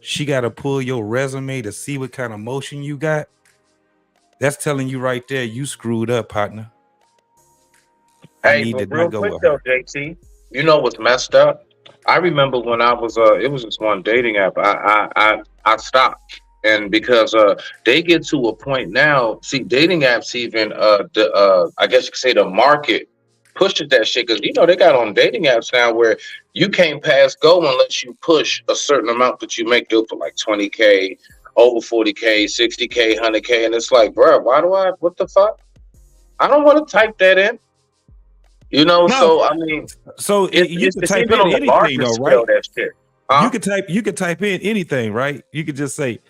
she got to pull your resume to see what kind of motion you got, that's telling you right there you screwed up, partner. You Hey, need but to not real go quick with though, her. JT, you know what's messed up? I remember when I was it was this one dating app. I stopped, and because they get to a point now. See, dating apps even I guess you could say the market pushes that shit because you know they got on dating apps now where you can't pass go unless you push a certain amount that you make do for like 20K, over 40K, 60K, 100K, and it's like, bro, why do I? What the fuck? I don't want to type that in. You know, No, so I mean, so you can it's type even in on the anything larger though, scale right? that shit, You huh? could type in anything, right? You could just say.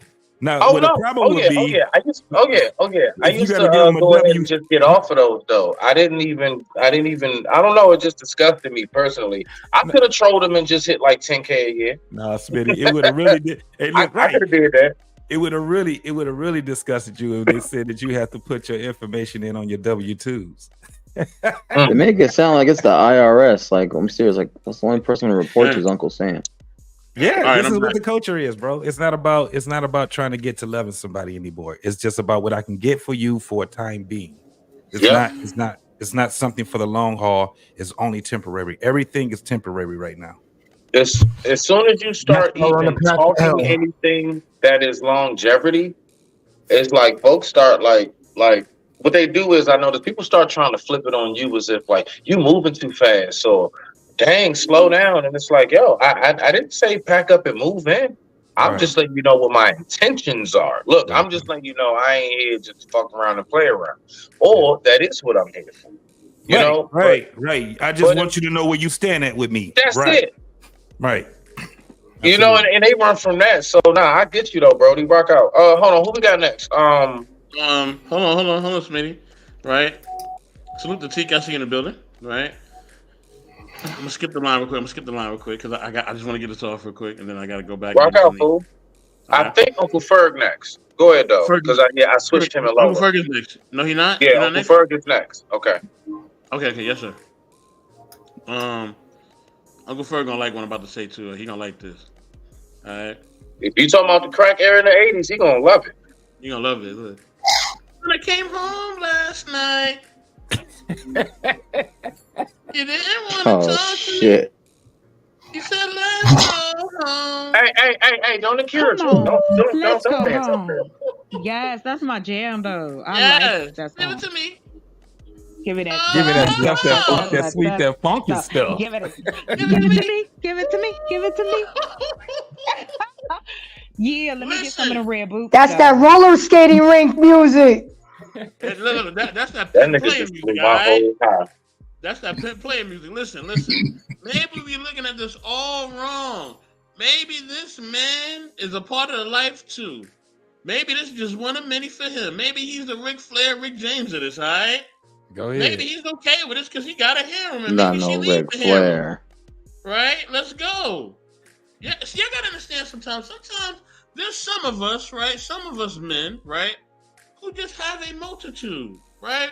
Now, Oh what the no, problem would oh be yeah. Oh yeah. I if you used got to to give them a go ahead and W. just get off of those though. I didn't even. I don't know. It just disgusted me personally. I could have trolled them and just hit like 10K a year. Nah, Smitty, it would have really did. Hey, look, I right? could have did that. It would have really disgusted you if they said that you have to put your information in on your W-2s. They Mm. make it sound like it's the IRS. Like I'm serious. Like that's the only person to report Yeah. you is Uncle Sam. Yeah, All right, this I'm is what back. the culture is, bro. It's not about trying to get to loving somebody anymore. It's just about what I can get for you for a time being. It's Yep. not. It's not. It's not something for the long haul. It's only temporary. Everything is temporary right now. As soon as you Next start door on the even path to talking hell. anything that is longevity, it's like folks start like what they do is I notice people start trying to flip it on you as if like you moving too fast. So dang, slow down. And it's like, yo, I didn't say pack up and move in. I'm Right. just letting you know what my intentions are. Look, I'm Exactly. just letting you know I ain't here just to fuck around and play around. Yeah. Or that is what I'm here for. You Right. know, Right. I just but want you to know where you stand at with me. that's Right. it. Right. You know, Absolutely. and they run from that. So nah, I get you though, Brody. Rock out. Hold on, who we got next? Hold on, Smitty. Right. Salute the Teak I see in the building. Right. I'm gonna skip the line real quick because I just want to get this off real quick and then I gotta go back and Rock get this out, link. fool. All I right. think Uncle Ferg next. Go ahead though, because Fergus, I switched him and Uncle Lola. Fergus next. No, he not. He Yeah, not Uncle next. Ferg is next. Okay. Okay, yes sir. Um, Uncle Ferg gonna like what I'm about to say too. He gonna like this. All right. If you talking about the crack era in the '80s, he gonna love it. You gonna love it. Look. When I came home last night, you didn't want to Oh talk to me. shit. You said let's go home. Hey! Don't Come accuse. on, let's Don't go dance up there. home. Yes, that's my jam though. I like Yes, that give it song. to me. Give it that Give me that sexy, stuff, that funk, that Oh, sweet, that funky stuff. stuff. Give it, give give it to it to me. me. Give it to me. Give it to me. Yeah, let me get some of the Listen, red boots That's that though. roller skating rink music. that's that That pimp nigga playing just music, blew all my right? whole high. That's that pimp playing music. Listen. Maybe we're looking at this all wrong. Maybe this man is a part of the life too. Maybe this is just one of many for him. Maybe he's the Ric Flair, Rick James of this, all right? Go Maybe ahead. he's okay with this because he got a harem and Not maybe she no leaves Ric the harem, Flair. right? Let's go. Yeah, see, I gotta understand sometimes there's some of us, right? Some of us men, right? Who just have a multitude, right?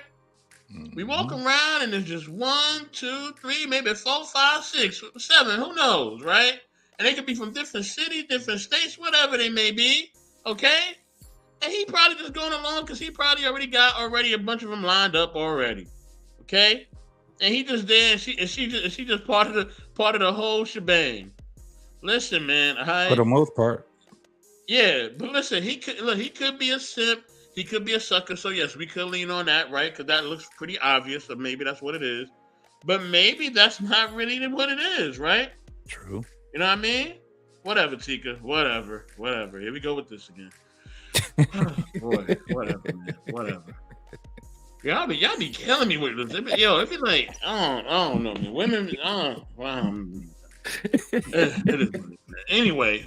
We walk Mhm. around and there's just one, two, three, maybe four, five, six, seven, who knows, right? And they could be from different cities, different states, whatever they may be, okay? And he probably just going along because he probably already got a bunch of them lined up already, okay? And he just there, and she just part of the whole shebang. Listen, man, all For right? the most part. Yeah, but listen, he could be a simp, he could be a sucker. So yes, we could lean on that, right? Because that looks pretty obvious. So maybe that's what it is. But maybe that's not really what it is, right? True. You know what I mean? Whatever, Tika. Whatever. Here we go with this again. Boy, whatever, man. Whatever. Y'all be killing me with this. Yo, if it's like, I don't know, man. Women, wow. It is. Anyway,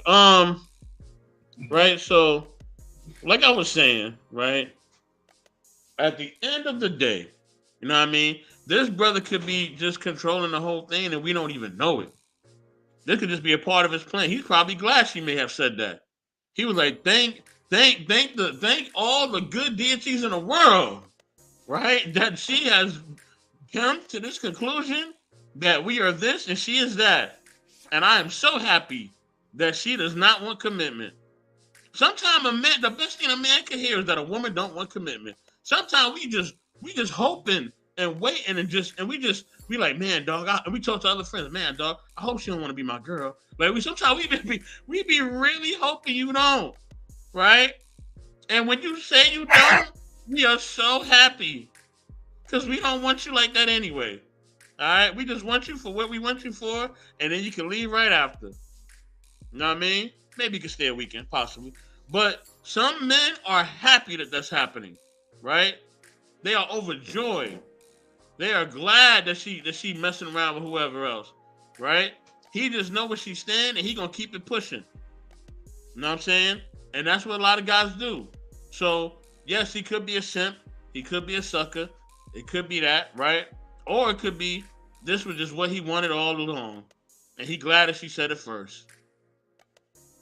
right. So, like I was saying, right. At the end of the day, you know what I mean? This brother could be just controlling the whole thing, and we don't even know it. This could just be a part of his plan. He's probably glad she may have said that. He was like, thank all the good deities in the world, right? That she has come to this conclusion that we are this and she is that. And I am so happy that she does not want commitment. Sometimes the best thing a man can hear is that a woman don't want commitment. Sometimes we just hoping and waiting and we like, man, dog. And we talk to other friends, man, dog. I hope she don't want to be my girl. Like sometimes we be really hoping you don't, right? And when you say you don't, we are so happy because we don't want you like that anyway. All right, we just want you for what we want you for, and then you can leave right after. You know what I mean? Maybe you can stay a weekend, possibly. But some men are happy that that's happening, right? They are overjoyed. They are glad that she messing around with whoever else, right? He just know where she stand, and he gonna keep it pushing. You know what I'm saying? And that's what a lot of guys do. So yes, he could be a simp. He could be a sucker. It could be that, right? Or it could be this was just what he wanted all along, and he glad that she said it first.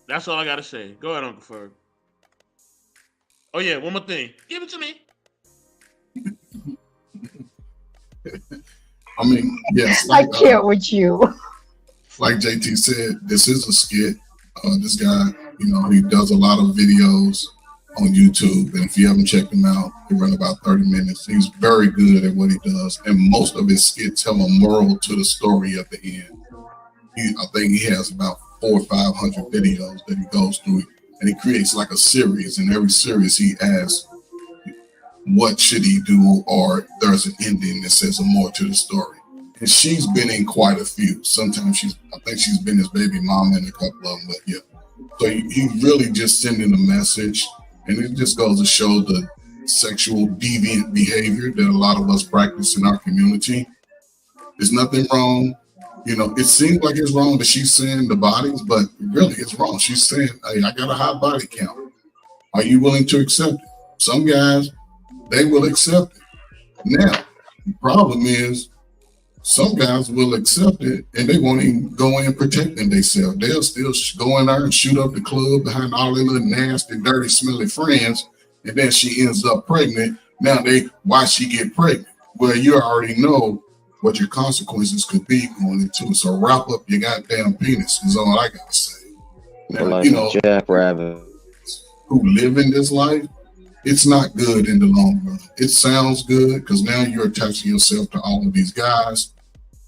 That's all I gotta say. Go ahead, Uncle Ferg. Oh yeah, one more thing. Give it to me. I mean, yes. I can't with you. Like JT said, this is a skit. This guy, he does a lot of videos on YouTube, and if you haven't checked him out, he run about 30 minutes. He's very good at what he does, and most of his skits have a moral to the story at the end. I think he has about 400 or 500 videos that he goes through, and he creates like a series. In every series, he asks, what should he do, or there's an ending that says a more to the story. And she's been in quite a few. Sometimes I think she's been his baby mama in a couple of them, but yeah. So he really just sending a message, and it just goes to show the sexual deviant behavior that a lot of us practice in our community. There's nothing wrong. It seems like it's wrong that she's saying the bodies, but really it's wrong. She's saying, hey, I got a high body count. Are you willing to accept it? Some guys, they will accept it. Now, the problem is some guys will accept it and they won't even go in protecting themselves. They'll still go in there and shoot up the club behind all their little nasty, dirty, smelly friends, and then she ends up pregnant. Now why she get pregnant? Well, you already know what your consequences could be going into. So wrap up your goddamn penis is all I gotta say. Now, Like Jackrabbit. who live in this life, it's not good in the long run. It sounds good because now you're attaching yourself to all of these guys.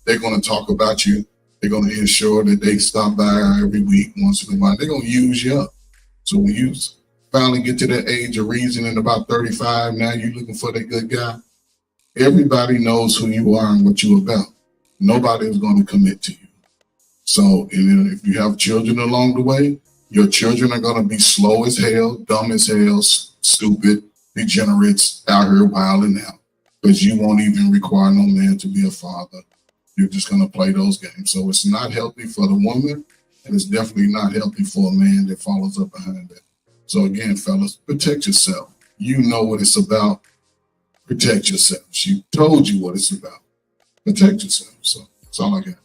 They're going to talk about you. They're going to ensure that they stop by every week, once in a while. They're going to use you up. So when you finally get to that age of reason in about 35, now you're looking for that good guy. Everybody knows who you are and what you're about. Nobody is going to commit to you. So if you have children along the way, your children are going to be slow as hell, dumb as hell, stupid, degenerates out here wilding out because you won't even require no man to be a father. You're just going to play those games. So it's not healthy for the woman, and it's definitely not healthy for a man that follows up behind that. So again, fellas, protect yourself. You know what it's about. Protect yourself. She told you what it's about. Protect yourself. So that's all I got.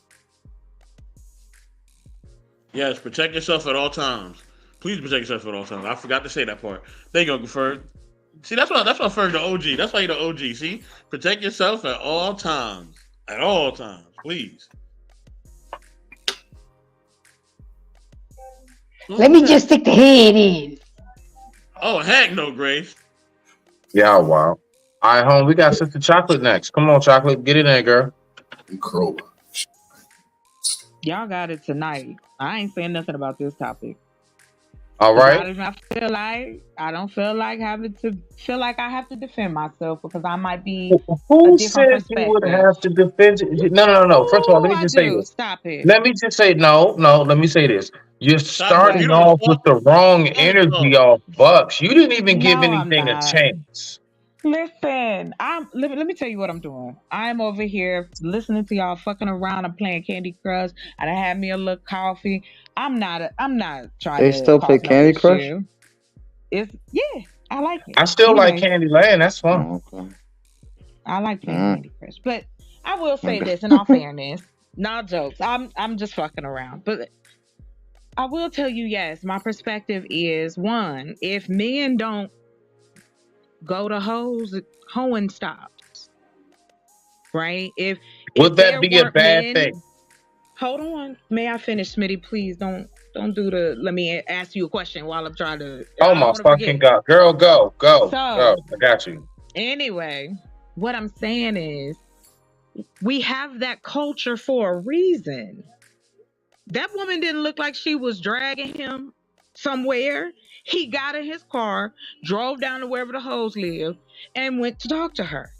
Yes, protect yourself at all times. Please protect yourself at all times. I forgot to say that part. Thank you, Uncle Ferg. See, that's why Ferg the OG. That's why you're the OG. See, protect yourself at all times. At all times, please. Let me just stick the head in. Oh heck no, Grace. Yeah, wow. All right, home. We got Sister Chocolate next. Come on, Chocolate. Get in there, girl. Crow. Y'all got it tonight. I ain't saying nothing about this topic. All right. I don't feel like having to feel like I have to defend myself because I might be Who a different said you would perspective. have to defend it? No. First of all, let me Ooh, just I say do. this. Stop it. Let me just say no. Let me say this. You're starting you off don't with the wrong talk. energy off Bucks. You didn't even give No, I'm anything a not. chance. Listen, let me tell you what I'm doing. I'm over here listening to y'all fucking around. I'm playing Candy Crush. I done had me a little coffee. I'm not trying They to still play cause no Candy Crush? issue. I like it. I still like Anyway, Candyland. That's fun. Oh, okay. I like playing Mm. Candy Crush. But I will say Okay. this in all fairness, not jokes. I'm just fucking around. But I will tell you, yes, my perspective is one, if men don't go to hoeing stops. Right? If Would that there be a weren't bad men, thing? hold on. May I finish, Smitty? Please don't Don't do the. Let me ask you a question while I'm trying to. Oh I don't my wanna fucking forget. god, girl, go. So I got you. anyway, what I'm saying is, we have that culture for a reason. That woman didn't look like she was dragging him somewhere. He got in his car, drove down to wherever the hoes live, and went to talk to her.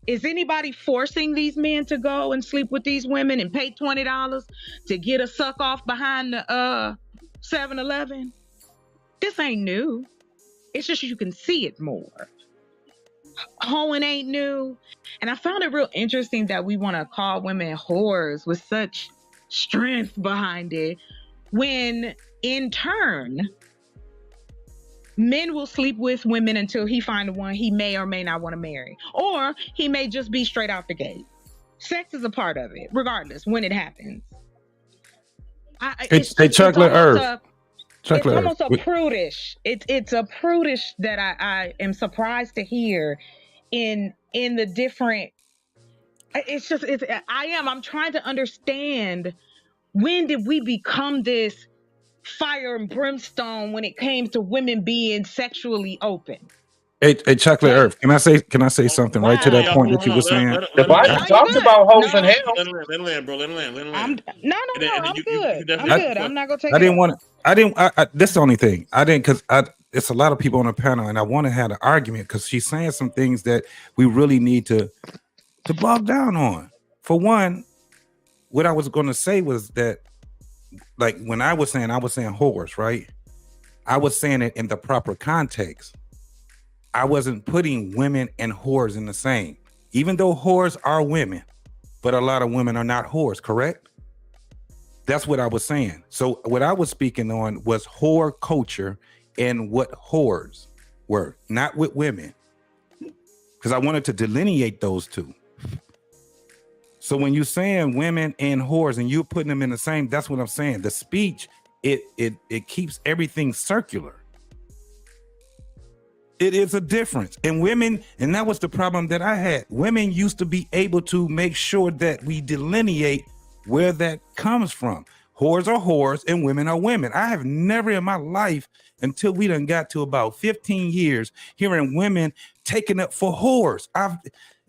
Is anybody forcing these men to go and sleep with these women and pay $20 to get a suck off behind the 7-Eleven? This ain't new. It's just you can see it more. Hoeing ain't new. And I found it real interesting that we want to call women whores with such strength behind it, when in turn, men will sleep with women until he finds one he may or may not want to marry. Or he may just be straight out the gate. Sex is a part of it, regardless, when it happens. It's chocolate earth. It's almost a prudish. It's a prudish that I am surprised to hear in the different. I'm trying to understand, when did we become this fire and brimstone when it came to women being sexually open? Hey, chocolate earth. Can I say something right to that Wow. point that you were saying? The Bible talks about hoes in hell. Let him land, bro. Let him land. I'm good. I'm not gonna take. I didn't want to. That's the only thing I didn't, because it's a lot of people on the panel, and I want to have an argument because she's saying some things that we really need to bog down on. For one, what I was going to say was that, like, when I was saying whores, right? I was saying it in the proper context. I wasn't putting women and whores in the same, even though whores are women, but a lot of women are not whores, correct? That's what I was saying. So what I was speaking on was whore culture and what whores were, not with women, because I wanted to delineate those two. So when you're saying women and whores and you're putting them in the same, that's what I'm saying. The speech, it keeps everything circular. It is a difference. And women, and that was the problem that I had. Women used to be able to make sure that we delineate where that comes from. Whores are whores and women are women. I have never in my life, until we done got to about 15 years, hearing women taking up for whores.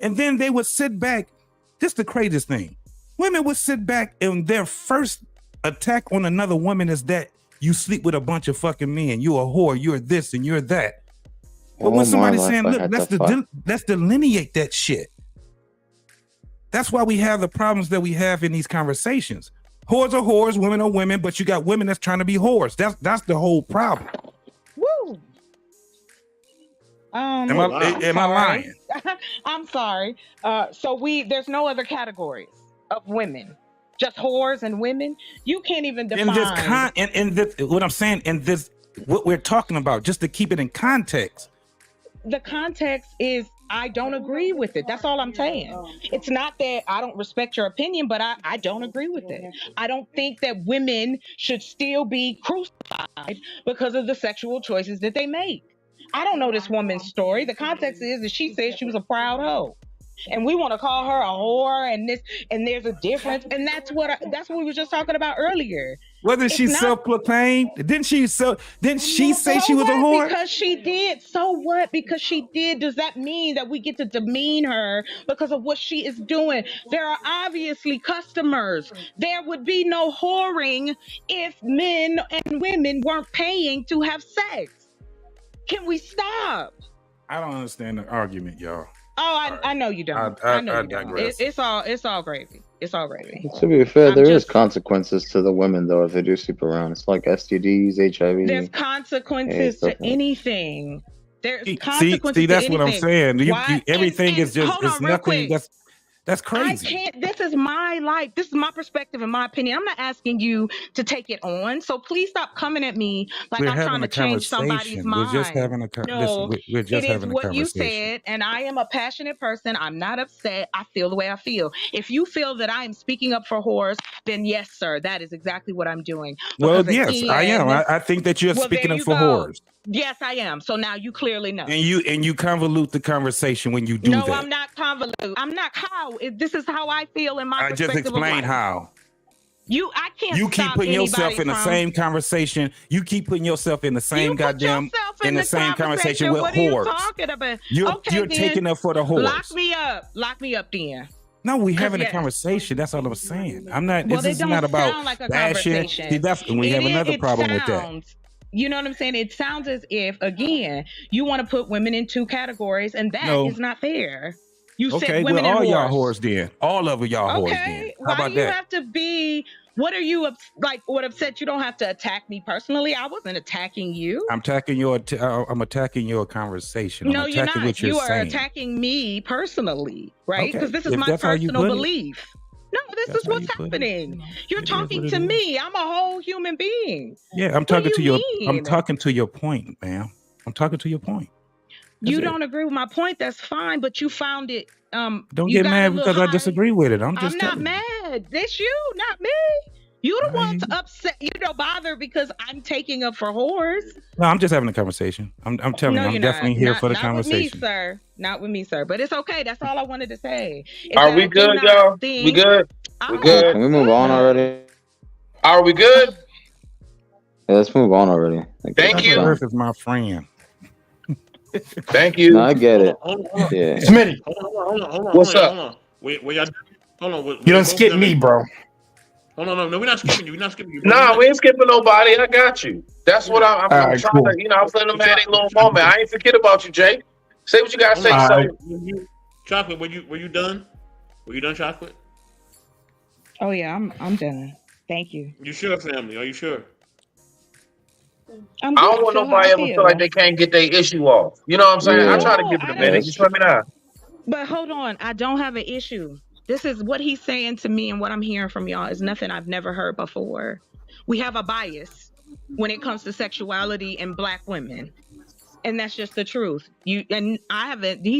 And then they would sit back. This is the craziest thing. Women would sit back and their first attack on another woman is that you sleep with a bunch of fucking men. You're a whore. You're this and you're that. But when somebody's saying, look, let's delineate that shit. That's why we have the problems that we have in these conversations. Whores are whores, women are women, but you got women that's trying to be whores. That's the whole problem. Woo. Am I lying? I'm sorry. So there's no other categories of women, just whores and women. You can't even define. What I'm saying, in this, what we're talking about, just to keep it in context. The context is, I don't agree with it. That's all I'm saying. It's not that I don't respect your opinion, but I don't agree with it. I don't think that women should still be crucified because of the sexual choices that they make. I don't know this woman's story. The context is that she said she was a proud hoe. And we want to call her a whore, and there's a difference. And that's what we were just talking about earlier. Wasn't she self-proclaimed? Didn't she say she was a whore? Because she did. So what? Because she did. Does that mean that we get to demean her because of what she is doing? There are obviously customers. There would be no whoring if men and women weren't paying to have sex. Can we stop? I don't understand the argument, y'all. Oh, I know you don't. I know you don't. It's all gravy. It's all gravy. To be fair, there is consequences to the women, though, if they do sleep around. It's like STDs, HIV. There's consequences to anything. There's consequences. See, that's to what I'm saying. Everything is just, hold it's on, real nothing. quick. That's crazy. I can't. This is my life. This is my perspective and my opinion. I'm not asking you to take it on. So please stop coming at me like I'm trying to change somebody's mind. We're just having a conversation. We're just having a what conversation. You said, and I am a passionate person. I'm not upset. I feel the way I feel. If you feel that I am speaking up for whores, then yes, sir, that is exactly what I'm doing. Well, yes, I am. I think that you're speaking up for whores. Yes, I am. So now you clearly know. And you convolute the conversation when you do that. No, I'm not convolute. I'm not how. This is how I feel in my perspective. I just explained how. I can't. You keep stop putting yourself anybody in the from- same conversation. You keep putting yourself in the same You put goddamn yourself in the same conversation with What are you whores. talking about? You're Okay, then, taking up for the Lock whores. me up. Lock me up then. No, we having a yes. conversation. That's all I'm saying. I'm not. Well, This it is don't not about sound like a bashing. conversation. See, that's and we have another problem with that. Sounds, you know what I'm saying? It sounds as if, again, you want to put women in two categories, and that is No. not fair. You Okay, said well, women all and y'all whores. whores then. All of y'all whores then. Okay, How why about do you that? have to be? What are you like? What upset? You don't have to attack me personally. I wasn't attacking you. I'm attacking I'm attacking your conversation. No, I'm you're attacking not. what you're You are saying. attacking me personally, right? Okay, Because this is if my that's how you personal put it. belief. No, this That's is how what's you put it. happening. You're It is talking what it to is. me. I'm a whole human being. Yeah, I'm What talking do to you your. I'm mean? talking to your point, ma'am. I'm talking to your point. That's You it. don't agree with my point. That's fine, but you found it. Don't You get got a mad little because I high. disagree with it. I'm I'm just not telling you. mad. It's you, not me. You the I one's ain't- upset. You know, bothered because I'm taking up for whores. No, I'm just having a conversation. I'm telling No, you, I'm you're definitely not. here Not, for the not with me, conversation. sir. Not with me, sir. But it's okay. That's all I wanted to say. Is Are that we I do good, not y'all? think- We good? I'm We good? Can we move on already? Are we good? Yeah, let's move on already. Like, Thank that's you. fine. Earth is my friend. Thank you. No, I get it. Hold on. Yeah. Smitty, Hold on. What's hold on, up? Hold on. Wait, y'all. Hold on. you don't skip me, bro. Hold on. No, we're not skipping you. We're not skipping you. Nah, we ain't skipping nobody. I got you. That's what I'm Alright, trying cool. to, I was letting them have a little moment. I ain't forget about you, Jay. Say what you gotta say. Alright. So, Chocolate, were you done? Were you done, Chocolate? Oh yeah, I'm done. Thank you. You sure, family? Are you sure? I'm I good. don't want Feel how nobody I ever feel like they can't get their issue off. You know what I'm saying? I Yeah. try to give it a No, minute. Just let me know. But hold on, I don't have an issue. This is what he's saying to me, and what I'm hearing from y'all is nothing I've never heard before. We have a bias when it comes to sexuality and Black women, and that's just the truth. He's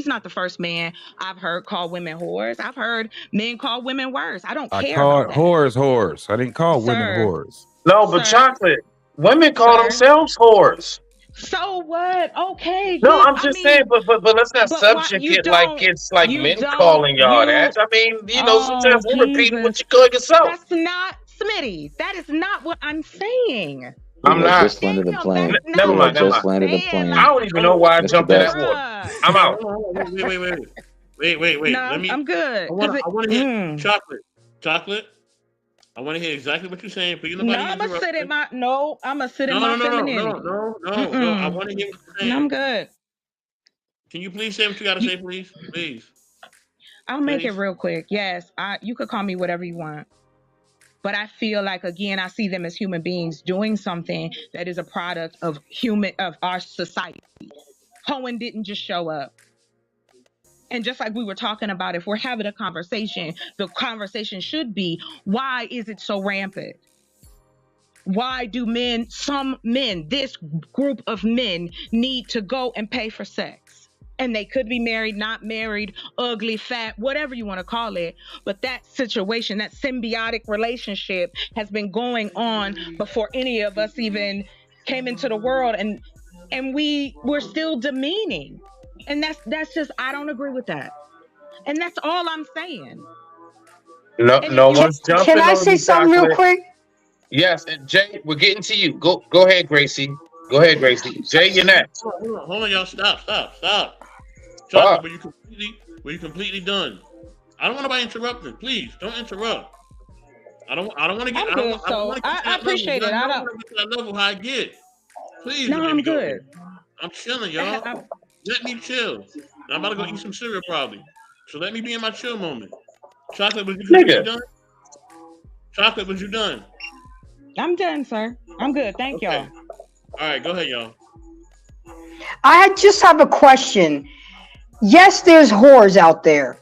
not the first man I've heard call women whores. I've heard men call women worse. I don't I care called about that. whores. I didn't call women Sir. whores. No, but Sir. Chocolate, women call Sir. themselves whores. So what? Okay. No, good. I'm just saying, but let's not but why- subject you it like don't- it's like you men don't- calling y'all you- that. I mean, Oh, sometimes we're repeating what Jesus. you call yourself. That's not Smitty. That is not what I'm saying. I'm You not. just landed the Damn, plane. that's Never not mind, You never just mind. landed the saying, plane. I don't even know why I Mr. jumped in that Best. water. Bruh. I'm out. Wait. No, Let me. I'm good. I want to hear 'Cause chocolate. I want to hear exactly what you're saying. Please, no, nobody I'm gonna interrupt sit me. in my I'm gonna sit in No. my femininity. No. I Mm-mm. want to hear what you're saying. No, I'm good. Can you please say what you gotta say, please? Please. I'll make it Please. real quick. Yes, you could call me whatever you want. But I feel like, again, I see them as human beings doing something that is a product of our society. Cohen didn't just show up. And just like we were talking about, if we're having a conversation, the conversation should be, why is it so rampant? Why do some men, this group of men, need to go and pay for sex? And they could be married, not married, ugly, fat, whatever you want to call it. But that situation, that symbiotic relationship has been going on before any of us even came into the world. And we're still demeaning. And that's just, I don't agree with that. And that's all I'm saying. No And no if you- one's jumping Can I on say you, something real Chocolate. quick? Yes, and Jay, we're getting to you. Go ahead, Gracie. Go ahead, Gracie. Jay, you're next. Hold on, y'all. Stop. Chocolate, were you completely done? I don't want nobody interrupting. Please don't interrupt. I don't want to get. I'm I don't good, want to so get to I that appreciate level. it. I I don't don't- want to get to that level how I get. Please. No, let I'm me go good. here. I'm chilling, y'all. Let me chill. I'm about to go eat some cereal probably. So let me be in my chill moment. Chocolate, was you completely done? Chocolate, was you done? I'm done, sir. I'm good. Thank y'all. All right, go ahead, y'all. I just have a question. Yes, there's whores out there.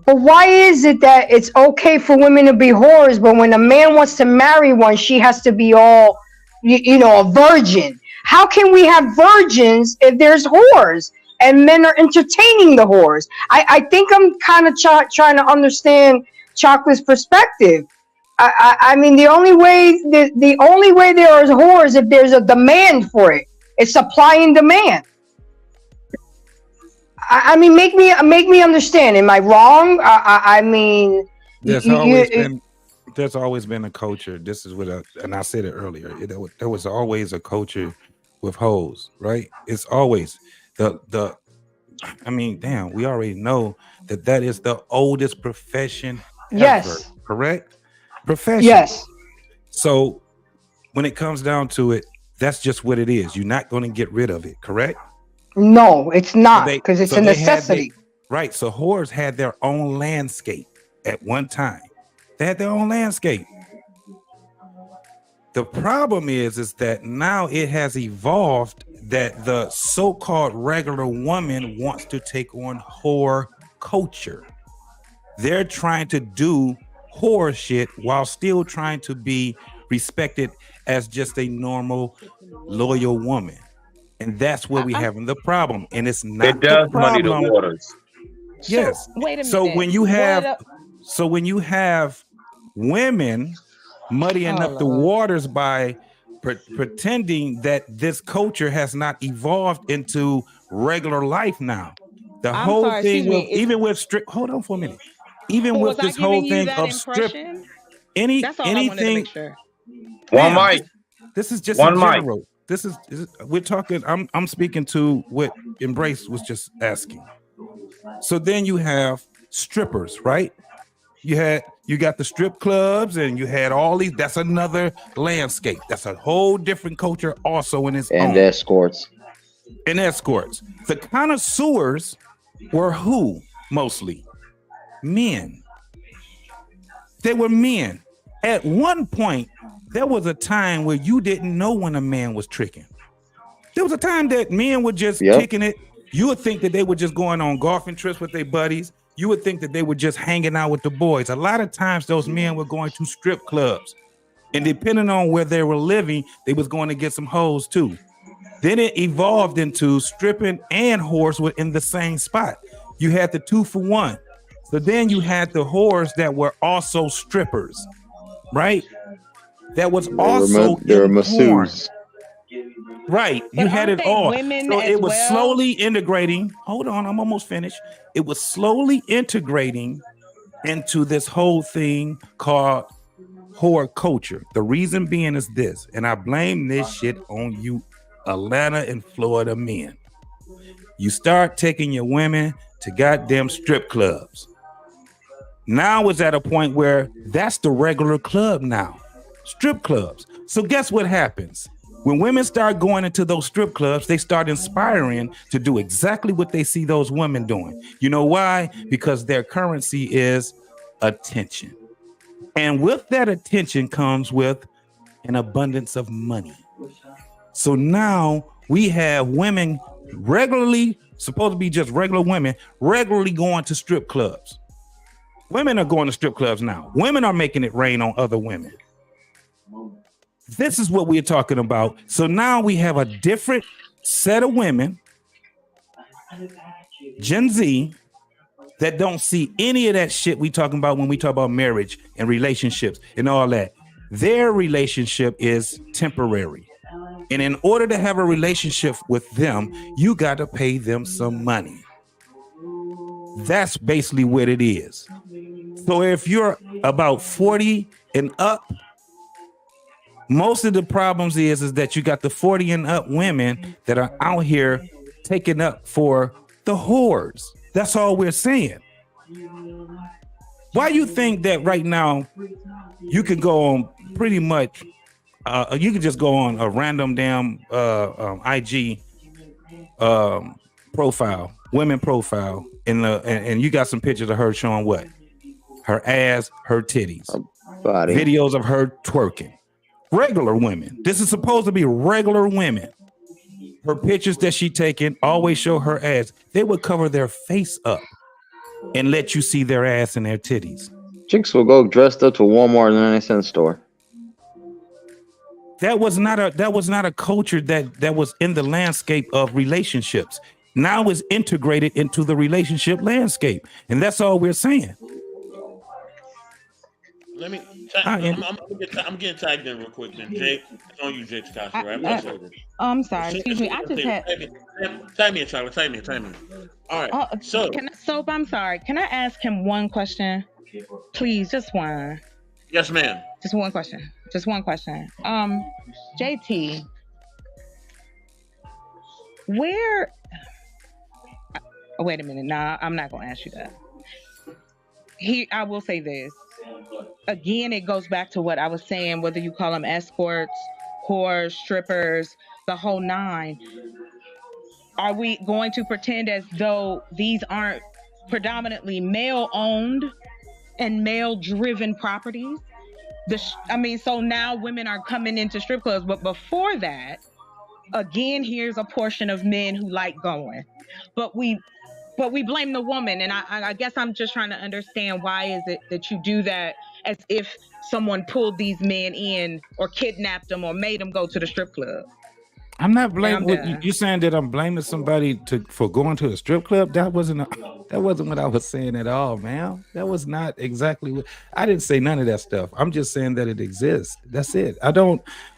But why is it that it's okay for women to be whores, but when a man wants to marry one, she has to be all, a virgin? How can we have virgins if there's whores and men are entertaining the whores? I think I'm kind of trying to understand Chocolate's perspective. I mean, the only way there is whores if there's a demand for it. It's supply and demand. I mean, make me understand. Am I wrong? I mean, There's always been there's always been a culture. This is what, and I said it earlier. There was always a culture with hoes, right? It's always the. I mean, damn, we already know that is the oldest profession ever. Yes. Correct? Profession. Yes. So when it comes down to it, that's just what it is. You're not going to get rid of it. Correct? No, it's not, because it's a necessity. Right. So whores had their own landscape at one time. They had their own landscape. The problem is that now it has evolved that the so-called regular woman wants to take on whore culture. They're trying to do whore shit while still trying to be respected as just a normal, loyal woman. And that's where we having the problem. And it's not It does the muddy problem. the waters. Yes. So, wait a minute. So when you have women muddying up the waters by pretending that this culture has not evolved into regular life now. The whole thing even with strip. Hold on for a minute. Even with this whole thing of strip. Anything. One mic. This is just one in mic. general. This is we're talking. I'm speaking to what Embrace was just asking. So then you have strippers, right? You got the strip clubs, and you had all these. That's another landscape. That's a whole different culture, also in its own. And escorts. And escorts. The connoisseurs were who mostly? Men. They were men. At one point, there was a time where you didn't know when a man was tricking. There was a time that men were just kicking it. You would think that they were just going on golfing trips with their buddies. You would think that they were just hanging out with the boys. A lot of times those men were going to strip clubs. And depending on where they were living, they was going to get some hoes too. Then it evolved into stripping and whores were in the same spot. You had the 2-for-1. So then you had the whores that were also strippers, right? That was also there were masseuses. Right. But you had it all. So it was well? slowly integrating. Hold on, I'm almost finished. It was slowly integrating into this whole thing called whore culture. The reason being is this, and I blame this shit on you, Atlanta and Florida men. You start taking your women to goddamn strip clubs. Now it's at a point where that's the regular club now. Strip clubs. So guess what happens? When women start going into those strip clubs, they start inspiring to do exactly what they see those women doing. You know why? Because their currency is attention. And with that attention comes with an abundance of money. So now we have women regularly, supposed to be just regular women, regularly going to strip clubs. Women are going to strip clubs now. Women are making it rain on other women. This is what we're talking about. So now we have a different set of women, Gen Z, that don't see any of that shit we talking about when we talk about marriage and relationships and all that. Their relationship is temporary. And in order to have a relationship with them, you got to pay them some money. That's basically what it is. So if you're about 40 and up, most of the problems is that you got the 40 and up women that are out here taking up for the whores. That's all we're saying. Why you think that right now you can go on pretty much, you can just go on a random damn IG profile, women profile, and you got some pictures of her showing what? Her ass, her titties, Body. videos of her twerking. Regular women. This is supposed to be regular women. Her pictures that she taken always show her ass. They would cover their face up and let you see their ass and their titties. Chicks will go dressed up to Walmart 99-cent store. That was not a culture that was in the landscape of relationships. Now it's integrated into the relationship landscape, and that's all we're saying. Let me. I'm getting tagged in real quick. Then Jay, it's on you, Jay Takashi, right? I'm sorry. Excuse me. I just had. Tag me in, Charlotte. Tag me. All right. I'm sorry. Can I ask him one question, please? Just one. Yes, ma'am. Just one question. JT, where? Oh, wait a minute. Nah, I'm not gonna ask you that. I will say this. Again, it goes back to what I was saying. Whether you call them escorts, whores, strippers, the whole nine. Are we going to pretend as though these aren't predominantly male-owned and male-driven properties? So now women are coming into strip clubs, but before that, again, here's a portion of men who like going, but we blame the woman, and I guess I'm just trying to understand why is it that you do that as if someone pulled these men in or kidnapped them or made them go to the strip club. I'm not blaming you saying that I'm blaming somebody for going to a strip club. That wasn't what I was saying at all, man. That was not exactly what I didn't say. None of that stuff. I'm just saying that it exists. That's it.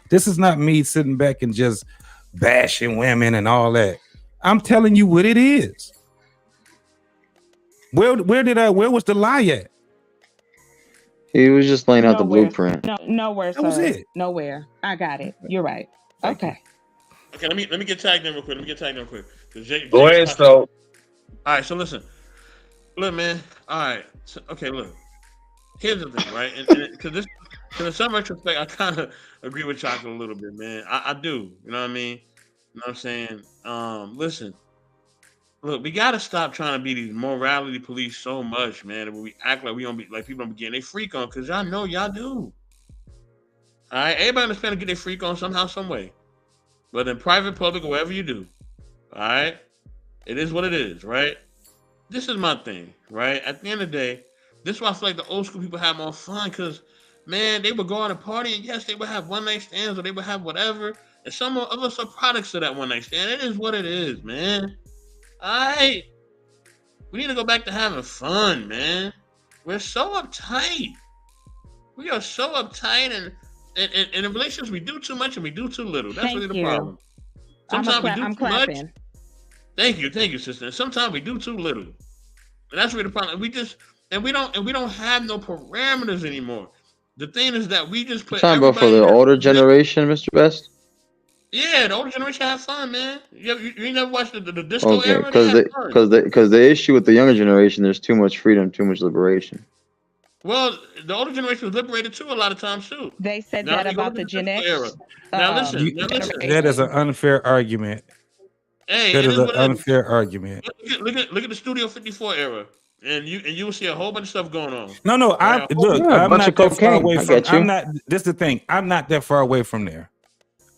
This is not me sitting back and just bashing women and all that. I'm telling you what it is. Where was the lie at? He was just laying out the blueprint. Nowhere. That was it. Nowhere. I got it. You're right. Okay. Okay, let me get tagged in real quick. Go ahead, so. All right, so listen. Look, man. All right. So, okay, look. Here's the thing, right? And because in some retrospect, I kind of agree with Chocolate a little bit, man. I do. You know what I mean? You know what I'm saying? Listen. Look, we gotta stop trying to be these morality police so much, man. When we act like we don't be like people don't be getting their freak on, because y'all know y'all do. All right, everybody understand to get their freak on somehow, some way. But in private, public, whatever you do, all right, it is what it is, right? This is my thing, right? At the end of the day, this is why I feel like the old school people have more fun, because, man, they would go out and party, and yes, they would have one-night stands, or they would have whatever, and some of us are products of that one-night stand. It is what it is, man. All right? We need to go back to having fun, man. We're so uptight. We are so uptight, and in relationships, we do too much and we do too little. That's really the problem. Sometimes we do too much. Thank you, sister. And sometimes we do too little, and that's really the problem. We don't have no parameters anymore. The thing is that we just put. Talking about for the older generation, Mr. Best. Yeah, the older generation have fun, man. You never watched the disco era? Because the issue with the younger generation, there's too much freedom, too much liberation. Well, the older generation was liberated too a lot of times too. They said that about the Gen X era. Now listen. That is an unfair argument. Hey, that is an unfair argument. Look at the Studio 54 era, and you will see a whole bunch of stuff going on. No. I'm not that far away from. This is the thing. I'm not that far away from there.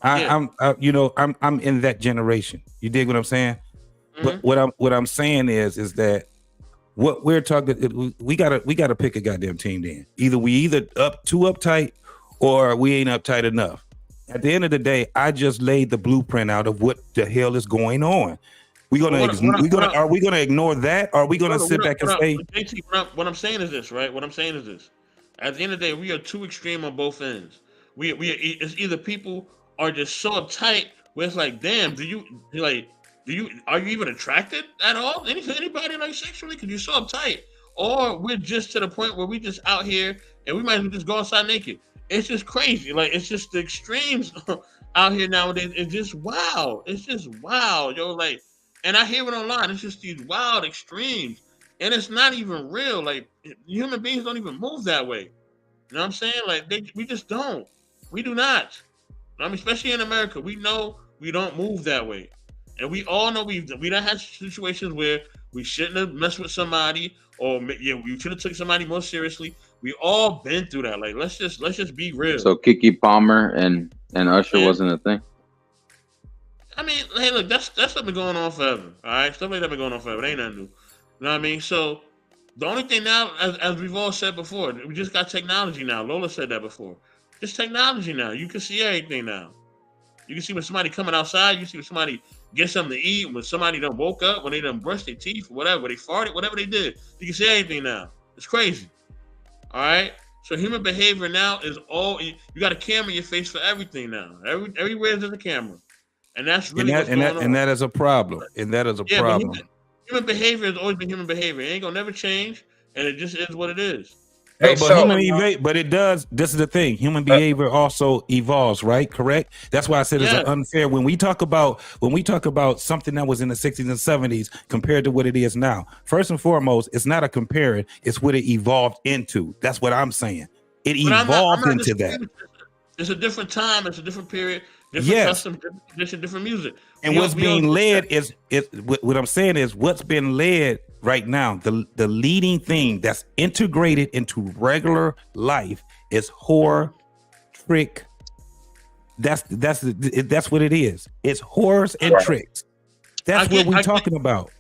I'm in that generation. You dig what I'm saying? Mm-hmm. But what I'm saying is that. What we're talking, we gotta pick a goddamn team. Then either up too uptight, or we ain't uptight enough. At the end of the day, I just laid the blueprint out of what the hell is going on. Are we gonna ignore that? Or are we gonna sit back and say? What I'm saying is this, right? What I'm saying is this. At the end of the day, we are too extreme on both ends. It's either people are just so uptight where it's like, damn, are you even attracted at all? Anybody like sexually? Because you're so uptight. Or we're just to the point where we just out here and we might as well just go outside naked. It's just crazy. Like, it's just the extremes out here nowadays. It's just wow. It's just wow, yo. Like, and I hear it online. It's just these wild extremes. And it's not even real. Like, human beings don't even move that way. You know what I'm saying? Like, we just don't. We do not. I mean, especially in America, we know we don't move that way. And we all know we done had situations where we shouldn't have messed with somebody, or we should have took somebody more seriously. We all been through that. Like, let's just be real. So Keke Palmer and Usher wasn't a thing. I mean, hey, look, that's been going on forever. All right, stuff like that been going on forever. It ain't nothing new. You know what I mean? So the only thing now, as we've all said before, we just got technology now. Lola said that before. Just technology now. You can see everything now. You can see when somebody coming outside. You see when somebody get something to eat, when somebody done woke up, when they done brushed their teeth, whatever, they farted, whatever they did. You can see anything now. It's crazy. All right? So human behavior now is all, you got a camera in your face for everything now. Everywhere there's a camera. And that's really what's going on. And that is a problem. And that is a problem. Human behavior has always been human behavior. It ain't going to never change. And it just is what it is. No, Hey, but so but it does. This is the thing. Human behavior also evolves, right? Correct. That's why I said it's Yeah. unfair when we talk about something that was in the 60s and 70s compared to what it is now. First and foremost, it's not a comparing. It's what it evolved into. That's what I'm saying. It But I'm evolved not into that. It's a different time. It's a different period. Different Yes. custom, different tradition, different music. And what's being led is what I'm saying is what's been led right now. The leading thing that's integrated into regular life is horror, trick. That's what it is. It's horrors and Right. tricks. That's what we're talking about.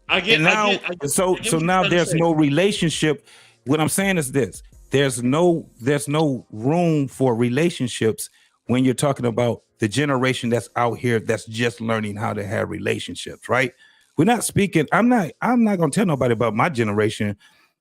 I get. And now, I get what so you're now trying to there's say. no relationship. What I'm saying is this: there's no room for relationships when you're talking about the generation that's out here that's just learning how to have relationships, right? We're not speaking. I'm not gonna tell nobody about my generation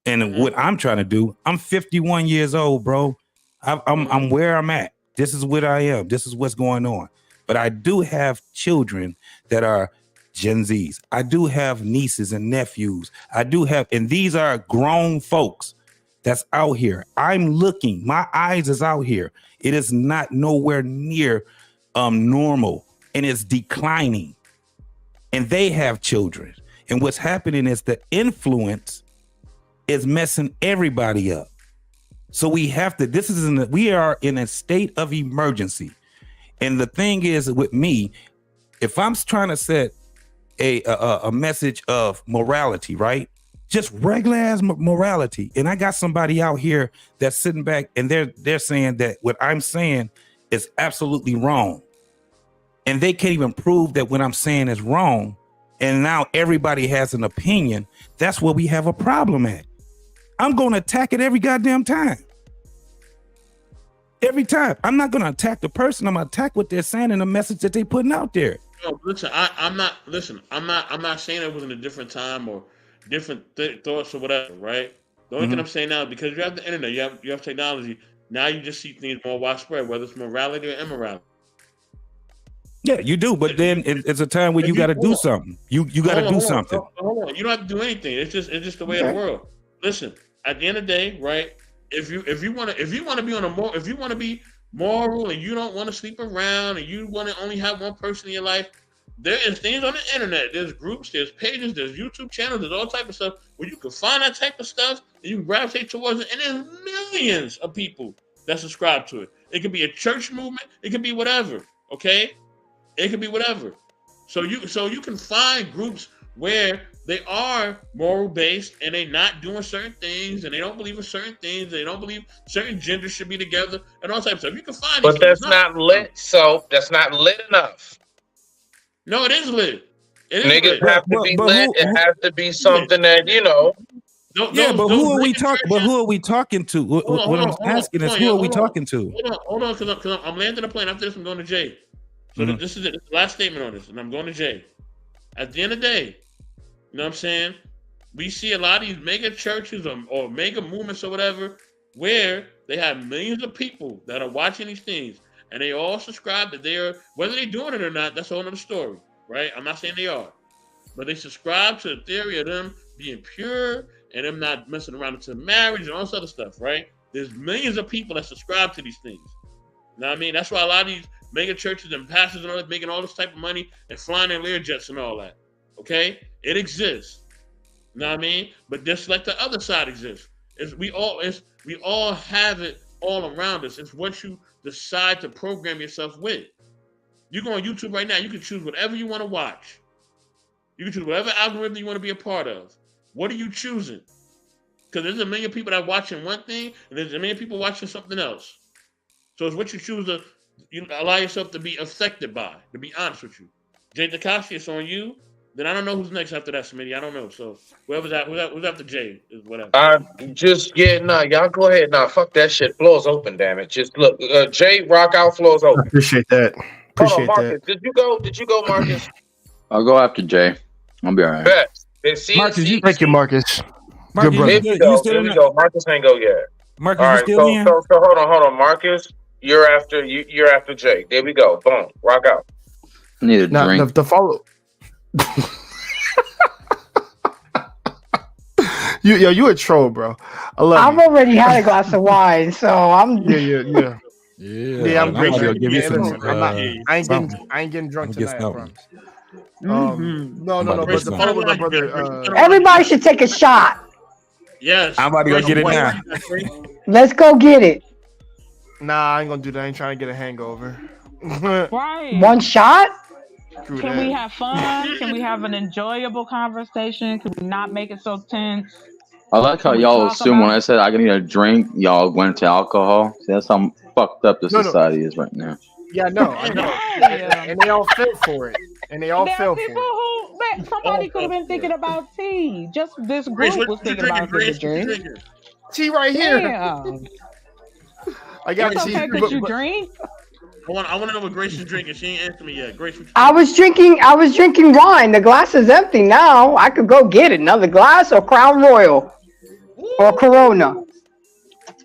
and what I'm trying to do. I'm 51 years old, bro. I'm where I'm at. This is what I am. This is what's going on. But I do have children that are Gen Zs. I do have nieces and nephews. And these are grown folks that's out here. I'm looking. My eyes is out here. It is not nowhere near normal, and it's declining. And they have children. And what's happening is the influence is messing everybody up. So we have to. We are in a state of emergency. And the thing is, with me, if I'm trying to set a message of morality, right? Just regular ass morality. And I got somebody out here that's sitting back and they're saying that what I'm saying is absolutely wrong. And they can't even prove that what I'm saying is wrong. And now everybody has an opinion. That's where we have a problem at. I'm going to attack it every goddamn time. Every time. I'm not going to attack the person. I'm going to attack what they're saying and the message that they're putting out there. No, listen, I'm not saying it was in a different time or different thoughts or whatever, right? The only thing I'm saying now, because you have the internet, you have technology, now you just see things more widespread, whether it's morality or immorality. Yeah, you do, but then it's a time where you got to do something. You got to do something. Hold on. You don't have to do anything. It's just the way of the world. Listen, at the end of the day, right? If you want to be moral and you don't want to sleep around and you want to only have one person in your life, there is things on the internet. There's groups, there's pages, there's YouTube channels, there's all type of stuff where you can find that type of stuff and you can gravitate towards it. And there's millions of people that subscribe to it. It could be a church movement. It could be whatever. Okay, it could be whatever. So you can find groups where they are moral based and they're not doing certain things and they don't believe in certain things. They don't believe certain genders should be together and all types of stuff. You can find but these that's things. not lit. So that's not lit enough. No, it is lit. It is Niggas lit. have to be lit. It has to be something that, you know. But who are we talking? But who are we talking to? What I'm asking is, who are we talking to? Hold on, because I'm landing the plane. After this, I'm going to Jay. So this is it. This is the last statement on this, and I'm going to Jay. At the end of the day, you know what I'm saying? We see a lot of these mega churches or mega movements or whatever, where they have millions of people that are watching these things, and they all subscribe that they are, whether they're doing it or not, that's a whole other story, right? I'm not saying they are, but they subscribe to the theory of them being pure and them not messing around into marriage and all this other stuff, right? There's millions of people that subscribe to these things. You know what I mean? That's why a lot of these mega churches and pastors and all that making all this type of money and flying in Learjets and all that. Okay? It exists. You know what I mean? But just like the other side exists. We all have it all around us. It's what you decide to program yourself with. You go on YouTube right now, you can choose whatever you want to watch. You can choose whatever algorithm you want to be a part of. What are you choosing? Because there's a million people that are watching one thing, and there's a million people watching something else. So it's what you choose to allow yourself to be affected by, to be honest with you. Jay Takashi, it's on you. Then I don't know who's next after that, Smitty. I don't know. So who's after Jay is whatever. Y'all go ahead. Nah, fuck that shit. Floor's open, damn it. Just look, Jay, rock out, floor's open. I appreciate that. Hold on, Marcus. Did you go, Marcus? I'll go after Jay. I'll be all right. Bet. Marcus, thank you, Marcus. Marcus, Good brother. There we go. Marcus ain't go yet. Marcus, all you right, still in? So hold on, Marcus. You're after Jay. There we go. Boom. Rock out. I need a drink. The follow. You a troll, bro. I love I've you. already had a glass of wine, so I'm. Yeah. Yeah, I'm I'm about to go great. give you Yeah, some. listen, I ain't something. getting drunk I'm gonna get tonight. I something. promise. Mhm. No. I'm about to But get the some. part with my brother. Everybody should take a shot. Yes. I'm about to go Grace, get it you now. got Grace. Let's go get it. Nah, I ain't gonna do that. I ain't trying to get a hangover. Right. One shot. Screw Can that. we have fun? Can we have an enjoyable conversation? Can we not make it so tense? I like how Can we y'all talk assume when about- I said I need a drink, y'all went to alcohol. See, that's how fucked up the No. society is right now. Yeah, I know. Yeah. And they all fell for it. There are people who somebody could have been thinking about tea. Just this Grace, group what was you thinking drinking, about taking a Grace? What you drink. drinking? Tea right here. Damn. I got It's tea. okay because you drink. I want to know what Grace is drinking. She ain't answered me yet. Grace, what you I was drinking wine. The glass is empty now. I could go get another glass or Crown Royal or Corona.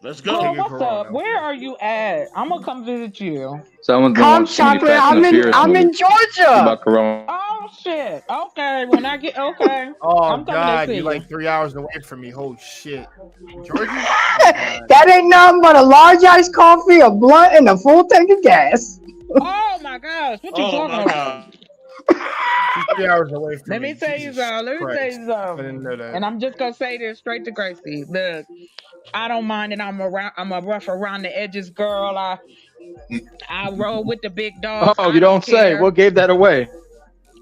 Let's Oh, go. what's up? Where are you at? I'm gonna come visit you. Someone's been Come, watching too many chocolate. Fast and the Furious I'm in movies. What Georgia. about Corona? Oh shit. Okay. When I get okay. Oh I'm coming to God, see you're you. like 3 hours away from me. Holy shit, Georgia. That ain't nothing but a large iced coffee, a blunt, and a full tank of gas. Oh my gosh. What you Oh talking my about? God. She's 3 hours away from Let me. me tell you Jesus something. Let me tell Christ. you I something. didn't know that. And I'm just gonna say this straight to Gracie. Look, I don't mind that I'm a rough around the edges girl. I roll with the big dogs. Oh, I you don't say. care. What gave that away?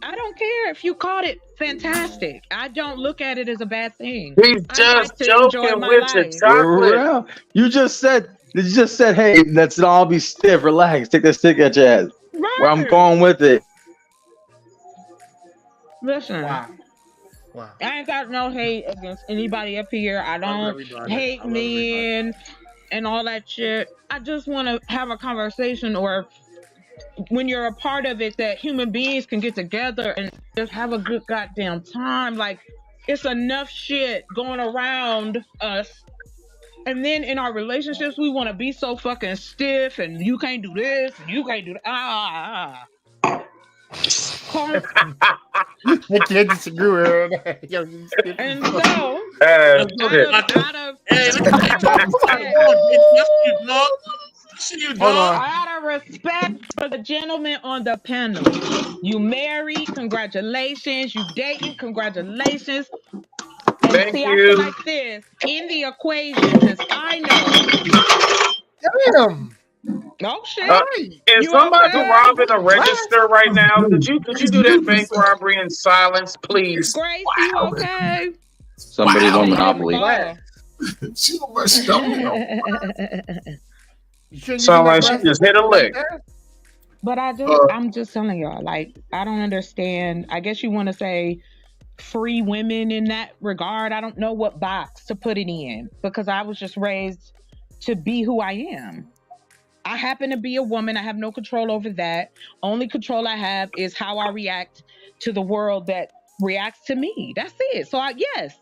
I don't care if you caught it. Fantastic. I don't look at it as a bad thing. He's I just like to enjoy joking my with your life. chocolate. Well, you just said, hey, let's all be stiff, relax, take that stick at your ass. Where I'm Right. going with it. Listen, Wow. I ain't got no hate against anybody up here. I love don't everybody. hate I love everybody. men and all that shit. I just want to have a conversation, or when you're a part of it, that human beings can get together and just have a good goddamn time. Like, it's enough shit going around us. And then in our relationships, we want to be so fucking stiff, and you can't do this, and you can't do that. I can't disagree with her. Yo, you stupid. And so, Okay. out of Hey, look at that. See you, Hold dog. on. out of respect for the gentleman on the panel, you married, congratulations. You dating, congratulations. And Thank see, I you. feel like this in the equation, because I know. Damn. Oh shit! Is You somebody okay? robbing a register right now? Could you do that bank robbery in silence, please? Grace, you okay? Somebody's Wow. on Monopoly. She almost stumbled. You shouldn't Sound use like that she just hit a lick. But I'm just telling y'all, like, I don't understand. I guess you want to say free women in that regard. I don't know what box to put it in, because I was just raised to be who I am. I happen to be a woman. I have no control over that. Only control I have is how I react to the world that reacts to me. That's it. So yes,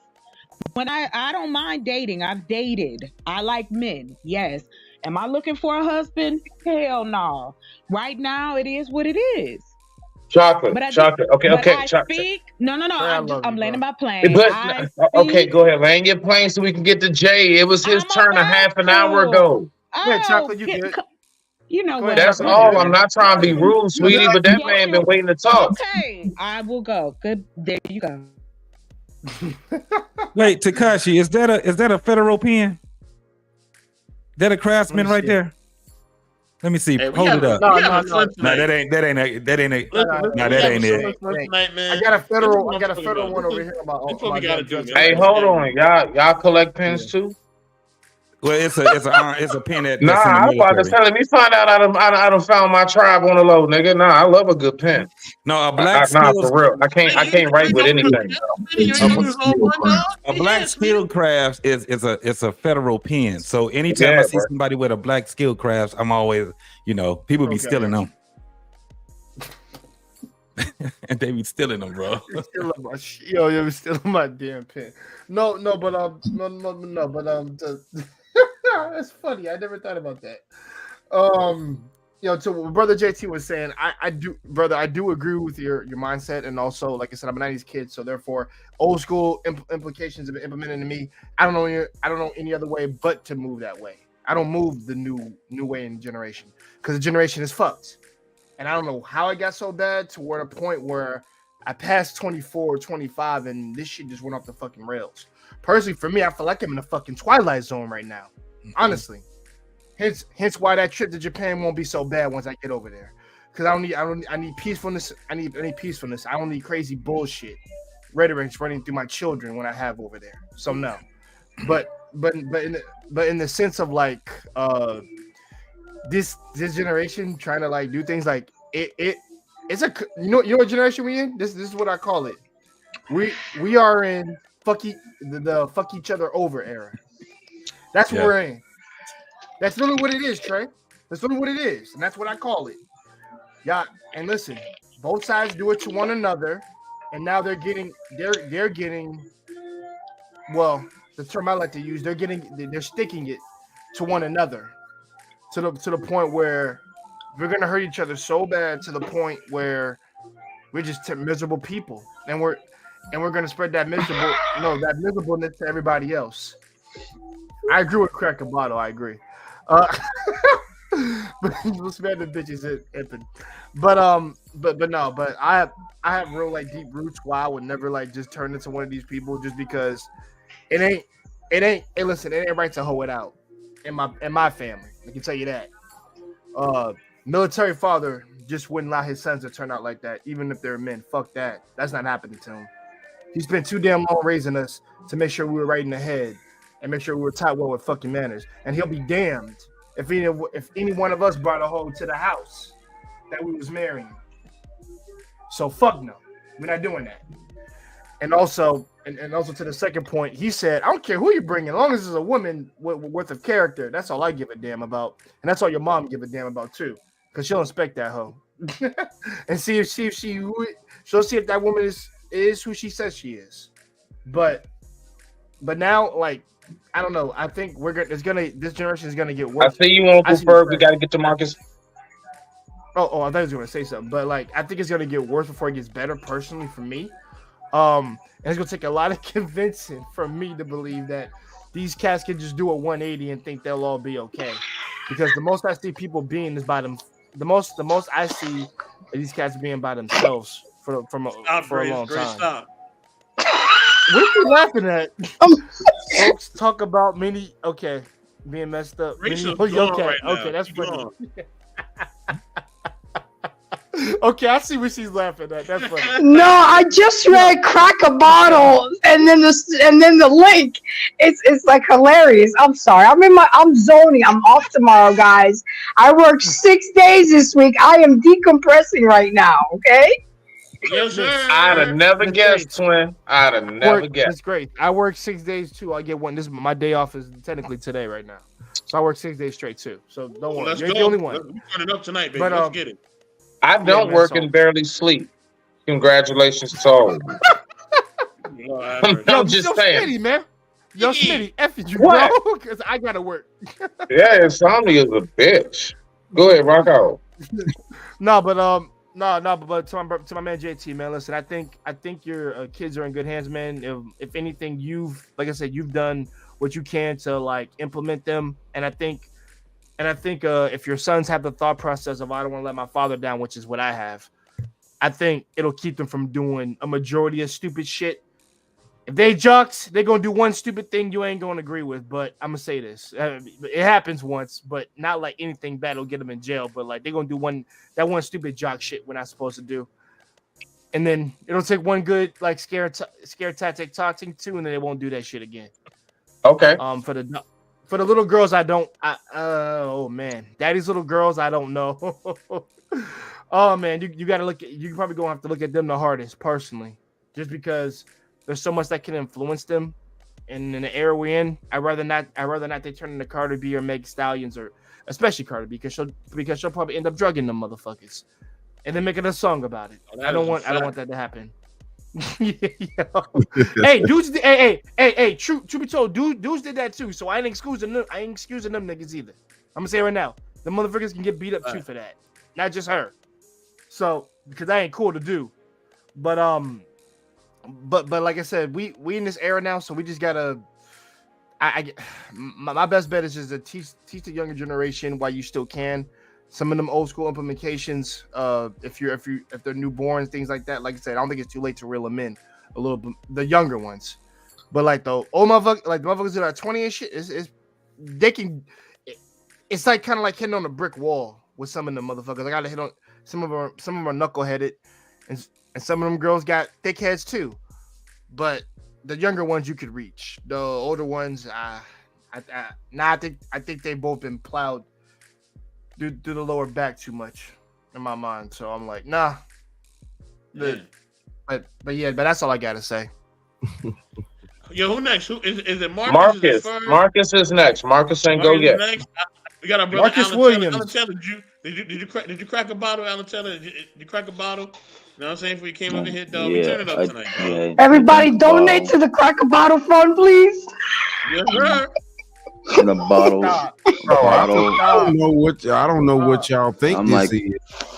when I don't mind dating. I've dated. I like men. Yes. Am I looking for a husband? Hell no. Right now, it is what it is. Chocolate. But Okay. I Chocolate. speak. No. I'm landing my plane. But okay, go ahead. Land your plane so we can get to Jay. It was his turn a half an hour ago. Yeah, chocolate, you good. You know Go what? ahead, That's chocolate. all. I'm not trying to be rude, sweetie, but that Yes, man been waiting to talk. Okay, I will go. Good. There you go. Wait, Tekashi, is that a federal pen? That a Craftsman right there? Let me see. Hey, we Hold have it up. a- we have No, a fun No, tonight. that ain't it. Listen, No, we that have ain't a it. fun tonight, man. I got a federal This is what one over this here. is- About this is what we gotta do, man. Hey, hold on, y'all collect pens too? Well, it's a pen that, Nah, that's in the I'm about to military. tell him. Me find out I done found my tribe on the low, nigga. Nah, I love a good pen. No, a black Nah, skills for real. I can't write with anything. a black skill crafts is a federal pen. So anytime Yeah, I see bro. somebody with a black skill crafts, I'm always, people be Okay. stealing them. And they be stealing them, bro. You're still on my damn pen. No, but that's funny. I never thought about that. To what brother JT was saying, I do agree with your mindset, and also, like I said, I'm a '90s kid, so therefore, old school implications have been implemented in me. I don't know any other way but to move that way. I don't move the new way in generation because the generation is fucked, and I don't know how it got so bad to where a point where I passed 24, 25, and this shit just went off the fucking rails. Personally, for me, I feel like I'm in a fucking Twilight Zone right now, honestly. Hence why that trip to Japan won't be so bad once I get over there. Because I need peacefulness. I need peacefulness. I don't need crazy bullshit rhetorics running through my children when I have over there. So no. But in the sense of like this generation trying to like do things like it's a you know what generation we in? This is what I call it. We are in the fuck each other over era. That's what we're in. That's literally what it is, Trey. That's literally what it is, and that's what I call it. Yeah, and listen, both sides do it to one another, and now they're getting well, the term I like to use, they're sticking it to one another, to the point where we're gonna hurt each other so bad to the point where we're just miserable people, and we're gonna spread that miserableness to everybody else. I agree with Crack a Bottle. I agree. But we'll spend the bitches but I have real like deep roots why I would never like just turn into one of these people just because it ain't hey listen, it ain't right to hoe it out in my family. I can tell you that. Military father just wouldn't allow his sons to turn out like that, even if they're men. Fuck that. That's not happening to him. He spent too damn long raising us to make sure we were right in the head. And make sure we were taught well with fucking manners. And he'll be damned if any one of us brought a hoe to the house that we was marrying. So fuck no, we're not doing that. And also to the second point, he said, I don't care who you bring, as long as it's a woman worth of character. That's all I give a damn about, and that's all your mom give a damn about too, because she'll inspect that hoe and she'll see if that woman is who she says she is. But now, like, I don't know. I think this generation is gonna get worse. I see you on Ferg. We gotta get to Marcus. Oh, I thought he was gonna say something, but like, I think it's gonna get worse before it gets better. Personally, for me, and it's gonna take a lot of convincing for me to believe that these cats can just do a 180 and think they'll all be okay. Because the most I see people being is by them. The most I see these cats being by themselves for a long time. Stop. What are you laughing at? Folks talk about being messed up. Okay, that's funny. Okay, I see what she's laughing at. That's funny. No, I just read Crack a Bottle, and then the link. It's like hilarious. I'm sorry. I'm zoning. I'm off tomorrow, guys. I worked 6 days this week. I am decompressing right now. Okay. Yes, sir. I'd have never guessed, twin. I'd have never guessed. That's great. I work 6 days too. I get one. My day off is technically today right now, so I work 6 days straight too. So don't worry. You're the only one. We're turning up tonight, baby. Let's get it. I don't work and barely sleep. Congratulations to all. I'm just saying, Smitty, man. Yo, Smitty, F you, bro, because I gotta work. Yeah, insomnia is a bitch. Go ahead, rock out. No, but to my man JT, man, listen, I think your kids are in good hands, man. If anything, you've done what you can to like implement them, and I think if your sons have the thought process of I don't want to let my father down, which is what I have, I think it'll keep them from doing a majority of stupid shit. If they jocks, they're gonna do one stupid thing you ain't gonna agree with. But I'm gonna say this: it happens once, but not like anything bad will get them in jail. But like they're gonna do one stupid jock shit we're not supposed to do, and then it'll take one good like scare tactic talking to, and then they won't do that shit again. Okay. For the little girls, oh man, daddy's little girls, I don't know. Oh man, you gotta look at. You probably gonna have to look at them the hardest, personally, just because. There's so much that can influence them, and in the era we're in, I'd rather not they turn into Cardi B or Meg Stallions, or especially Cardi B, because she'll probably end up drugging them motherfuckers, and then making a song about it. I don't want that to happen. Hey, dudes, hey, truth be told, dudes did that too. So I ain't excusing them niggas either. I'm gonna say it right now, the motherfuckers can get beat up too for that, not just her. So because that ain't cool to do, but like I said, we in this era now, so we just gotta. My best bet is just to teach the younger generation while you still can. Some of them old school implementations, if they're newborns, things like that. Like I said, I don't think it's too late to reel them in a little bit, the younger ones. But like the old motherfuckers, like the motherfuckers that are 20 and shit, they can. It's like kind of like hitting on a brick wall with some of them motherfuckers. I gotta hit on some of them are knuckleheaded, and some of them girls got thick heads too. But the younger ones you could reach. The older ones, I think they've both been plowed through the lower back too much in my mind. So I'm like, nah. Yeah. But that's all I gotta say. Yo, who next? Who is it? Marcus. Is it first? Marcus is next. Marcus ain't go Marcus yet. next. We got our brother Marcus Alan Williams. Taylor. Alan Taylor, did you crack a bottle, Alan Taylor? Did you crack a bottle? You know what I'm saying? Before you came over here, dog. We turn it up tonight, dog. Yeah, Everybody donate to the Cracker Bottle Fund, please. Yes, sir. the bottles. Stop. I don't know what y'all think I'm this like- is.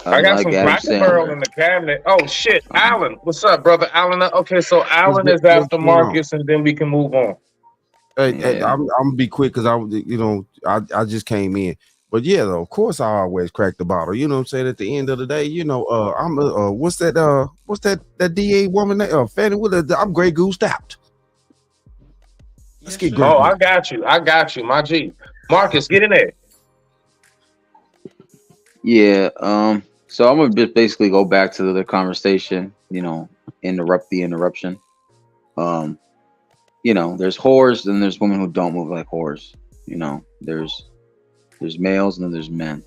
I got like some Adam Cracker Sandler. Barrel in the cabinet. Oh shit, Alan, what's up, brother? Alan, okay, so Alan is what's after going on? Marcus, and then we can move on. Hey, Yeah. I'm gonna be quick because I just came in. But yeah, though, of course I always crack the bottle. You know what I'm saying? At the end of the day, I'm what's that DA woman that Fanny Wood, I'm Grey Goose out. Let's get Grey Oh, Goose. I got you, my G. Marcus, get in there. Yeah. So I'm gonna just basically go back to the conversation. Interrupt the interruption. There's whores and there's women who don't move like whores. There's males and then there's men.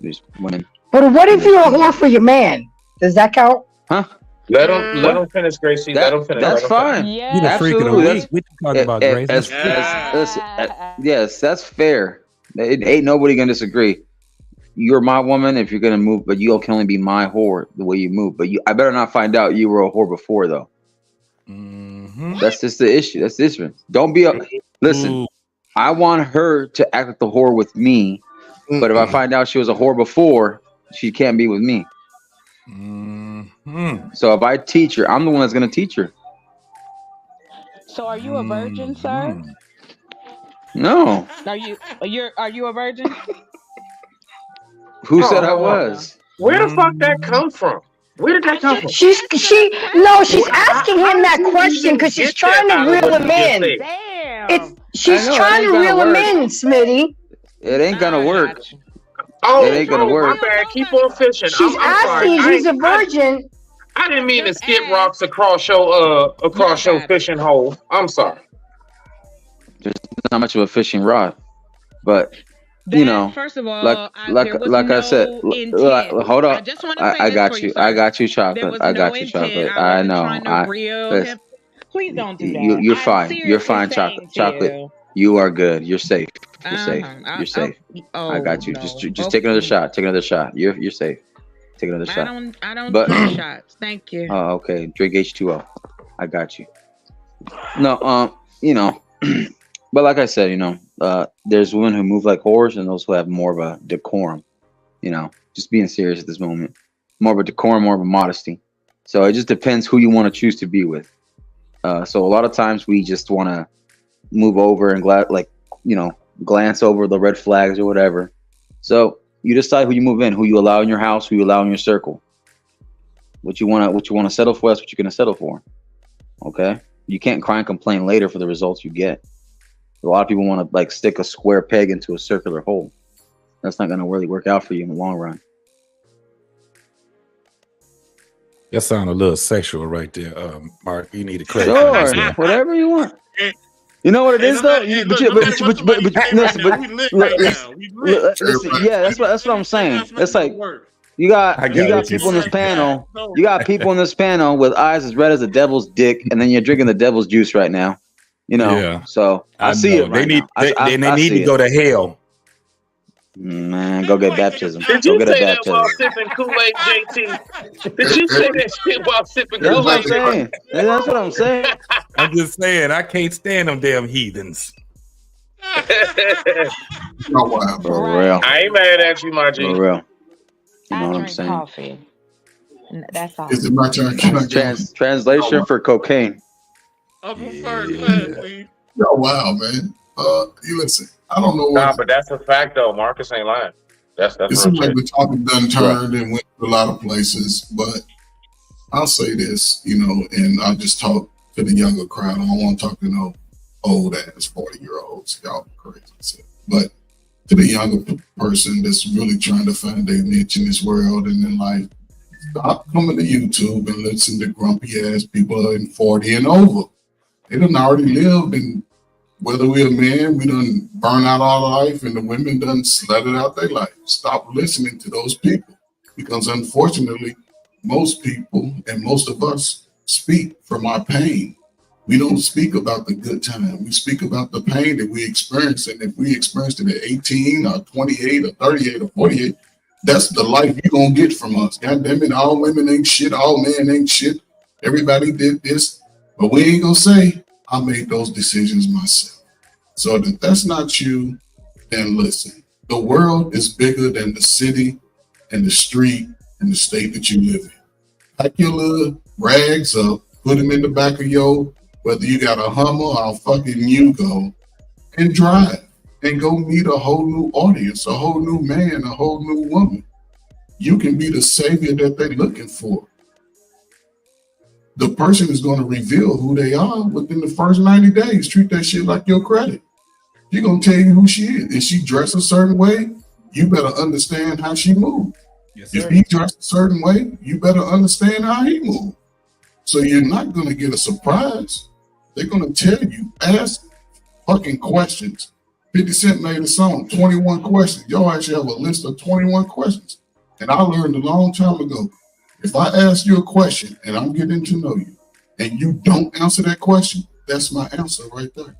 There's women. But what if you're a whore for your man? Does that count? Huh? Let him finish, Gracie. Let him finish. That's fine. You the freak of the Absolutely. week. What you talking about, Grace? Yes, that's fair. It ain't nobody gonna disagree. You're my woman if you're gonna move, but you can only be my whore the way you move. But I better not find out you were a whore before though. Mhm. That's just the issue. That's the issue. Don't be listen. Ooh. I want her to act like the whore with me, but if I find out she was a whore before, she can't be with me. Mhm. So if I teach her, I'm the one that's gonna teach her. So are you a virgin, sir? Mhm. No, Are you a virgin? who said I Oh, was? Where the fuck that come from? Where did that come from? She's asking him that question because she's trying to reel him in. Damn. She's I know, it trying ain't to gonna reel him work. in, Smitty. It ain't gonna work. Oh, It ain't gonna work. My bad. Keep on fishing. She's I'm asking sorry. if he's a virgin. I didn't mean to Just skip ask. rocks across your got it. fishing hole. I'm sorry. There's not much of a fishing rod, but First of all, like there was I no said, intent. hold I up. just want to say I this got for you. sir. I got you, There chocolate. was I no got you, intent. chocolate. I I wasn't know. trying to reel him. Please don't do that. You're I'm fine. You're seriously fine, saying chocolate. to Chocolate. you. You are good. You're safe. You're safe. You're safe. I got you. No. Just take another shot. Take another shot. You're safe. Take another shot. I don't But- drink shots. Thank you. Oh, okay. Drink H2O. I got you. No, but like I said, there's women who move like whores and those who have more of a decorum. Just being serious at this moment. More of a decorum, more of a modesty. So it just depends who you want to choose to be with. So a lot of times we just want to move over and glance over the red flags or whatever. So you decide who you move in, who you allow in your house, who you allow in your circle. What you want to settle for, that's what you're going to settle for. Okay? You can't cry and complain later for the results you get. A lot of people want to stick a square peg into a circular hole. That's not going to really work out for you in the long run. That sounded a little sexual right there, Mark. You need to credit. Sure, whatever you want. You know what it is though. Listen, yeah, that's what I'm saying. It's like you got people in this panel. You got people in this panel with eyes as red as the devil's dick, and then you're drinking the devil's juice right now. Yeah. So I see know. it. Right now. They need see to go to hell. Man, go get baptism. Did Go you get a say that baptism. while sipping Kool-Aid, JT? Did you say that shit while sipping That's what I'm Kool-Aid? saying. That's what I'm saying. I'm just saying, I can't stand them damn heathens. Oh, wow. For Right. real. I ain't mad at you, my G. For real. You know I what I'm drink saying? coffee. That's all. Is it my turn? Can I go? Translation for cocaine. I prefer that, please. Oh, wow, man. You listen. I don't know Nah, what. but that's a fact though. Marcus ain't lying. That's It real seems like shit. the topic done turned and went to a lot of places, but I'll say this, and I'll just talk to the younger crowd. I don't want to talk to no old ass 40-year-olds. Y'all crazy. But to the younger person that's really trying to find their niche in this world and in life, stop coming to YouTube and listen to grumpy ass people in 40 and over. They done already lived, and whether we're a man, we done burn out our life, and the women done slutted out their life. Stop listening to those people, because unfortunately, most people and most of us speak from our pain. We don't speak about the good time. We speak about the pain that we experience, and if we experienced it at 18 or 28 or 38 or 48, that's the life you're gonna get from us. God damn it, all women ain't shit, all men ain't shit. Everybody did this, but we ain't gonna say, I made those decisions myself. So if that's not you, then listen. The world is bigger than the city and the street and the state that you live in. Pack your little rags up, put them in the back of your, whether you got a Hummer or a fucking Yugo, and drive and go meet a whole new audience, a whole new man, a whole new woman. You can be the savior that they're looking for. The person is going to reveal who they are within the first 90 days. Treat that shit like your credit. You're going to tell you who she is. If she dressed a certain way, you better understand how she moves. Yes, If sir. he dressed a certain way, you better understand how he moves. So you're not going to get a surprise. They're going to tell you, ask fucking questions. 50 Cent made a song, 21 questions. Y'all actually have a list of 21 questions. And I learned a long time ago, if I ask you a question and I'm getting to know you and you don't answer that question, that's my answer right there.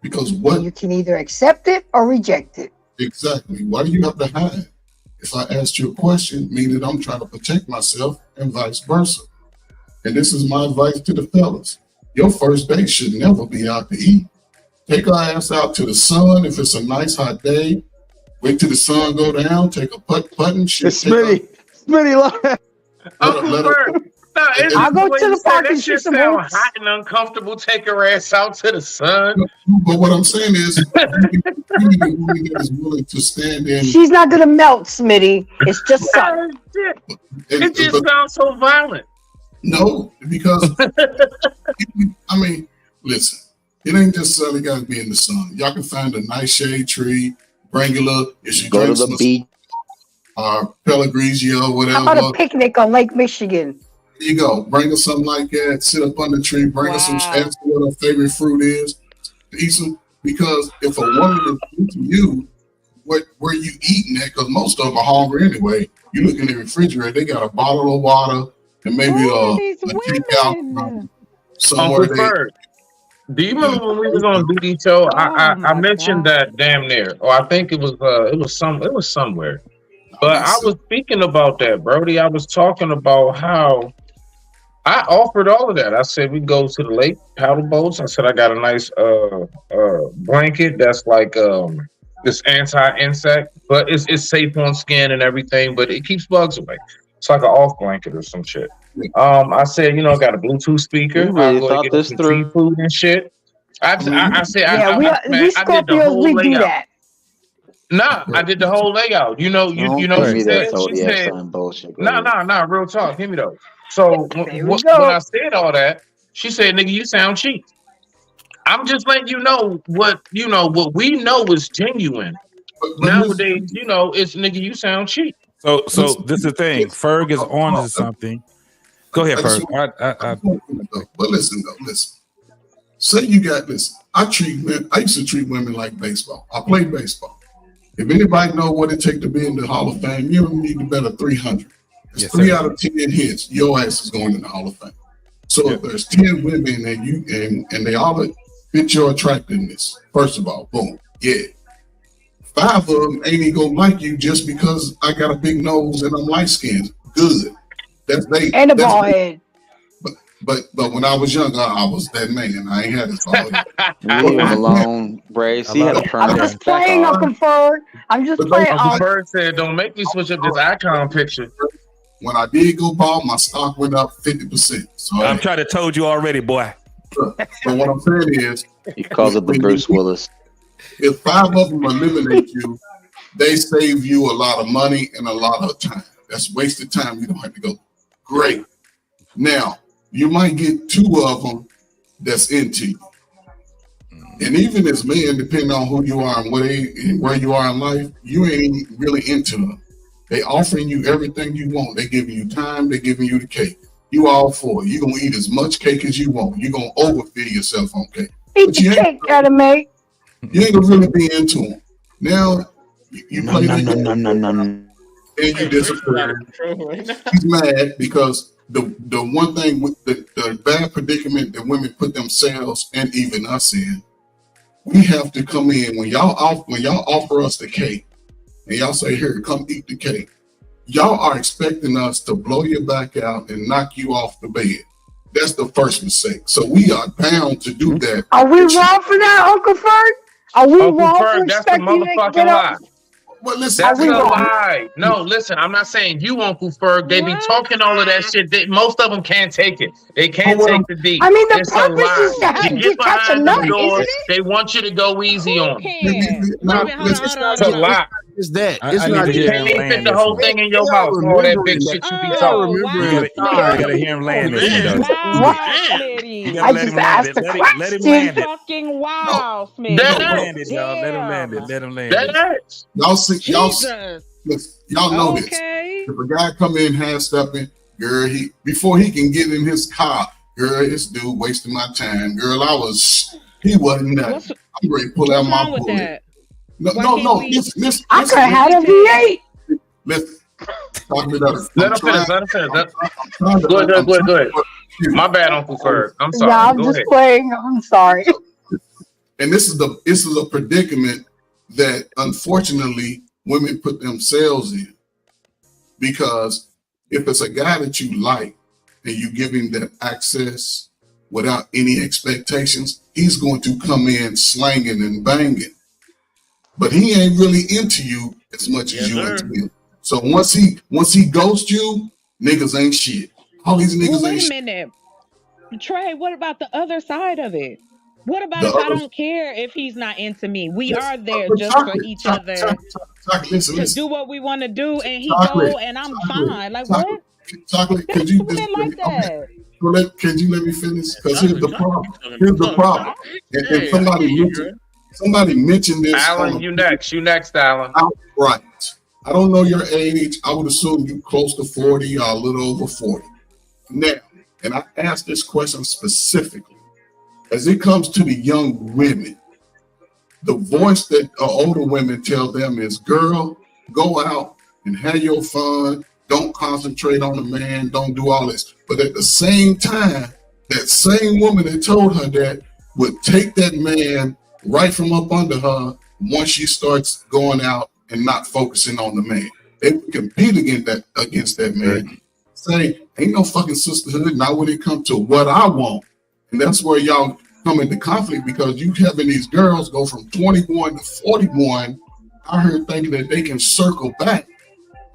Because what You can either accept it or reject it. exactly, why do you have to hide? If I asked you a question, meaning I'm trying to protect myself and vice versa. And this is my advice to the fellas. Your first date should never be out to eat. Take our ass out to the sun if it's a nice hot day. Wait till the sun go down, take a putt and shit. Smitty, Uncle let her- Bert. Nah, it's I'll go way to you the said park that and shit shoot some sound hoops. hot and uncomfortable. Take her ass out to the sun. But what I'm saying is, you need a woman that is willing to stand in. She's not gonna melt, Smitty. It's just sun. Shit. and- It just but- sounds so violent. No, because I mean, listen, it ain't necessarily got to be in the sun. Y'all can find a nice shade tree, bring a little, if she Go to drinks the some beach. Pellegrini or How whatever. about a picnic on Lake Michigan? There you go. Bring her something like that. Sit up under the tree. Bring her some. Wow. Ask her what her favorite fruit is. Eat some. Because if a woman is into you, where you eating at? Because most of them are hungry anyway. You look in the refrigerator. They got a bottle of water and maybe Who are a these takeout women? from somewhere. Uncle Bert, do you remember when we was on BD show? I my mentioned God. that damn near, or I think it was somewhere. But I was speaking about that, Brody. I was talking about how I offered all of that. I said we go to the lake, paddle boats. I said I got a nice blanket that's like this anti-insect, but it's safe on skin and everything, but it keeps bugs away. It's like an off blanket or some shit. I said, I got a Bluetooth speaker. You really I'll go thought get this some through? seafood and shit. I said, Yeah, we man, we I did the Scorpios, whole we do layout. that. Nah, I did the whole layout. You know, Don't she give me that said, she Zodiac said, sign bullshit. nah, real talk. Hear me though. So There we when go. I said all that, she said, "Nigga, you sound cheap." I'm just letting you know what we know is genuine. Nowadays, it's nigga, you sound cheap. So this is the thing. Ferg is on to something. Go ahead, Ferg. But listen. Say you got this. I used to treat women like baseball. I played baseball. If anybody know what it takes to be in the Hall of Fame, you need to bet a 300. It's Yes, 3 sir. out of 10 hits, your ass is going in the Hall of Fame. So if there's 10 women and they all fit your attractiveness, first of all, boom, yeah. 5 of them ain't even gonna like you just because I got a big nose and I'm light skinned. Good. That's they. And a that's ball they. head. But when I was younger, I was that man. I ain't had it for all that. Leave him alone, Braves. He had to turn I'm that just back playing, off. Uncle Ferg. I'm just But playing. Uncle Bird said, "Don't make me switch up this icon picture." when I did go bald, my stock went up 50%. So I'm trying to told you already, boy. but what I'm saying is, He calls it the Bruce Willis. if 5 of them eliminate you, they save you a lot of money and a lot of time. That's wasted time. You don't have to go. Great. Now, you might get 2 of them that's into you. And even as men, depending on who you are and where you are in life, you ain't really into them. They offering you everything you want. They giving you time. They giving you the cake. You all for it. You're going to eat as much cake as you want. You're going to overfeed yourself on cake. Eat But the you ain't- cake, anime. You ain't going to really be into them. Now, you play the game and you disappear. He's mad because the one thing with the bad predicament that women put themselves and even us in, we have to come in when y'all offer us the cake and y'all say, "Here, come eat the cake." Y'all are expecting us to blow your back out and knock you off the bed. That's the first mistake. So we are bound to do that. Are we wrong for that, Uncle Ferg? Are we Uncle wrong for Ferg, that's the expecting you to motherfucking get lie. up? But listen, That's we a wrong? lie. No, listen, I'm not saying you, Uncle Ferg. They be What? talking all of that shit. Most of them can't take it. They can't Well, take the D. I mean, the It's a purpose lie. is to have You you get catch a behind nut, them isn't doors, it? they want you to go easy Who on them. can? Wait a minute, hold on, It's hold on, It's a hold on. lie. It's that. I It's need not to You hear can't him even land fit the this whole one. thing in your They are house. All that big remembering shit that. you be They are talking. You remembering gotta, the you time. gotta hear him land this one, though. Wow, Man. You Smitty. gotta I let just him land asked it. a Let him question. land it. Fucking wow, That Smitty. Let him ass. land it, y'all. Let him land it. Damn. Let him land That it. ass. y'all know this. Okay. If a guy come in half stepping, girl, before he can get in his car, girl, this dude wasting my time. Girl, he wasn't nothing. What's I'm ready to pull out what's my wrong with bullet. that? No, Why no, can't no. we- Listen, I could have had a V8. listen. Talk me better. Let him finish. Let him finish. Go Go ahead. My bad, Uncle Ferg. I'm sorry. Yeah, I'm Go just ahead. playing. I'm sorry. And this is a predicament that unfortunately women put themselves in, because if it's a guy that you like and you give him that access without any expectations, he's going to come in slanging and banging, but he ain't really into you as much as Yes, you sir. into him. So once he ghosts you, niggas ain't shit. All these Well, niggas wait ain't a shit. minute. Trey, what about the other side of it? What about The if I other- don't care if he's not into me? We Yes, are there but just for chocolate, each chocolate, other chocolate, listen, to listen. do what we want to do, and he Chocolate, go and I'm chocolate, fine. Like chocolate, what? Chocolate, There's could you women like that. Could you let me finish? Because here's the problem. Chocolate, Here's the chocolate. problem. And Hey, somebody mentioned this. Alan, you next. You next, Alan. Right. I don't know your age. I would assume you close to 40 or a little over 40. Now, and I asked this question specifically, as it comes to the young women, the voice that older women tell them is, girl, go out and have your fun. Don't concentrate on the man. Don't do all this. But at the same time, that same woman that told her that would take that man right from up under her once she starts going out and not focusing on the man. They would compete against that man. Say, ain't no fucking sisterhood, not when it comes to what I want. And that's where y'all come into conflict, because you having these girls go from 21 to 41 out here thinking that they can circle back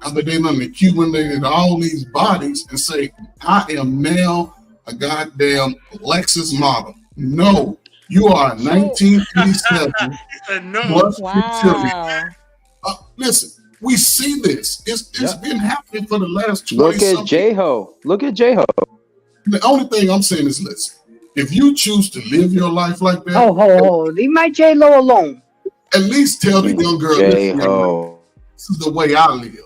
after they done accumulated all these bodies and say, I am now a goddamn Lexus model. No, you are 1987 plus Wow. listen, we see this. It's been happening for the last 20 Look at J-Ho. Look at J-Ho. The only thing I'm saying is, listen, if you choose to live your life like that, Leave my J-Lo alone. at least tell the young girl, J-Ho. this is the way I live.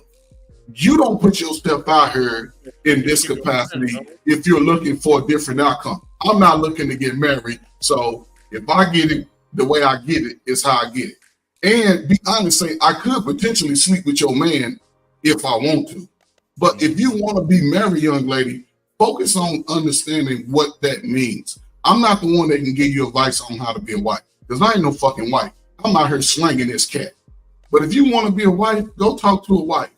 You don't put yourself out here in this capacity if you're looking for a different outcome. I'm not looking to get married, so if I get it the way I get it, it's how I get it. And be honest, say I could potentially sleep with your man if I want to. But if you want to be married, young lady, focus on understanding what that means. I'm not the one that can give you advice on how to be a wife, because I ain't no fucking wife. I'm out here slanging this cat. But if you want to be a wife, go talk to a wife.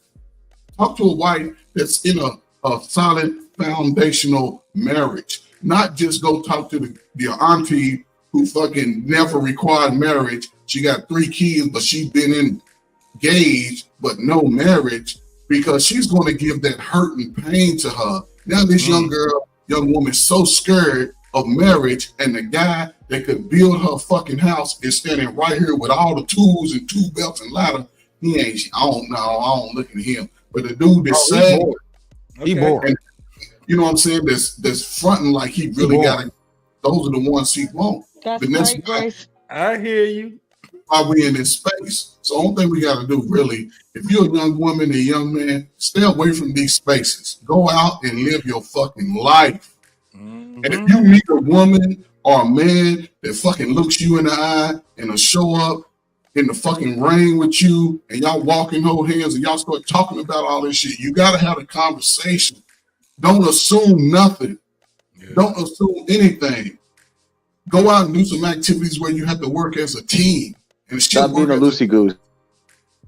Talk to a wife that's in a solid foundational marriage. not just go talk to the auntie who fucking never required marriage. She got 3 kids, but she's been engaged, but no marriage, because she's going to give that hurt and pain to her. Now this young woman is so scared of marriage, and the guy that could build her fucking house is standing right here with all the tools and tool belts and ladder. He ain't, I don't look at him. But the dude that's sad, he bored. and you know what I'm saying, that's fronting like he really got it. Those are the ones he wants. That's But that's great, Grace. I hear you. why we in this space. So the only thing we got to do, really, if you're a young woman, a young man, stay away from these spaces. Go out and live your fucking life. And if you meet a woman or a man that fucking looks you in the eye and will show up in the fucking rain with you, and y'all walk and hold hands and y'all start talking about all this shit, you got to have a conversation. Don't assume nothing. Yeah. Don't assume anything. Go out and do some activities where you have to work as a team. And Stop being a loosey goose.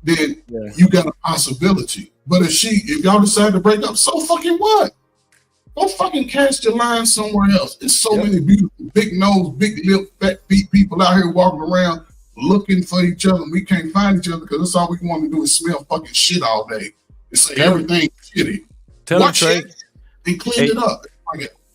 Then you got a possibility. But if y'all decide to break up, so fucking what? Go fucking cast your line somewhere else. There's so many beautiful, big nose, big lip, fat feet people out here walking around looking for each other. We can't find each other because that's all we want to do is smell fucking shit all day and say everything's shitty. Tell him, Watch Trey. it and clean it up.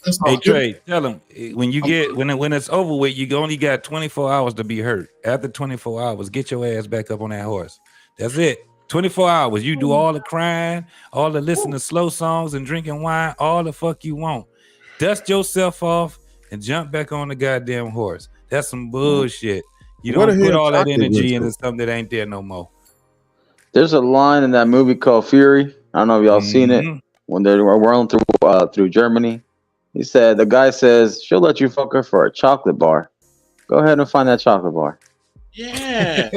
That's all. Hey Trey, tell him when you get when it's over with, you only got 24 hours to be hurt. After 24 hours, get your ass back up on that horse. That's it. 24 hours. You do all the crying, all the listening to slow songs and drinking wine, all the fuck you want. Dust yourself off and jump back on the goddamn horse. That's some bullshit. You What don't the put hell all that chocolate energy is into it? something that ain't there no more. There's a line in that movie called Fury. I don't know if y'all seen it. Mhm. When they were rolling through Germany, he said, the guy says, she'll let you fuck her for a chocolate bar. Go ahead and find that chocolate bar. Yeah.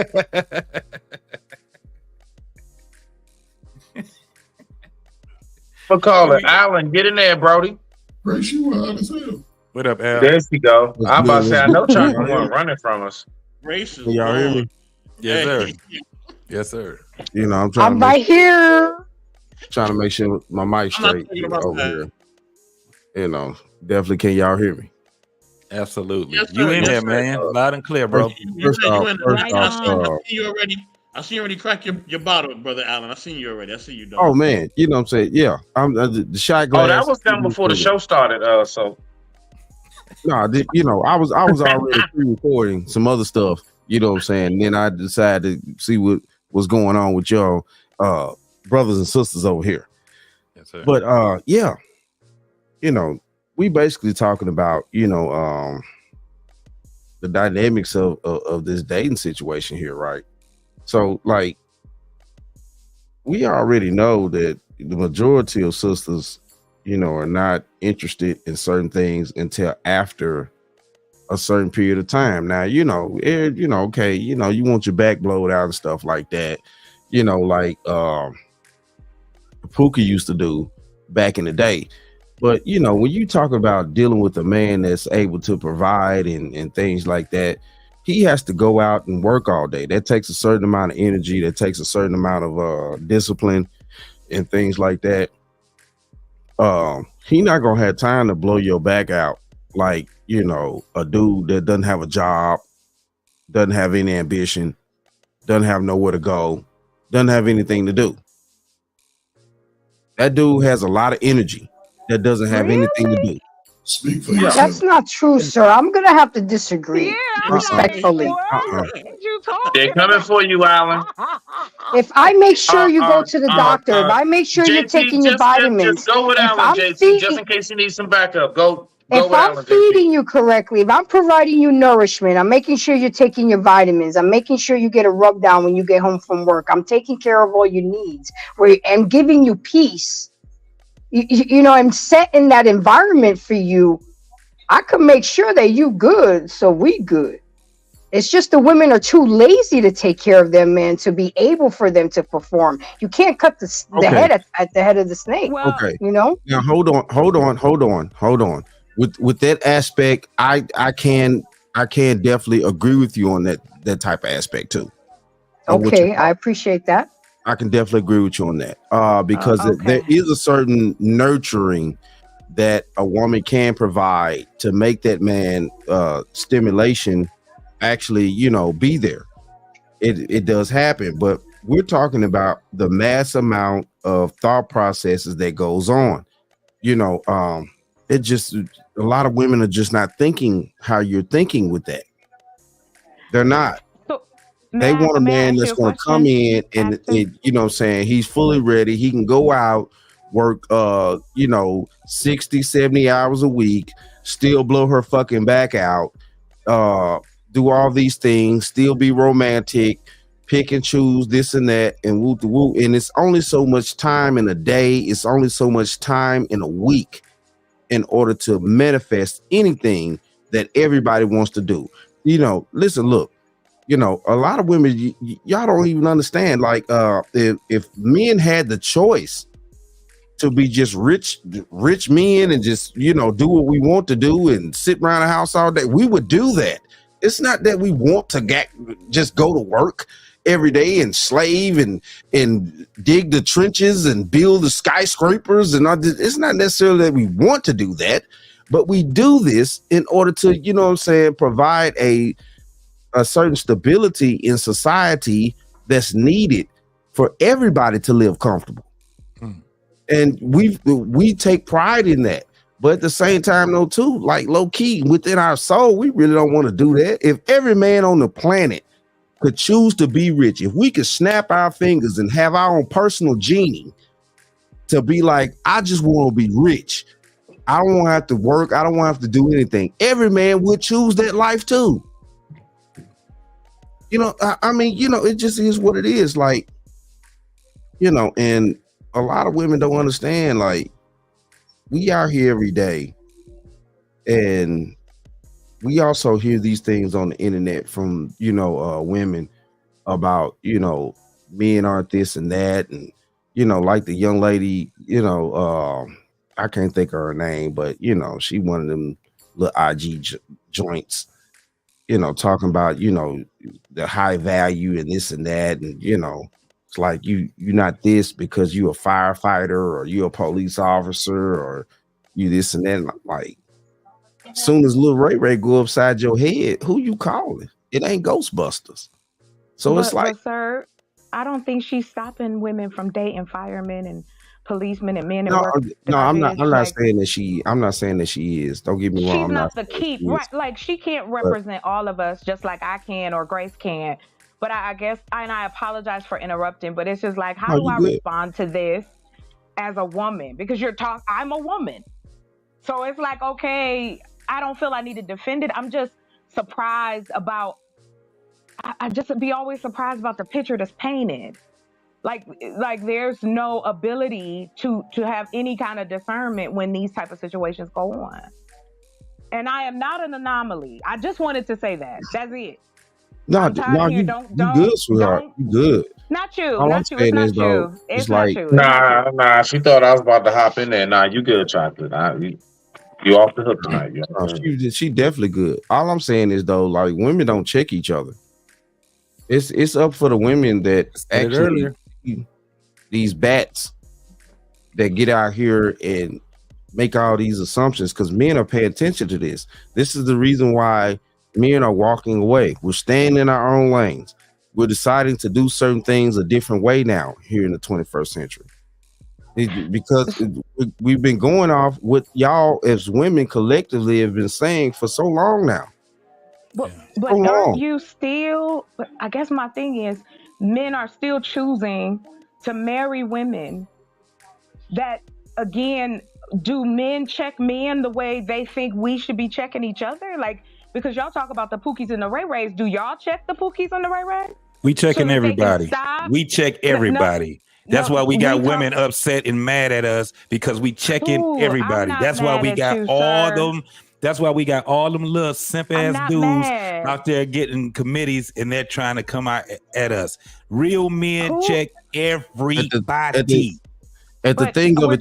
We'll call it Alan. Get in there, Brody. Grace, you wild as hell. What up, Al? There she go. What's I'm about to good? say, I know What's good? Chocolate wasn't running from us. Race is Can y'all hear me? gone. Yes, sir. Hey. Yes, sir. You know, I'm trying I'm to right here. make sure my mic I'm not straight thinking about over that. here. You know, definitely can y'all hear me? Absolutely. Yes, You sir. in Yes, there, sir. man. Loud and clear, bro. First You off, in there. Right I seen on. you already. I seen you already crack your bottle, brother Allen. I seen you already. I see you done. oh man, you know what I'm saying? Yeah, I'm the shot glass. Oh, that was done before the show started. So No, you know, I was already pre-recording some other stuff. You know what I'm saying? And then I decided to see what was going on with y'all, brothers and sisters over here. Yes, sir. But yeah, you know, we basically talking about, you know, the dynamics of this dating situation here, right? So like we already know that the majority of sisters, you know, are not interested in certain things until after a certain period of time. Now, you know, okay, you know, you want your back blowed out and stuff like that, you know, like Pookie used to do back in the day. But you know, when you talk about dealing with a man that's able to provide and things like that, he has to go out and work all day. That takes a certain amount of energy, that takes a certain amount of discipline and things like that. He not gonna have time to blow your back out like, you know, a dude that doesn't have a job, doesn't have any ambition, doesn't have nowhere to go, doesn't have anything to do. That dude has a lot of energy that doesn't have anything to do. Speak for That's yourself. not true, sir. I'm gonna have to disagree respectfully. What you talking they're coming about? for you, Alan. If I make sure you go to the doctor, if uh, I make sure you're JT, taking your vitamins, just go with if Alan, I'm JT, just feeding, in case you need some backup. Go if with I'm Alan, JT. feeding you correctly, if I'm providing you nourishment, I'm making sure you're taking your vitamins, I'm making sure you get a rub down when you get home from work, I'm taking care of all your needs, I'm giving you peace. You know, I'm setting that environment for you. I can make sure that you good, so we good. It's just the women are too lazy to take care of their men to be able for them to perform. You can't cut the Okay. head at the head of the snake. Well, Okay. You know, Now hold on. With that aspect, I can definitely agree with you on that type of aspect too. Of what okay, you- I appreciate that. I can definitely agree with you on that. Because okay. there is a certain nurturing that a woman can provide to make that man stimulation actually, be there. It does happen, but we're talking about the mass amount of thought processes that goes on. It just, a lot of women are just not thinking how you're thinking with that. They're not. So, They want a man ask that's you a going to come question? in and Ask him. you know what I'm saying, he's fully ready. He can go out, work 60, 70 hours a week, still blow her fucking back out, do all these things, still be romantic, pick and choose this and that, and woo to woo. And it's only so much time in a day, it's only so much time in a week in order to manifest anything that everybody wants to do. Listen, look, a lot of women, y'all don't even understand. Like, if men had the choice to be just rich men and just, do what we want to do and sit around the house all day, we would do that. It's not that we want to just go to work every day and slave and dig the trenches and build the skyscrapers and all this. It's not necessarily that we want to do that, but we do this in order to, provide a certain stability in society that's needed for everybody to live comfortable. And we take pride in that. But at the same time, though, too, like low key within our soul, we really don't want to do that. If every man on the planet could choose to be rich, if we could snap our fingers and have our own personal genie to be like, I just want to be rich, I don't want to have to work, I don't want to have to do anything, every man would choose that life too. It just is what it is. Like, and a lot of women don't understand, like, we out here every day, and we also hear these things on the internet from, women about, men aren't this and that. And, like the young lady, I can't think of her name, but, she one of them little IG joints, talking about, the high value and this and that. And, it's like you're not this because you're a firefighter or you're a police officer or you this and that. Like, as soon as little Ray go upside your head, who you calling? It ain't Ghostbusters. So it's like, but sir, I don't think she's stopping women from dating firemen and policemen and men. I'm not saying that she. I'm not saying that she is. Don't get me wrong. She's not the key, right? Like, she can't represent all of us just like I can or Grace can. But I guess, and I apologize for interrupting, but it's just like, how do I respond to this as a woman? Because I'm a woman. So it's like, okay, I don't feel I need to defend it. I'm just surprised about, I just be always surprised about the picture that's painted. Like there's no ability to have any kind of discernment when these type of situations go on. And I am not an anomaly. I just wanted to say that. That's it. No, you good, sweetheart. You good. Not you. All Not I'm you. saying It's is, not though, you. it's It's not like, you. Nah. She thought I was about to hop in there. Nah, you good, Chocolate. You off the hook tonight. She definitely good. All I'm saying is, though, like, women don't check each other. It's up for the women that actually these bats that get out here and make all these assumptions, because men are paying attention to this. This is the reason why men are walking away. We're staying in our own lanes. We're deciding to do certain things a different way now here in the 21st century. Because we've been going off what y'all as women collectively have been saying for so long now. But aren't you still, I guess my thing is, men are still choosing to marry women that, again, do men check men the way they think we should be checking each other? Like, because y'all talk about the Pookies and the Ray Rays. Do y'all check the Pookies and the Ray Rays? We checking everybody. We check everybody. That's why we got women upset and mad at us, because we checking everybody. That's why we got all them. That's why we got all them little simp ass dudes out there getting committees, and they're trying to come out at us. Real men check everybody. At the thing of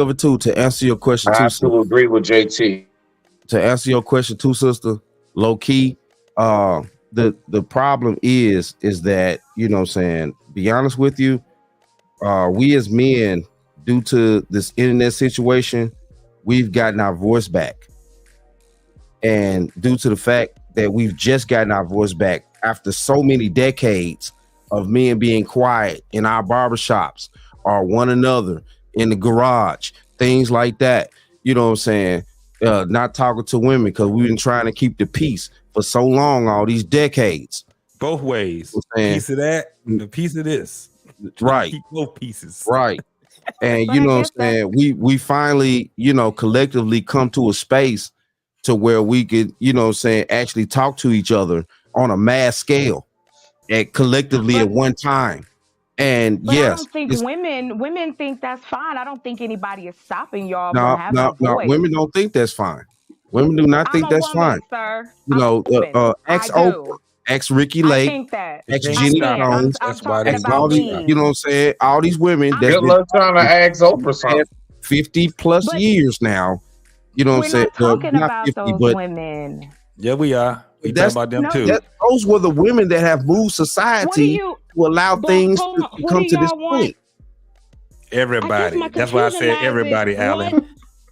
it too, to answer your question, I still agree with JT. To answer your question too, sister, low key, the problem is that, you know what I'm saying, be honest with you, we as men, due to this internet situation, we've gotten our voice back. And due to the fact that we've just gotten our voice back after so many decades of men being quiet in our barbershops or one another in the garage, things like that, you know what I'm saying? Not talking to women because we've been trying to keep the peace for so long, all these decades. Both ways. You know what I'm saying? Piece of that and a piece of this. Right. Keep both pieces. Right. And But you I know what guess I'm saying? We finally, you know, collectively come to a space to where we could, you know what I'm saying, actually talk to each other on a mass scale and collectively at one time. And But I yes, don't think it's- women think that's fine. I don't think anybody is stopping y'all no, from having a no, voice. women don't think that's fine. Women do not I'm think a that's woman, fine. sir. You I'm know, a woman. ex I do. Oprah, ex Ricky I Lake, think that. ex Can't Jenny stop. Jones, I'm That's why talking they ex about all these, me. you know what I'm saying? All these women that's Good been luck trying to ask Oprah something. 50 plus But years now. You know what we're I'm saying? not talking Not about 50, those but women. Yeah, we are. We That's- talking about them No, too. those were the women that have moved What do society you? to allow But things hold to on. What come do to this y'all want? point. Everybody. my That's why I confusion said lies is everybody, Alan.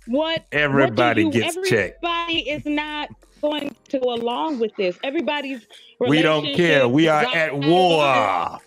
What Everybody what do you, gets checked. Everybody is not going to along with this. Everybody's We don't care. We are at war.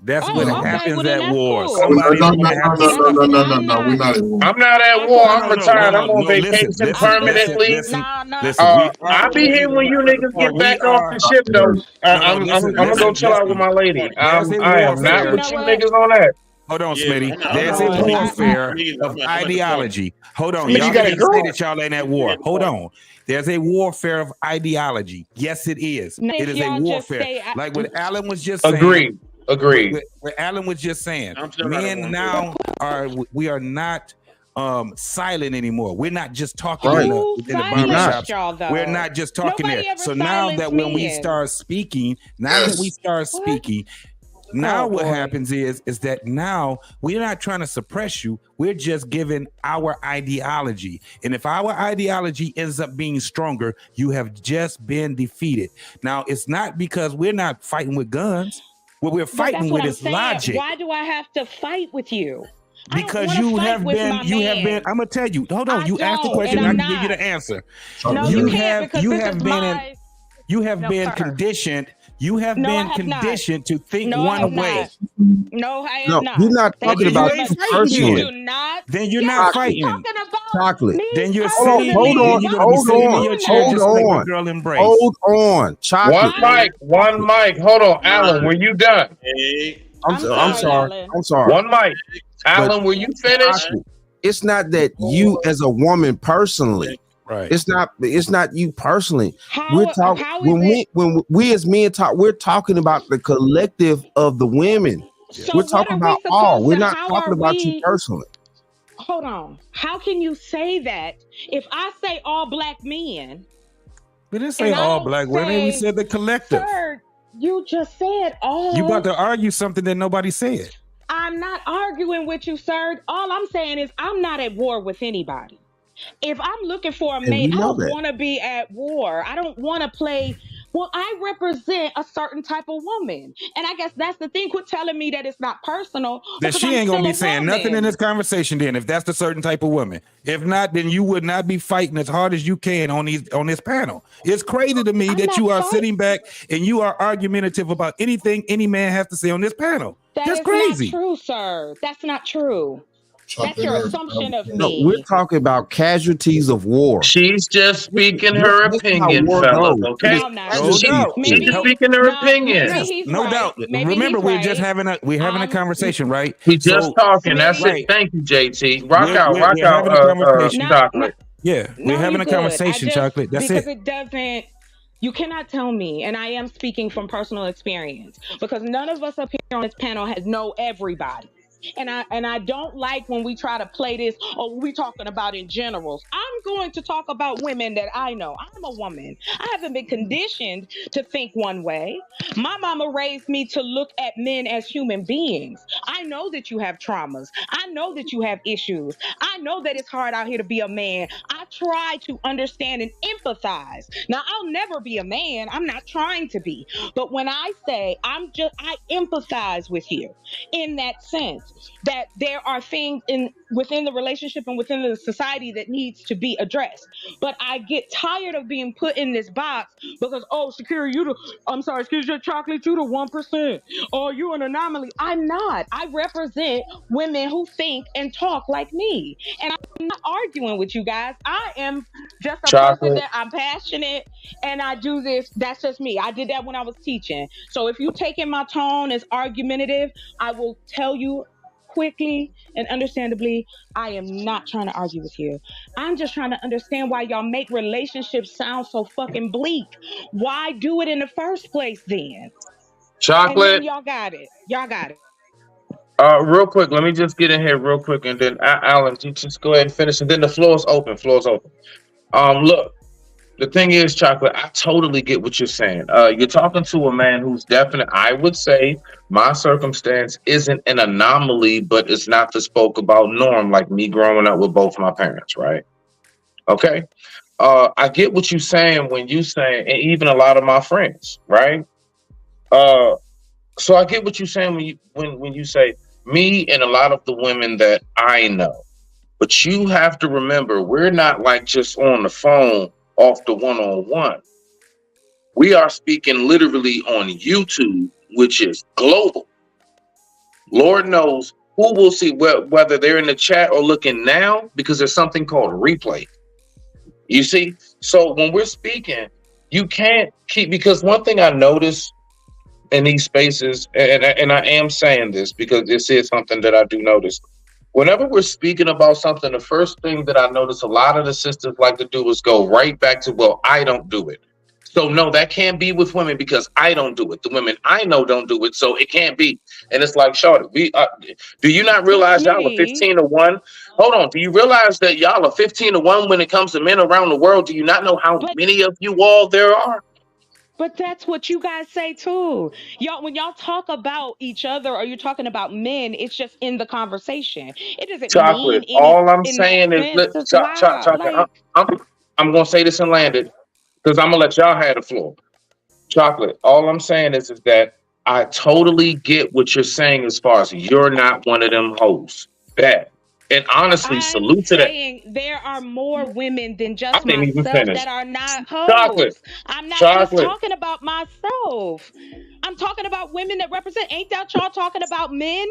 That's Oh, what okay. happens Well, then at that's war. cool. Somebody's no, gonna have to stop. no. We're not at war. I'm not at war. I'm retired. I'm on vacation permanently. Listen, No. listen. I'll be here when you niggas get back off the ship, though. I'm gonna go chill out with my lady. I am not with you niggas on that. Hold on, Yeah, Smitty. I'm not- There's I'm a not- warfare I'm of not- ideology. Hold on. Smitty, Y'all you got a can't say girl? that y'all ain't at war. Hold on. There's a warfare of ideology. Yes, it is. Now, It if is a y'all just warfare. say- Like what Alan was just saying. Agreed. What Alan was just saying. I'm still not at Men war. now we are not silent anymore. We're not just talking Right. in Who the silenced barbershops. y'all, though? We're not just talking Nobody there. ever So now that silenced when we men. start speaking, now that we start What? speaking, now Oh, what boy. happens is that now we're not trying to suppress you. We're just giving our ideology. And if our ideology ends up being stronger, you have just been defeated. Now, it's not because we're not fighting with guns. What we're But fighting that's with what I'm is saying. logic. Why do I have to fight with you? I don't Because wanna you fight have with been, my you have man. been. I'm gonna tell you. Hold on. I You asked the don't, question. and I I'm can give you not. the answer. No, You you have- can't because you this have is been in- my. You have No, been sir. conditioned. You have No, I been have not. conditioned to think No, I one have way. not. No, I No, am not. you're not Thank talking you about very you much. fighting personally. You do not. Then you're Yes, not I'm fighting. talking about Chocolate. me Then you're personally. sitting. Hold on, Then you're gonna be hold sitting in on, your chair hold just like on. a girl embrace. Hold on. Chocolate. One mic. Hold on, Alan. Were you done? Hey, I'm I'm sorry. sorry, I'm sorry. One mic. Alan, were you finished? Chocolate. It's not that you as a woman personally. Right. It's not you personally. How, We're talking how is it? when we as men talk, we're talking about the collective of the women. So We're what talking are we about all. supposed We're to? not How talking are about we? you personally. Hold on. How can you say that if I say all black men? We didn't say And I all don't black women. We say- said the collective. Sir, you just said all. You about to argue something that nobody said. I'm not arguing with you, sir. All I'm saying is I'm not at war with anybody. If I'm looking for a And mate, we I know don't that. want to be at war. I don't want to play. Well, I represent a certain type of woman. And I guess that's the thing. Quit telling me that it's not personal. Then because she I'm ain't gonna still be a saying nothing in woman. this conversation. Then, if that's the certain type of woman, if not, then you would not be fighting as hard as you can on this panel. It's crazy to me I'm that not you are fight- sitting back and you are argumentative about anything any man has to say on this panel. That That's is crazy. not true, sir. That's not true. That's your assumption of No, me. we're talking about casualties of war. She's just speaking her That's how opinion, war fellas. goes. Okay. No, I'm not. No doubt. She's just speaking her opinion. Maybe he's No right. doubt. Maybe Remember, he's we're right. just having a conversation, right? We just So- talking. That's Right. it. Thank you, JT. Rock We're out. having a conversation. Chocolate. Yeah, No, we're having you a good. conversation, I just- Chocolate. That's because it. it doesn't. You cannot tell me, and I am speaking from personal experience, because none of us up here on this panel has know everybody. And I don't like when we try to play this, or we talking about in generals. I'm going to talk about women that I know. I'm a woman. I haven't been conditioned to think one way. My mama raised me to look at men as human beings. I know that you have traumas. I know that you have issues. I know that it's hard out here to be a man. I try to understand and empathize. Now, I'll never be a man. I'm not trying to be. But when I say I empathize with you in that sense. that there are things within the relationship and within the society that needs to be addressed. But I get tired of being put in this box because, oh, Shakira, I'm sorry, excuse your chocolate, you the 1%. Oh, you an anomaly. I'm not. I represent women who think and talk like me. And I'm not arguing with you guys. I am just a person Chocolate. that I'm passionate and I do this. That's just me. I did that when I was teaching. So if you take in my tone as argumentative, I will tell you quickly and understandably, I am not trying to argue with you. I'm just trying to understand why y'all make relationships sound so fucking bleak. Why do it in the first place then? And then Chocolate. y'all got it. Y'all got it. Real quick, let me just get in here real quick, and then Alan, you just go ahead and finish, and then the floor is open. Floor is open. Look, the thing is, Chocolate, I totally get what you're saying. You're talking to a man who's definite. I would say my circumstance isn't an anomaly, but it's not the spoke about norm, like me growing up with both my parents, right? Okay. I get what you're saying when you say, and even a lot of my friends, right? So I get what you're saying when you say me and a lot of the women that I know. But you have to remember, we're not like just on the phone off the one-on-one. We are speaking literally on YouTube, which is global. Lord knows who will see whether they're in the chat or looking now, because there's something called replay. You see? So when we're speaking, you can't keep, because one thing I noticed in these spaces, and I am saying this because this is something that I do notice. Whenever we're speaking about something, the first thing that I notice a lot of the sisters like to do is go right back to, well, I don't do it. So no, that can't be with women because I don't do it. The women I know don't do it, so it can't be. And it's like, shorty, do you not realize y'all are 15-1? Hold on, do you realize that y'all are 15-1 when it comes to men around the world? Do you not know how many of you all there are? But that's what you guys say too. Y'all, when y'all talk about each other or you're talking about men, it's just in the conversation. It doesn't Chocolate. mean any, All I'm in saying that is, sense. That's wild. Like, I'm gonna say this and land it because I'm gonna let y'all have the floor. Chocolate. All I'm saying is that I totally get what you're saying as far as you're not one of them hoes. That. And honestly, salute to that. There are more women than just I didn't even myself finish. that are not hoes. Chocolate. I'm not Chocolate. just talking about myself. I'm talking about women that represent. Ain't that y'all talking about men?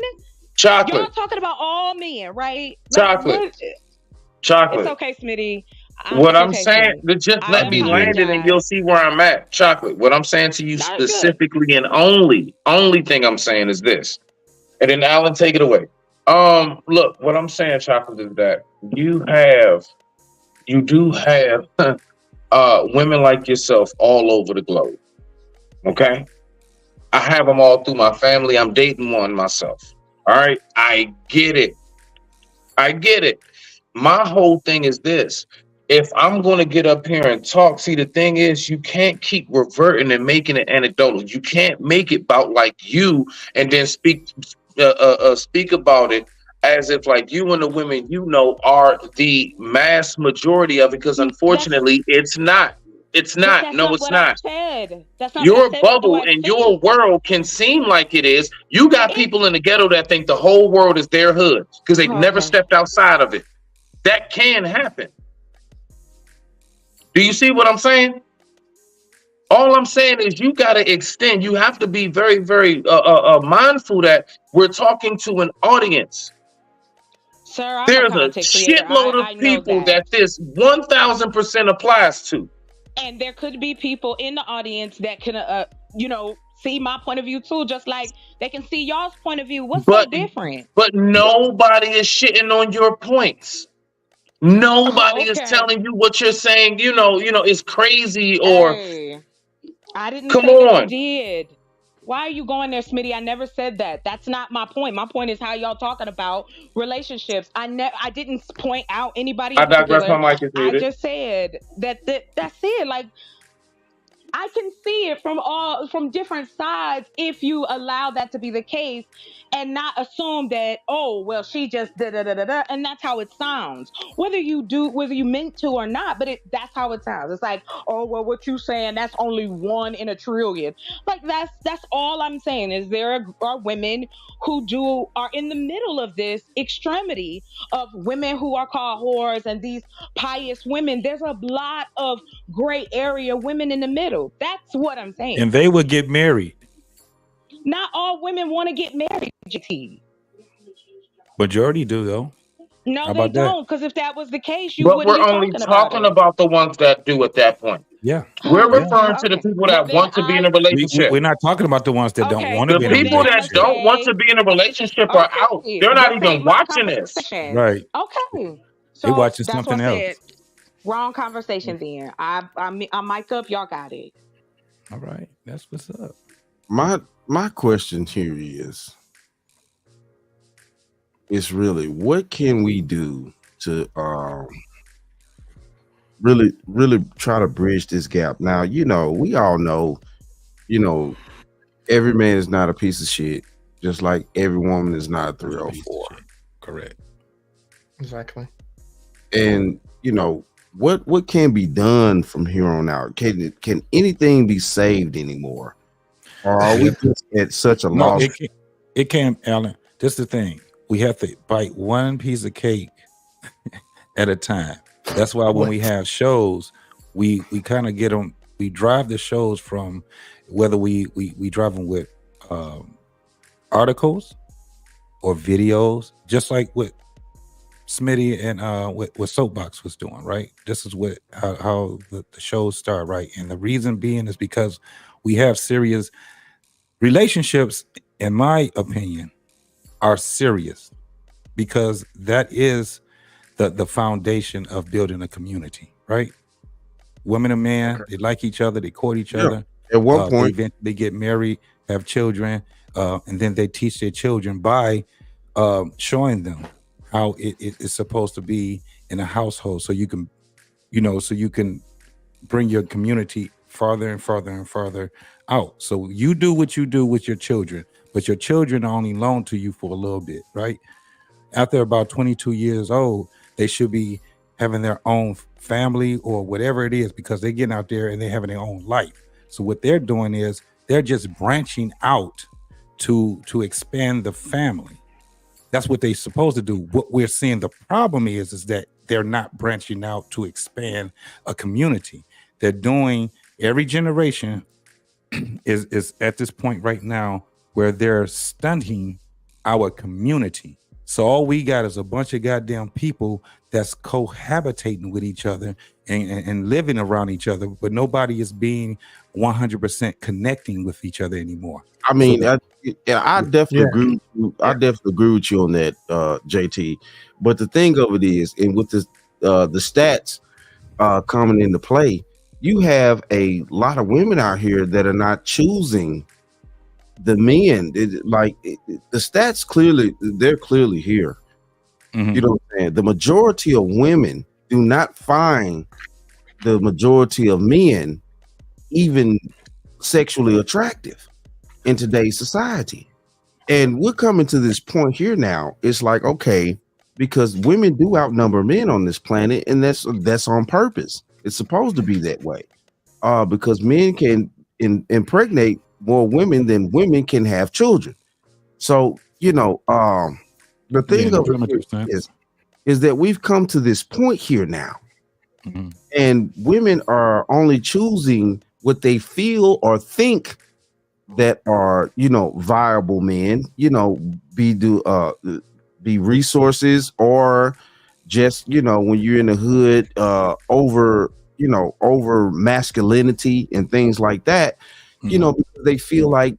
Chocolate. Y'all talking about all men, right? Chocolate. Chocolate. It's okay, Smitty. What I'm saying, just let me land it and you'll see where I'm at. Chocolate. What I'm saying to you specifically and only thing I'm saying is this. And then Alan, take it away. Look, what I'm saying, Chocolate, is that you do have women like yourself all over the globe. Okay? I have them all through my family. I'm dating one myself. All right? I get it. My whole thing is this. If I'm going to get up here and talk, see, the thing is, you can't keep reverting and making it anecdotal. You can't make it about like you and then speak about it as if like you and the women you know are the mass majority of it, because unfortunately it's not. It's not. No, it's not. Your bubble and your world can seem like it is. You got people in the ghetto that think the whole world is their hood because they've never stepped outside of it. That can happen. Do you see what I'm saying? All I'm saying is you got to extend. You have to be very, very mindful that we're talking to an audience. Sir, there's a shitload of people that this 1000% applies to. And there could be people in the audience that can, see my point of view too, just like they can see y'all's point of view. What's so different? But nobody is shitting on your points. Nobody is telling you what you're saying, is crazy or. Hey, I didn't come say on. that you did. Why are you going there, Smitty? I never said that. That's not my point. My point is how y'all talking about relationships. I didn't point out anybody. I digress. My mic is muted. I just said that's it. Like, I can see it from different sides if you allow that to be the case and not assume that, oh well, she just da da da da da, and that's how it sounds. Whether you meant to or not, but that's how it sounds. It's like, oh well, what you saying, that's only one in a trillion. Like that's all I'm saying is there are women who are in the middle of this extremity of women who are called whores and these pious women. There's a lot of gray area women in the middle. That's what I'm saying. And they would get married. Not all women want to get married, GT. Majority do though. No, How they about that? don't. Because if that was the case, you But wouldn't we're be only talking talking about about the ones that do at that point. Yeah. We're Yeah. referring to the Okay. people Well, that then want to be in a relationship. We're not talking about the ones that don't Okay, want to The be in a people that relationship. don't want to be in a relationship are out. Okay, They're not this even ain't my watching this. conversation. Right. Okay, They so watching that's something what I else. said. Wrong conversation. Then I'm mic'd up. Y'all got it. All right. That's what's up. My question here is really, what can we do to really try to bridge this gap? Now, we all know, every man is not a piece of shit, just like every woman is not a 304. Correct. Exactly. And what can be done from here on out? Can anything be saved anymore? Or are we just at such a No, loss? it can't, Alan. This is the thing. We have to bite one piece of cake at a time. That's why when we have shows, we kind of get them. We drive the shows from whether we drive them with articles or videos, just like what Smitty and what Soapbox was doing, right? This is how the shows start, right? And the reason being is because we have serious relationships, in my opinion, are serious because that is the foundation of building a community, right? Women and men, they like each other, they court each other. At one point, they get married, have children, and then they teach their children by showing them how it is supposed to be in a household, so you can, so you can bring your community farther and farther and farther out. So you do what you do with your children, but your children are only loaned to you for a little bit, right? After about 22 years old, they should be having their own family or whatever it is, because they're getting out there and they're having their own life. So what they're doing is they're just branching out to expand the family. That's what they're supposed to do. What we're seeing the problem is that they're not branching out to expand a community. They're doing, every generation is at this point right now where they're stunting our community. So all we got is a bunch of goddamn people that's cohabitating with each other and living around each other, but nobody is being 100% connecting with each other anymore. I mean, So I definitely agree with you. I definitely agree with you on that, JT. But the thing of it is, and with the stats coming into play, you have a lot of women out here that are not choosing the men. The stats they're clearly here. Mhm. You know what I'm saying? The majority of women do not find the majority of men even sexually attractive in today's society. And we're coming to this point here now. It's like, okay, because women do outnumber men on this planet, and that's on purpose. It's supposed to be that way. Because men can impregnate more women than women can have children. So, the thing of it is that we've come to this point here now. Mhm. And women are only choosing what they feel or think that are, viable men, be resources, or just, when you're in the hood, over masculinity and things like that, because they feel like,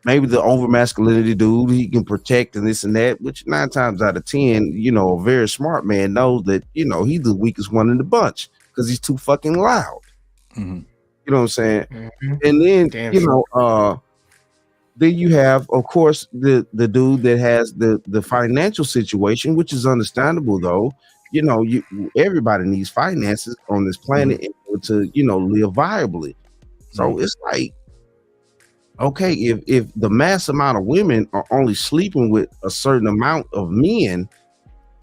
maybe the over masculinity dude, he can protect and this and that, which 9 times out of 10, a very smart man knows that, he's the weakest one in the bunch because he's too fucking loud. Mhm. You know what I'm saying? Mm-hmm. And then, Damn then you have, of course, the dude that has the financial situation, which is understandable though. Everybody needs finances on this planet in order to, live viably. So it's like, okay, if the mass amount of women are only sleeping with a certain amount of men,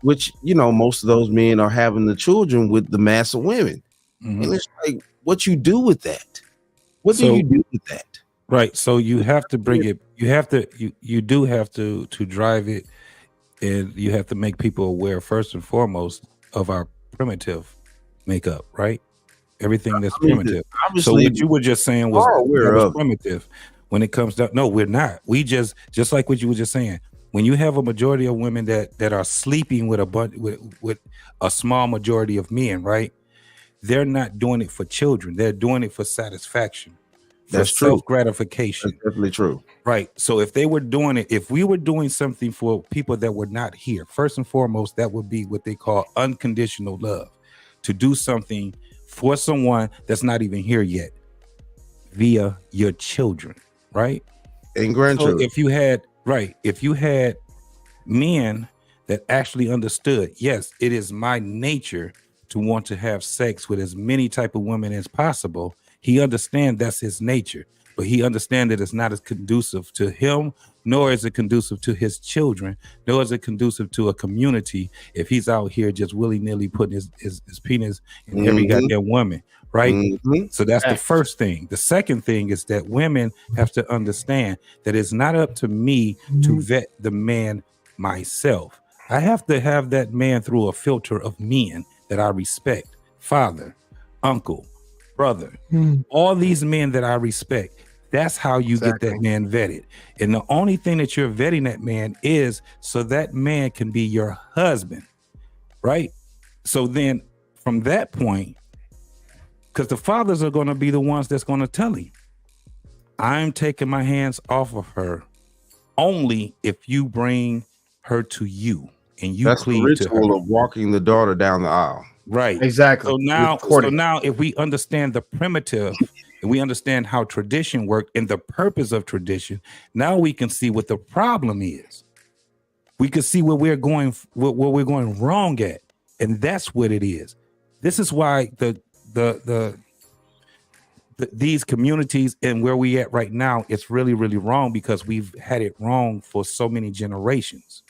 which, you know, most of those men are having the children with the mass of women. Mhm. And it's like, what you do with that? What do So- you do with that? Right. So you have to bring it, you do have to drive it, and you have to make people aware first and foremost of our primitive makeup, right? Everything that's I mean, primitive. So obviously, what you were just saying was, are aware that was of. primitive when it comes down. No, we're not. We just like what you were just saying. When you have a majority of women that are sleeping with a bunch with a small majority of men, right? They're not doing it for children. They're doing it for satisfaction, for That's true. self-gratification. That's definitely true. Right. So if they were doing it, if we were doing something for people that were not here, first and foremost, that would be what they call unconditional love. To do something for someone that's not even here yet via your children, right? And So grandchildren. if you had men that actually understood, yes, it is my nature to want to have sex with as many type of women as possible. He understands that's his nature, but he understands that it's not as conducive to him, nor is it conducive to his children, nor is it conducive to a community if he's out here just willy-nilly putting his penis in every Mhm. goddamn woman, right? Mhm. So that's the Facts. first thing. The second thing is that women have to understand that it's not up to me to vet the man myself. I have to have that man through a filter of men that I respect. Father, uncle, brother, all these men that I respect. That's how you get that Exactly. man vetted. And the only thing that you're vetting that man is so that man can be your husband, right? So then from that point, because the fathers are going to be the ones that's going to tell him, I'm taking my hands off of her only if you bring her to you and you That's the cleave to her. ritual of walking the daughter down the aisle. Right. Exactly. So now, Recording. if we understand the primitive and we understand how tradition worked and the purpose of tradition, now we can see what the problem is. We can see where we're going, where we're going wrong at, and that's what it is. This is why these communities and where we at right now, it's really, really wrong because we've had it wrong for so many generations.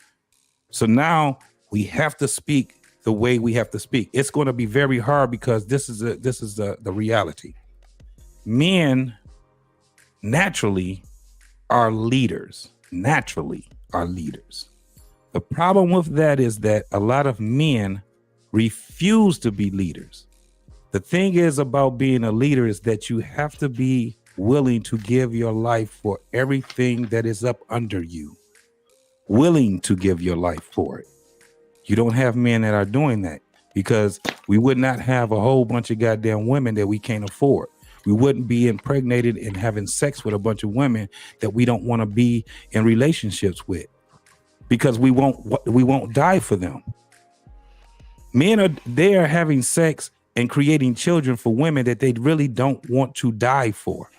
So now we have to speak the way we have to speak. It's going to be very hard because this is the reality. Men naturally are leaders. Naturally are leaders. The problem with that is that a lot of men refuse to be leaders. The thing is about being a leader is that you have to be willing to give your life for everything that is up under you. Willing to give your life for it. You don't have men that are doing that because we would not have a whole bunch of goddamn women that we can't afford. We wouldn't be impregnated and having sex with a bunch of women that we don't want to be in relationships with because we won't die for them. Men are having sex and creating children for women that they really don't want to die for.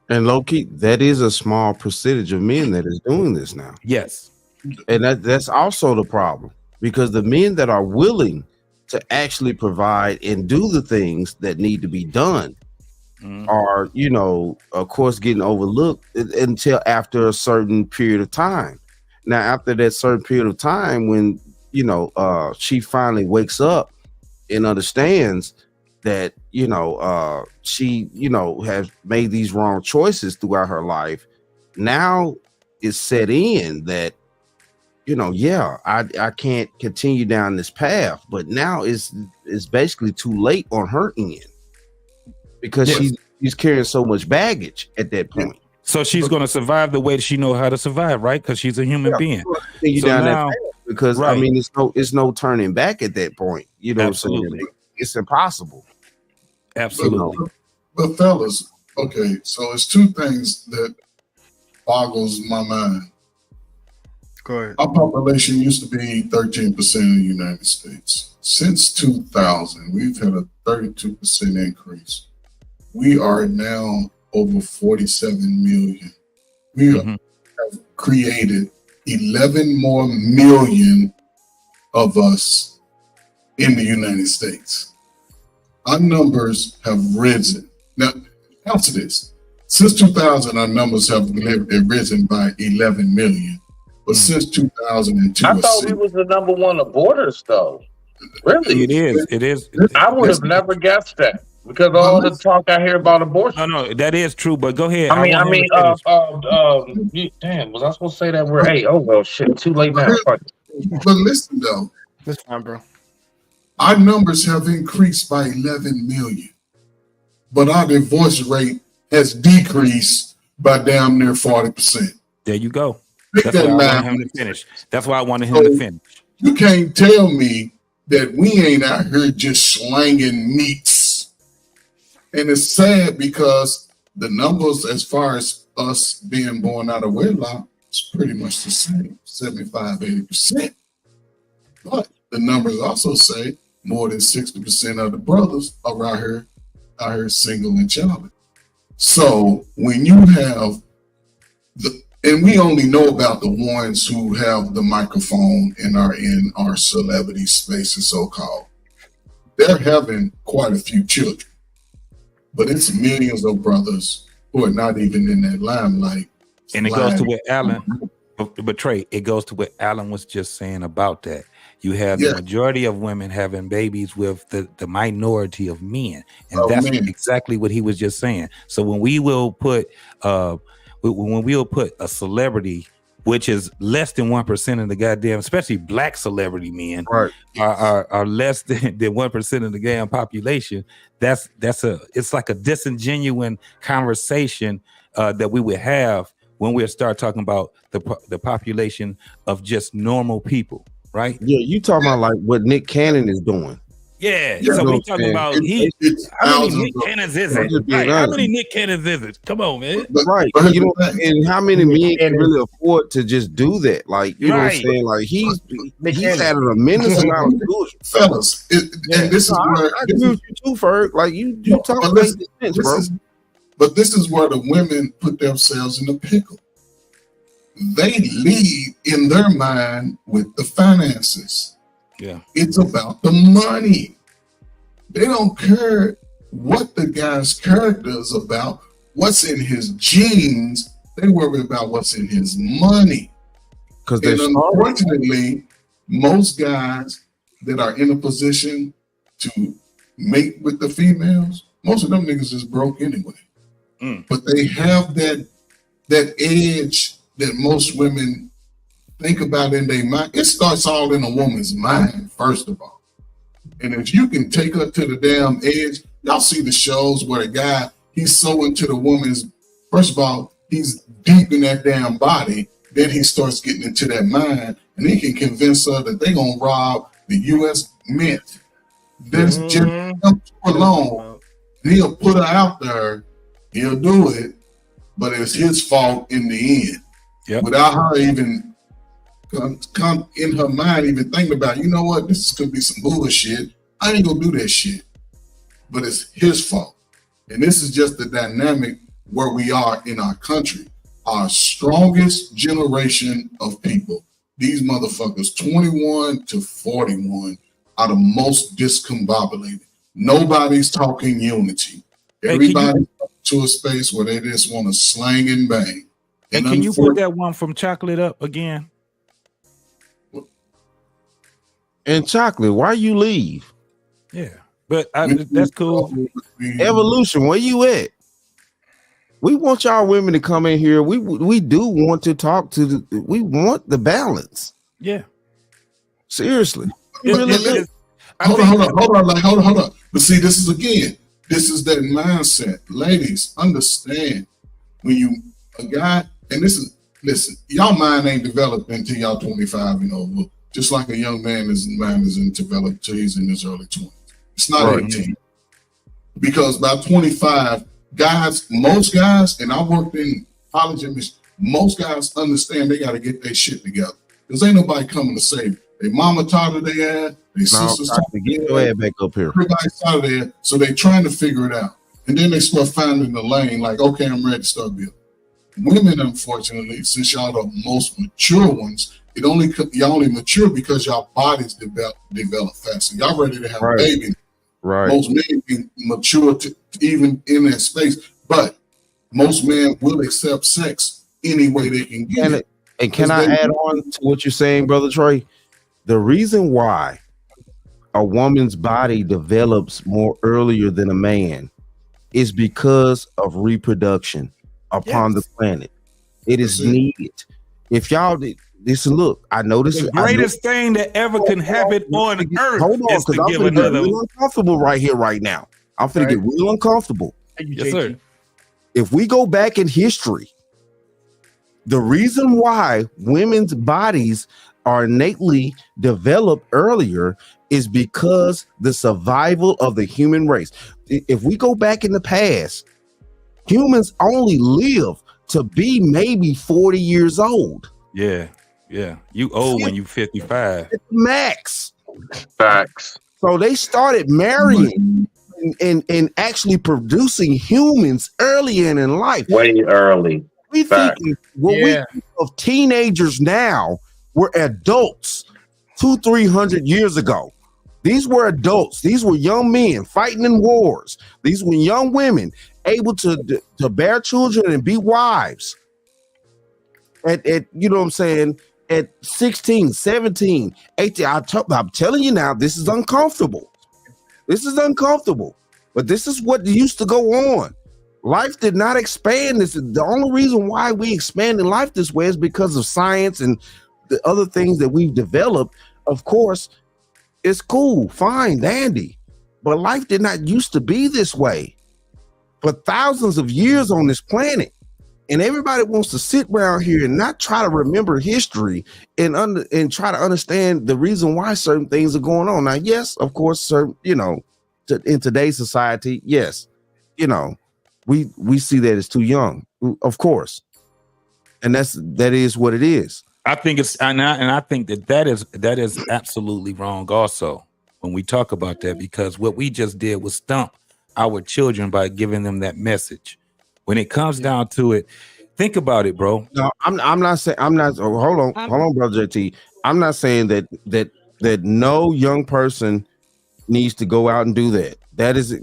And low key, that is a small percentage of men that is doing this now. Yes. And that's also the problem because the men that are willing to actually provide and do the things that need to be done are, you know, of course, getting overlooked until after a certain period of time. Now, after that certain period of time, when, you know, she finally wakes up and understands that, you know, she, you know, has made these wrong choices throughout her life. Now it's set in that, you know, yeah, I can't continue down this path, but now it's basically too late on her end because she's carrying so much baggage at that point. So she's going to survive the way that she knows how to survive, right? Because she's a human being. Continue So down now- that path because I right. mean, it's no turning back at that point. You know Absolutely. what I'm saying? It's impossible. Absolutely. But fellas, okay, so it's two things that boggles my mind. Go ahead. Our population used to be 13% of the United States. Since 2000, we've had a 32% increase. We are now over 47 million. We have created 11 more million of us in the United States. Our numbers have risen. Now, Answer this. Since 2000, our numbers have risen by 11 million. But since 2002, I thought we was the number one aborters, though. Really? It is. It is. I would have never guessed that because of all the talk I hear about abortion. No, that is true. But go ahead. Damn, was I supposed to say that? Oh well, shit, too late now. But listen though, That's fine, bro. our numbers have increased by 11 million, but our divorce rate has decreased by damn near 40%. There you go. Take That's that why I math. wanted him to finish. That's why I wanted him to finish. You can't tell me that we ain't out here just slanging meats. And it's sad because the numbers as far as us being born out of wedlock is pretty much the same, 75, 80%. But the numbers also say more than 60% of the brothers are out here single and childless. So when you have and we only know about the ones who have the microphone and are in our celebrity spaces, so-called. They're having quite a few children, but it's millions of brothers who are not even in that limelight. And it goes to what Alan, but Trey, it goes to what Alan was just saying about that. You have the majority of women having babies with the minority of men, and that's exactly what he was just saying. So when we will put a celebrity, which is less than 1% of the goddamn, especially black celebrity men, right, are less than 1% of the damn population. It's like a disingenuous conversation that we would have when we start talking about the population of just normal people, right? Yeah, you talking about like what Nick Cannon is doing. Yeah, so we're talking about how many Nick Cannons is it? Right. How many Nick Cannons is it? Come on, man. Right. You know, and how many men can really afford to just do that? Like, you know what I'm saying? Like he's added a menace amount of bullshit. Fellas, and this is where I agree with you too, Ferg. Like you talk about sense, bro. But this is where the women put themselves in a pickle. They lead in their mind with the finances. Yeah, it's about the money. They don't care what the guy's character is about, what's in his genes. They worry about what's in his money. Because unfortunately, most guys that are in a position to mate with the females, most of them niggas is broke anyway. But they have that edge that most women think about in their mind. It starts all in a woman's mind, first of all. And if you can take her to the damn edge, y'all see the shows where the guy, he's so into the woman's, first of all, he's deep in that damn body. Then he starts getting into that mind and he can convince her that they're going to rob the U.S. Mint. That's just alone. He'll put her out there. He'll do it. But it's his fault in the end. Yep. Without her even come in her mind, even thinking about, you know what, this could be some bullshit. I ain't gonna do that shit. But it's his fault. And this is just the dynamic where we are in our country. Our strongest generation of people, these motherfuckers, 21 to 41, are the most discombobulated. Nobody's talking unity. Everybody's to a space where they just want to slang and bang. And can you put that one from Chocolate up again? And Chocolate, why you leave? Yeah, but that's cool. Evolution, where you at? We want y'all women to come in here. We do want to talk to we want the balance. Yeah. Seriously. Hold on. But see, this is that mindset. Ladies, understand when you a guy, and listen, y'all mind ain't developed until y'all 25 and over. Just like a young man, his mind isn't developed till he's in his early 20s. It's not 18. Because by 25, most guys, and I worked in college and most guys understand they got to get their shit together. Because ain't nobody coming to save. Their mama taught her their ass, their sisters taught her. Get your ass back up here. Everybody's out of there, so they trying to figure it out. And then they start finding the lane, like, okay, I'm ready to start building. Women, unfortunately, since y'all the most mature ones, y'all only mature because y'all bodies develop faster. Y'all ready to have a baby. Right. Most men can mature to even in that space. But most men will accept sex any way they can get it. And can I add on to what you're saying, Brother Trey? The reason why a woman's body develops more earlier than a man is because of reproduction upon the planet. It is needed. If y'all listen, look, I know this The is greatest thing that ever can happen on earth Hold on, is to because I'm give gonna get another. real uncomfortable right here, right now. I'm finna get real uncomfortable. Thank you, Yes, JT. sir. If we go back in history, the reason why women's bodies are innately developed earlier is because the survival of the human race. If we go back in the past, humans only live to be maybe 40 years old. Yeah. You old when you 55. Max. Facts. So they started marrying and actually producing humans earlier in life. Way early. We Fact. think we think of teenagers now were adults 200-300 years ago. These were adults. These were young men fighting in wars. These were young women able to bear children and be wives. At you know what I'm saying? At 16, 17, 18. I'm telling you now, this is uncomfortable. This is uncomfortable. But this is what used to go on. Life did not expand. This is the only reason why we expand in life this way is because of science and the other things that we've developed. Of course, it's cool, fine, dandy. But life did not used to be this way for thousands of years on this planet. And everybody wants to sit around here and not try to remember history and try to understand the reason why certain things are going on. Now, yes, of course, certain, in today's society, yes, we see that it's too young, of course, and that is what it is. I think it's and I think that is absolutely wrong. Also, when we talk about that, because what we just did was stump our children by giving them that message. When it comes down to it, think about it, bro. No, I'm not saying hold on, brother JT. I'm not saying that no young person needs to go out and do that. That is,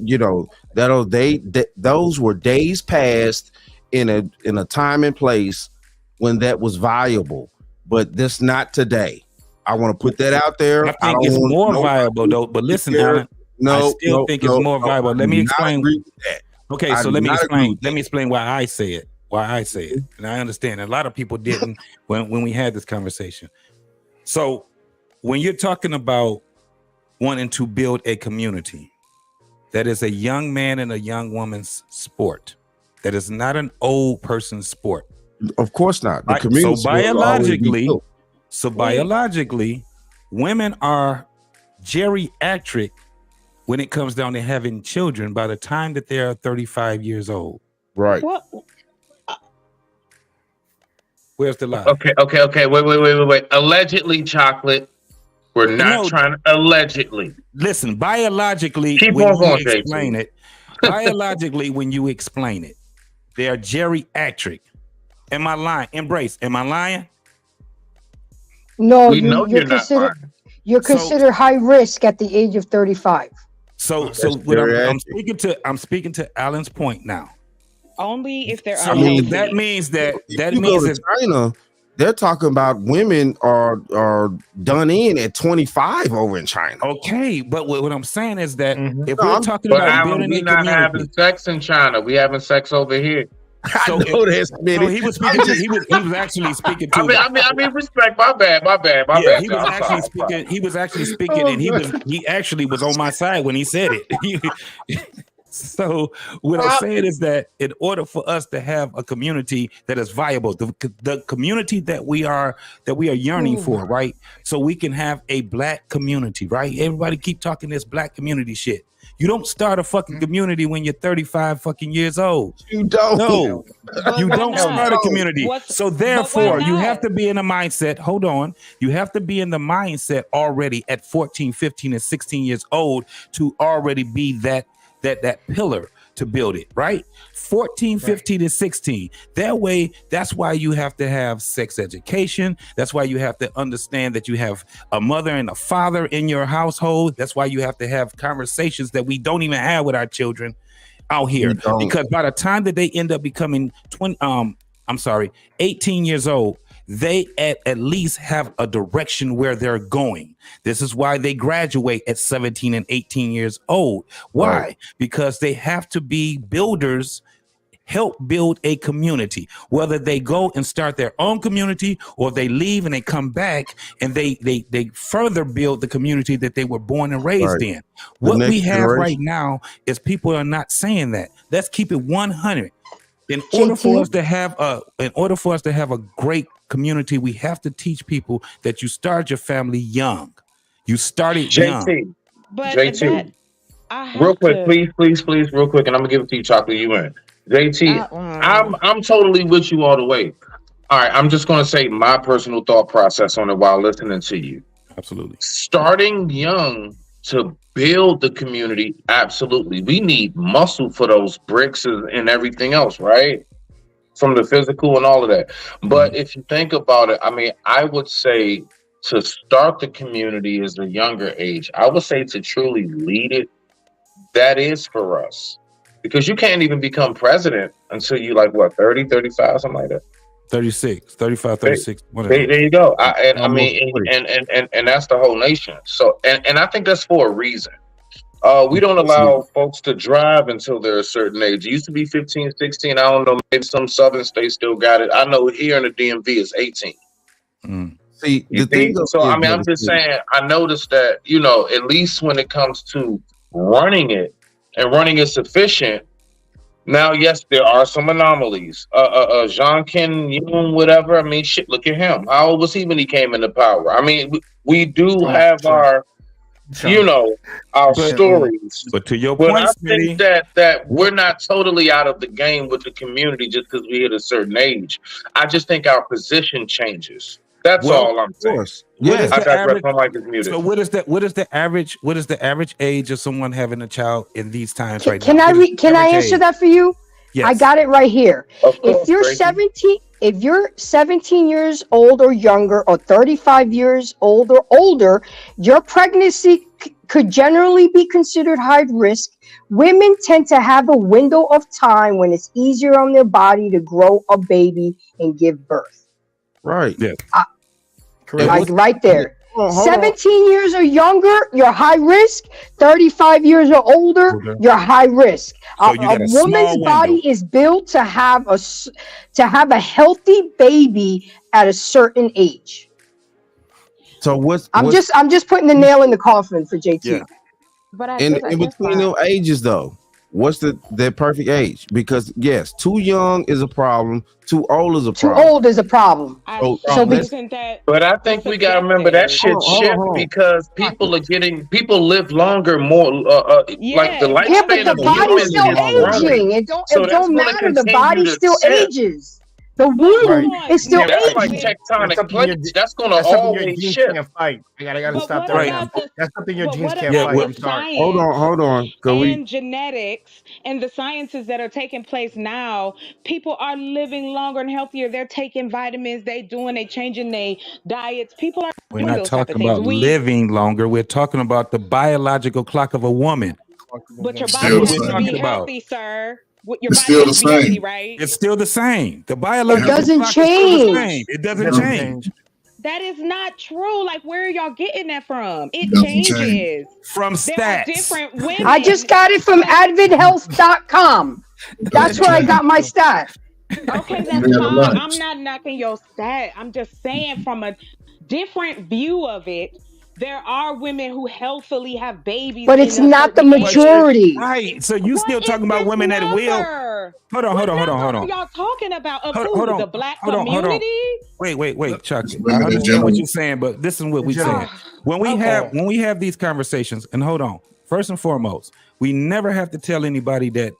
those were days past in a time and place when that was viable, but that's not today. I want to put that out there. I think it's more viable though. But listen, Alan, I still think it's more viable. Let me explain. Okay, so let me explain why I say it. And I understand a lot of people didn't when we had this conversation. So when you're talking about wanting to build a community, that is a young man and a young woman's sport. That is not an old person's sport. Of course not. The Right? community So biologically, women are geriatric when it comes down to having children by the time that they are 35 years old. Right. What? Where's the lie? Okay. Wait. Allegedly, chocolate. We're not trying to allegedly. Listen, biologically, Keep when on going, you explain it, biologically, when you explain it, they are geriatric. Am I lying? Embrace. Am I lying? No, We know you're not lying. you're considered high risk at the age of 35. So what I'm speaking to Alan's point now. Only if they're So unhealthy. that means that China, they're talking about women are done in at 25 over in China. Okay, but what I'm saying is that if No, we're I'm- talking But about Alan, building we a not having community, sex in China. We having sex over here. so he was speaking to he was actually speaking to I mean, respect. My bad. yeah, he was I'm actually sorry. speaking. He was actually speaking, and he actually was on my side when he said it. So what I'm saying is that in order for us to have a community that is viable, the community that we are yearning for, right? So we can have a black community, right? Everybody keep talking this black community shit. You don't start a fucking community when you're 35 fucking years old. You don't. No, you why don't not? start a community. So therefore, you not? have to be in a mindset. Hold on. You have to be in the mindset already at 14, 15, and 16 years old to already be that pillar to build it, right? 14, 15, and 16. That way, that's why you have to have sex education. That's why you have to understand that you have a mother and a father in your household. That's why you have to have conversations that we don't even have with our children. out here, You don't. because by the time that they end up becoming 18 years old, they at least have a direction where they're going. This is why they graduate at 17 and 18 years old. Why? Right. Because they have to be builders, help build a community, whether they go and start their own community or they leave and they come back and they further build the community that they were born and raised Right. in. What next we have right generation. now is people are not saying that. Let's keep it 100. In order for us to have a great community, we have to teach people that you start your family young. You started young. JT, But JT, that I have real quick, to. please, real quick, and I'm gonna give it to you, Chocolate. You in? JT, I'm totally with you all the way. All right, I'm just gonna say my personal thought process on it while listening to you. Absolutely. Starting young to build the community, absolutely. We need muscle for those bricks and everything else, right? From the physical and all of that. But if you think about it, I mean, I would say to start the community is a younger age. I would say to truly lead it, that is for us. Because you can't even become president until you like what, 30, 35, something like that. 36, 35, 36. Whatever. There you go. I Almost mean, 40. and that's the whole nation. So, and I think that's for a reason. We don't allow folks to drive until they're a certain age. It used to be 15, 16. I don't know. Maybe some southern states still got it. I know here in the DMV it's 18. Mm. See, You the thing see? So, I mean, I'm just saying, I noticed that, you know, at least when it comes to running it and running it sufficient. Now, yes, there are some anomalies. Jean Ken Yoon, whatever. I mean, shit, look at him. How old was he when he came into power? I mean, we do have our, you know, our stories. But to your But point, I Smitty, think that we're not totally out of the game with the community just because we hit a certain age. I just think our position changes. That's Well, all I'm of saying. course. what Yeah. is I the digress. average? My mic is muted. So what is that? What is the average age of someone having a child in these times right Can now? I What is the can I average answer age? that for you? Yes. I got it right here. Of course, If you're 17 years old or younger, or 35 years old or older, your pregnancy could generally be considered high risk. Women tend to have a window of time when it's easier on their body to grow a baby and give birth. Right. Yeah. Like right there. Hold on. 17 years or younger, you're high risk. 35 years or older, you're high risk. So you got a small woman's body window. is built to have a healthy baby at a certain age. So what's I'm just putting the nail in the coffin for JT. Yeah. But I in guess between them ages though? What's the perfect age? Because yes, too young is a problem. Too old is a Too problem. old is a problem. So isn't that But I think we gotta remember that shit Hold on. shift because people live longer, more like the Yes. lifespan Yeah, but the of body's humans still is growing. aging. It So don't that's gonna matter. The continue body to still shift. ages. The womb Right. is still Yeah, That's like aging. tectonic plates. That's gonna That's something your always genes shift. can't fight. I gotta But stop what that right about now. the- That's something your but genes what can't about fight. the I'm sorry. Hold on. Cause we and genetics and the sciences that are taking place now? People are living longer and healthier. They're taking vitamins. They changing their diets. People are We're doing not those type of talking things. about living longer. We're talking about the biological clock of a woman. But your Still body the has to same. be healthy, sir. Your It's body still has the to be healthy, same. right? It's still the same. The biological doesn't clock is still the change. same. It doesn't Doesn't change. That is not true. Like, where are y'all getting that from? It Doesn't changes. change. From There are stats. different women. I just got it from advidhealth.com. That's where I got my stat. Okay, that's Yeah, fine. right. I'm not knocking your stat. I'm just saying from a different view of it, there are women who healthily have babies. But it's in a not the certain age. majority. Right. So you What still is talking about this women that will. number? Hold on. What number are y'all talking about? Of who? Hold The on. black Hold on. community? Wait, Chuck. It's I women in understand general. what you're saying, but this is what we're saying. When we have these conversations, and hold on, first and foremost, we never have to tell anybody that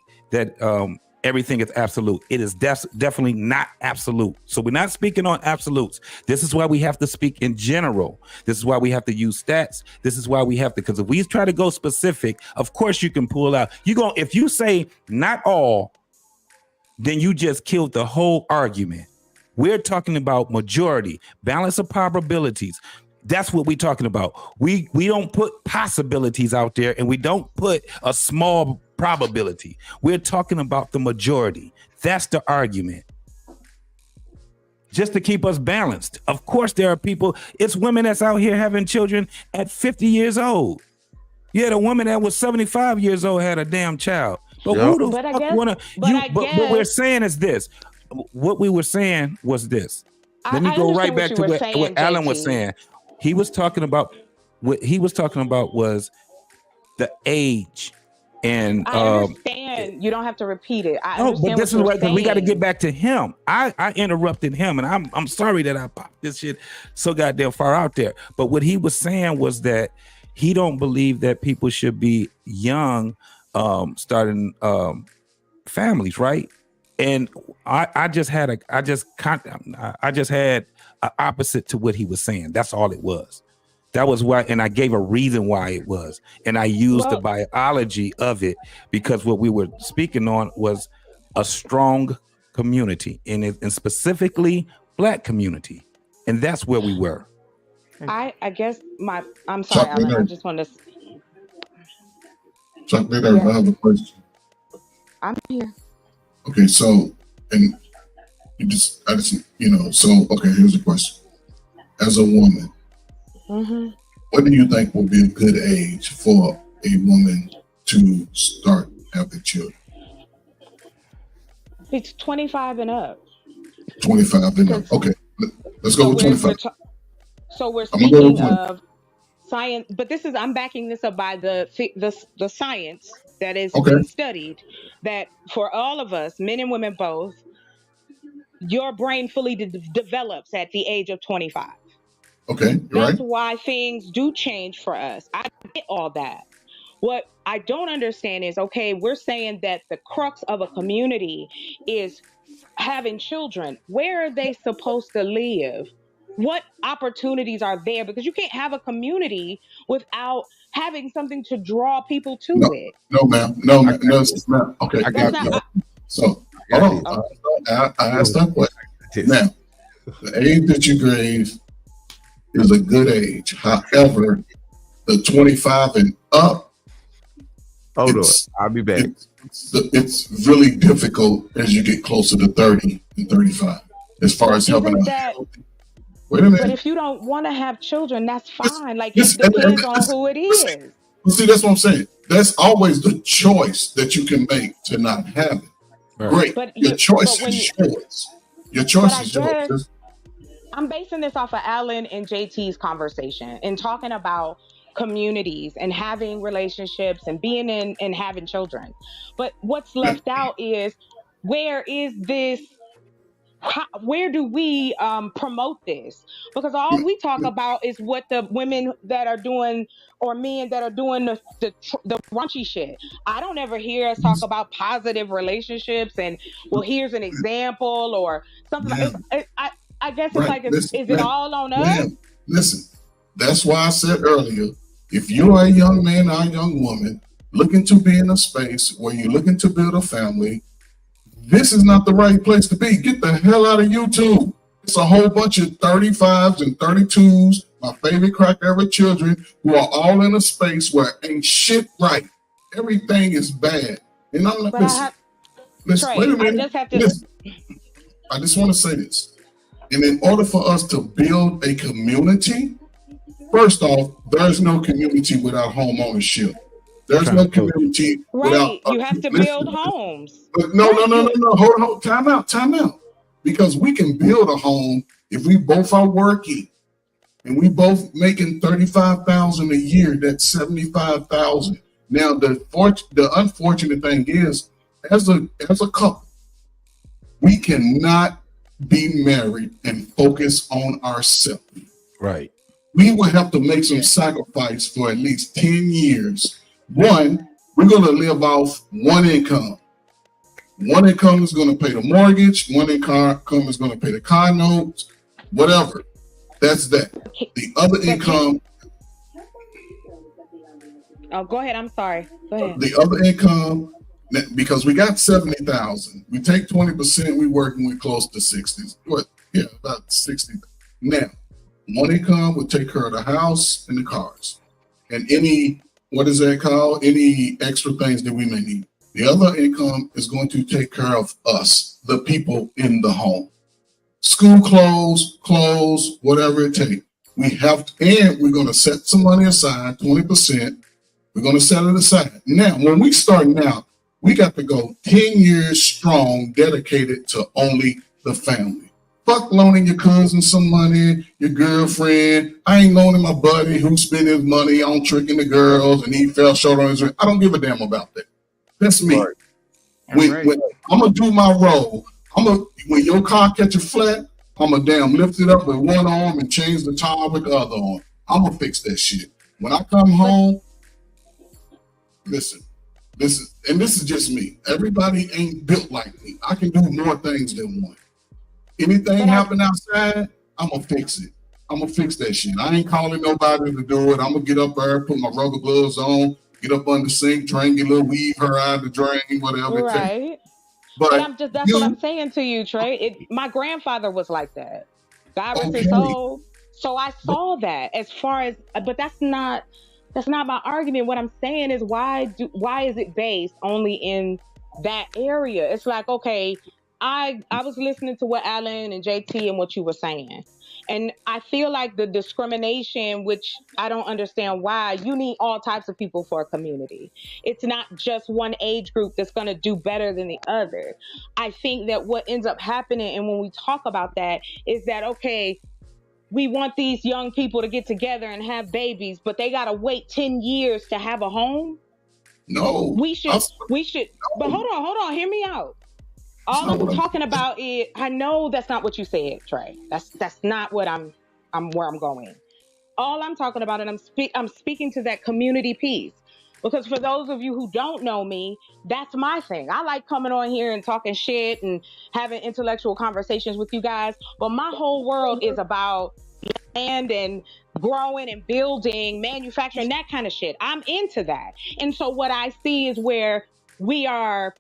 everything is absolute. It is definitely not absolute. So we're not speaking on absolutes. This is why we have to speak in general. This is why we have to use stats. This is why we have to, because if we try to go specific, of course you can pull out. If you say not all, then you just killed the whole argument. We're talking about majority, balance of probabilities. That's what we're talking about. We don't put possibilities out there, and we don't put a small probability. We're talking about the majority. That's the argument. Just to keep us balanced. Of course, there are people, it's women that's out here having children at 50 years old. Yeah, the woman that was 75 years old had a damn child. But who the But I fuck guess- wanna but you I but what we're guess- saying is this. What we were saying was this. Let me I go right understand back what to you were what saying, Alan was JT. saying. He was talking about what he was talking about was the age. And I understand. You don't have to repeat it. I no, understand but this is what what you're we got to saying. get back to him. I interrupted him, and I'm sorry that I popped this shit so goddamn far out there. But what he was saying was that he don't believe that people should be young, starting families, right? And I just had an opposite to what he was saying. That's all it was. That was why, and I gave a reason why it was, and I used the biology of it because what we were speaking on was a strong community, and specifically Black community, and that's where we were. I guess I'm sorry, Chuck, Alan. I just want to. Chuck, I have a question. I'm here. Okay, so, and okay, here's a question. As a woman, what do you think would be a good age for a woman to start having children? It's 25 and up. 25 and up. Okay, let's go with 25. So we're I'm gonna go with speaking 20. of science, but I'm backing this up by the science that is Okay. been studied, that for all of us, men and women both, your brain fully develops at the age of 25. Okay, you're That's right. why things do change for us. I get all that. What I don't understand is, okay, we're saying that the crux of a community is having children. Where are they supposed to live? What opportunities are there? Because you can't have a community without having something to draw people to it. No, ma'am. No, ma'am. No, it's not. Okay. I got That's not- So, hold on. I asked that question. Now, the age that you gave is a good age. However, the 25 and up, Hold on, it's- I'll be back. it's really difficult as you get closer to 30 and 35 as far as helping Isn't out. that- Wait a But minute. if you don't want to have children, that's fine. Like, Yes, it depends on who it is. See, that's what I'm saying. That's always the choice that you can make to not have it. Right. Great. But Your choice but when is you- yours. Your choice But I is yours. guess- Just- I'm basing this off of Alan and JT's conversation and talking about communities and having relationships and being in and having children. But what's left out is, where is this? Where do we promote this? Because all we talk about is what the women that are doing or men that are doing the raunchy shit. I don't ever hear us talk about positive relationships and, well, here's an example or something. I guess it's Right. like, Listen, is it ma'am, all on us? ma'am, listen, that's why I said earlier, if you are a young man or a young woman looking to be in a space where you're looking to build a family, this is not the right place to be. Get the hell out of YouTube. It's a whole bunch of 35s and 32s, my favorite crack ever children, who are all in a space where ain't shit right. Everything is bad. And I'm like, But listen, Trey, wait a I minute. just have to. Listen. I just want to say this. And in order for us to build a community, first off, there's no community without home ownership. There's no community without. Right, you have to build homes. But no. Hold on. Time out. Because we can build a home if we both are working and we both making $35,000 a year. That's $75,000. Now the unfortunate thing is, as a couple, we cannot be married and focus on ourselves. Right. We will have to make some sacrifice for at least 10 years. One, we're going to live off one income. One income is going to pay the mortgage. One income is going to pay the car notes, whatever. That's that. The other income, Oh, go ahead. I'm sorry. Go ahead. the other income, because we got 70,000. We take 20%, we working with close to 60s. What? Yeah, about 60. Now, one income would take care of the house and the cars. And any, what is that called? Any extra things that we may need. The other income is going to take care of us, the people in the home. School clothes, whatever it takes. We have to, and we're going to set some money aside, 20%. We're going to set it aside. Now, when we start now, we got to go 10 years strong, dedicated to only the family. Fuck loaning your cousin some money, your girlfriend. I ain't loaning my buddy who spent his money on tricking the girls and he fell short on his rent. I don't give a damn about that. That's me. Right. When I'm gonna do my role, when your car catch a flat, I'm gonna damn lift it up with one arm and change the tire with the other arm. I'm gonna fix that shit. When I come home, listen, this is just me. Everybody ain't built like me. I can do more things than one. Anything happen outside, I'm gonna fix it. I'm gonna fix that shit. I ain't calling nobody to do it. I'm gonna get up there, put my rubber gloves on, get up on the sink, drain your little weave her out of the drain, whatever it takes. Right. But That's what I'm saying to you, Trey. My grandfather was like that. God rest his Okay. soul. So I saw that as far as, but that's not my argument. What I'm saying is why is it based only in that area? It's like, okay, I was listening to what Alan and JT and what you were saying. And I feel like the discrimination, which I don't understand why, you need all types of people for a community. It's not just one age group that's going to do better than the other. I think that what ends up happening, and when we talk about that, is that, okay, we want these young people to get together and have babies, but they got to wait 10 years to have a home. No. We should, but hold on, hear me out. All I'm talking about is, I know that's not what you said, Trey. That's not what I'm where I'm going. All I'm talking about, and I'm speaking to that community piece, because for those of you who don't know me, that's my thing. I like coming on here and talking shit and having intellectual conversations with you guys, but my whole world is about land and growing and building, manufacturing, that kind of shit. I'm into that. And so what I see is where we are,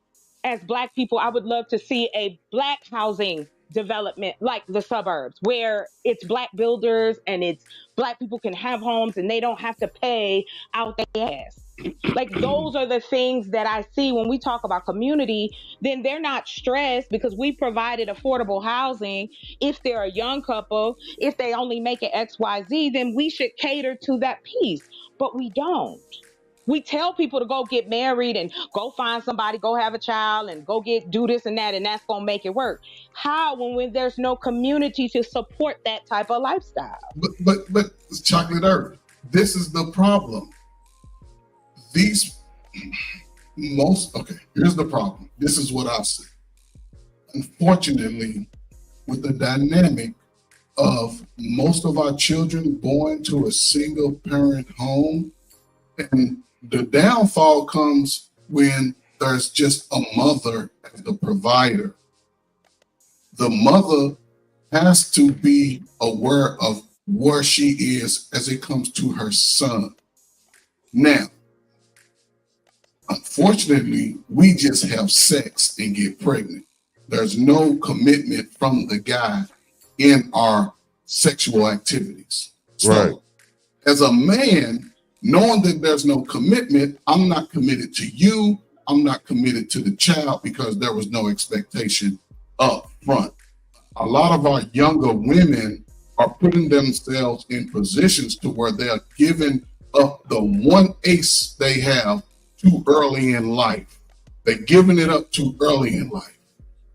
as Black people, I would love to see a Black housing development like the suburbs, where it's Black builders and it's Black people can have homes and they don't have to pay out their ass. Like, those are the things that I see when we talk about community. Then they're not stressed because we provided affordable housing. If they're a young couple, if they only make it XYZ, then we should cater to that piece. But we don't. We tell people to go get married and go find somebody, go have a child and go do this and that, and that's going to make it work. How, when there's no community to support that type of lifestyle? But Chocolate Earth, this is the problem. Here's the problem. This is what I've said. Unfortunately, with the dynamic of most of our children born to a single parent home, and the downfall comes when there's just a mother as the provider. The mother has to be aware of where she is as it comes to her son. Now, unfortunately, we just have sex and get pregnant. There's no commitment from the guy in our sexual activities. So, as a man, knowing that there's no commitment, I'm not committed to you. I'm not committed to the child because there was no expectation up front. A lot of our younger women are putting themselves in positions to where they're giving up the one ace they have too early in life. They're giving it up too early in life.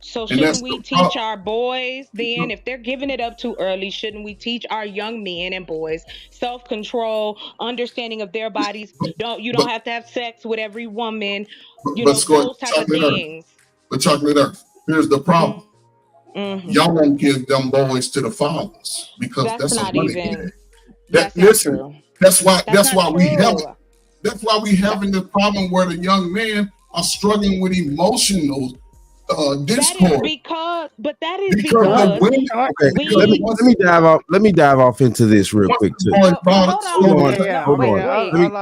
So shouldn't we teach our boys then, if they're giving it up too early, shouldn't we teach our young men and boys self-control, understanding of their bodies? You don't have to have sex with every woman, those type of things. But Chocolate Earth, here's the problem. Mm-hmm. Y'all won't give them boys to the fathers because that's a money game. That's why we having the problem where the young men are struggling with emotional discord. Let me dive off into this real quick too. Let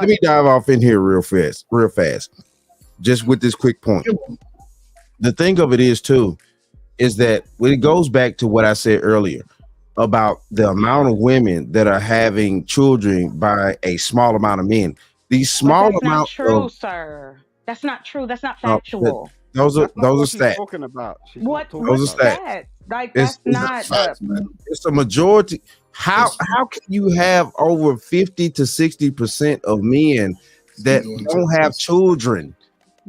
me dive off in here real fast. Just with this quick point. The thing of it is too, is that when it goes back to what I said earlier about the amount of women that are having children by a small amount of men. These small amount true, sir. That's not true. That's not No, factual. those are That's not what she's stats. talking about. She's What not talking Those are what's about stats. that? Like It's that's it's, not Facts, man. it's a majority. How It's can you have over 50 to 60% of men that doing don't have this. children?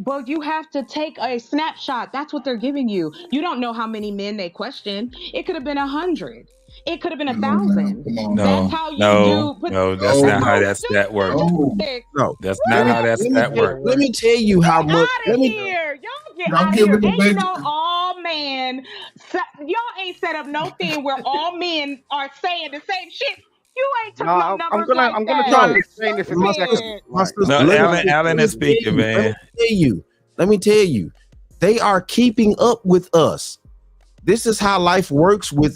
well, you have to take a snapshot. That's what they're giving you. You don't know how many men they questioned. It could have been 100. It could have been Come on, man. 1,000. Come on. That's No, how you no, do. But no. That's No. not how how that stat works. No. No. That's Let not me how that let me stat tell, works. let me tell you how Get much. out Let of me here. Y'all get Y'all out of here. giving the Ain't baby. no all men. Y'all ain't set up no thing where all men are saying the same shit. You ain't took No, no I'm numbers gonna like I'm gonna that. try no. to explain this in My a sister, second. my Like, sister. No, Let me Alan, Alan is speaking, man. tell you. Let me tell you. They are keeping up with us. This is how life works with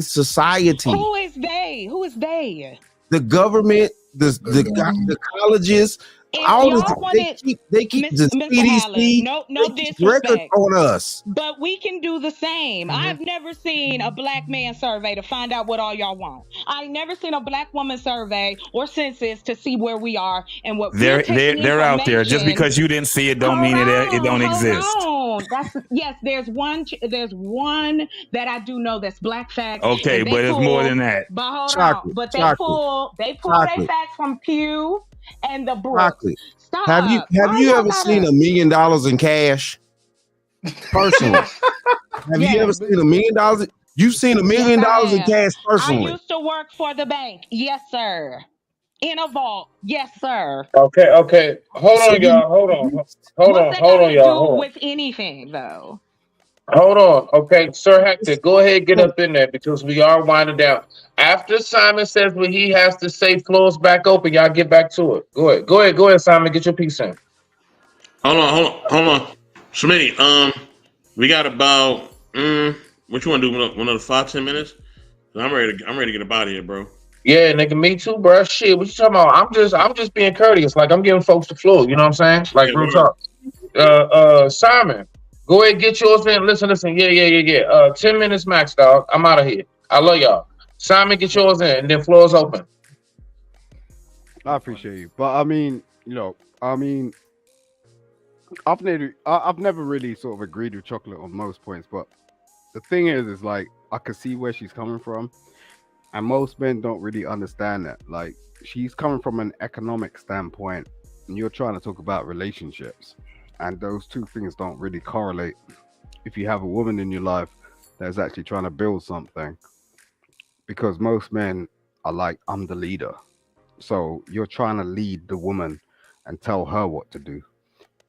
society. Who is they? Who is they? The government, the colleges, If all this. y'all wanted, They keep the Mr. Allen, CDC. no They keep records disrespect, on us. but we can do the same. I've never seen a black man survey to find out what all y'all want. I never seen a black woman survey or census to see where we are and what we're taking They're out there. Just information. because you didn't see it, don't mean it don't exist. Hold on. That's yes. There's one that I do know that's Black Facts. Okay, and they but it's more pull- than that. But hold on. Chocolate, But they chocolate, pull their chocolate. facts from Pew and the Brooks. Chocolate. Stop. Have you Why y'all ever seen $1 million in cash? Personally, have you ever seen $1 million? You've seen $1 million in cash I personally. used to work for the bank. Yes, sir. In a vault. Yes, sir. Okay. Hold on, y'all. Hold on, What's that got to y'all. do Hold on. with anything, though? Hold on. Okay, Sir Hector, go ahead, get up in there because we are winding down. After Simon says what he has to say, floor's back open. Y'all get back to it. Go ahead, Simon. Get your piece in. Hold on. Smitty, we got about what you want to do? Another 5-10 minutes? I'm ready to get up out of here, bro. Yeah, nigga, me too, bro. Shit, what you talking about? I'm just being courteous. Like I'm giving folks the floor. You know what I'm saying? Like real talk. Simon, go ahead, get yours in. Listen. Yeah. 10 minutes max, dog. I'm out of here. I love y'all. Simon, get yours in, and then floor's open. I appreciate you, but I mean, I've never really sort of agreed with Chocolate on most points, but the thing is like I can see where she's coming from, and most men don't really understand that. Like she's coming from an economic standpoint, and you're trying to talk about relationships, and those two things don't really correlate. If you have a woman in your life that's actually trying to build something, because most men are like, I'm the leader. So you're trying to lead the woman and tell her what to do.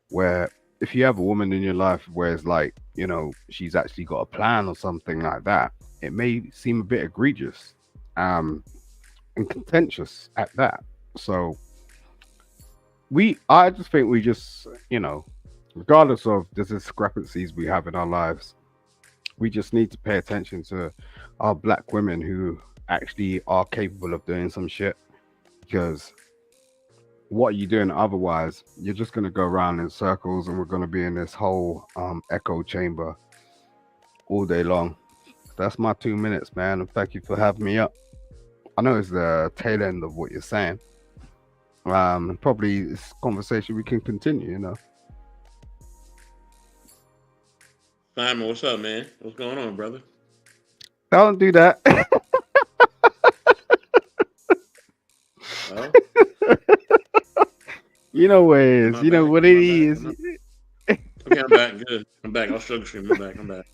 Where if you have a woman in your life where it's like, she's actually got a plan or something like that, it may seem a bit egregious and contentious at that. So I just think we just, regardless of the discrepancies we have in our lives, we just need to pay attention to our black women who actually are capable of doing some shit. Because what are you doing otherwise? You're just going to go around in circles, and we're going to be in this whole echo chamber all day long. That's my 2 minutes, man. And thank you for having me up. I know it's the tail end of what you're saying. Probably this conversation we can continue, Simon, what's up, man? What's going on, brother? Don't do that. Oh. You know what it is. You know what it is. Okay, I'm back. Good. I'm back. I'll struggle stream. I'm back.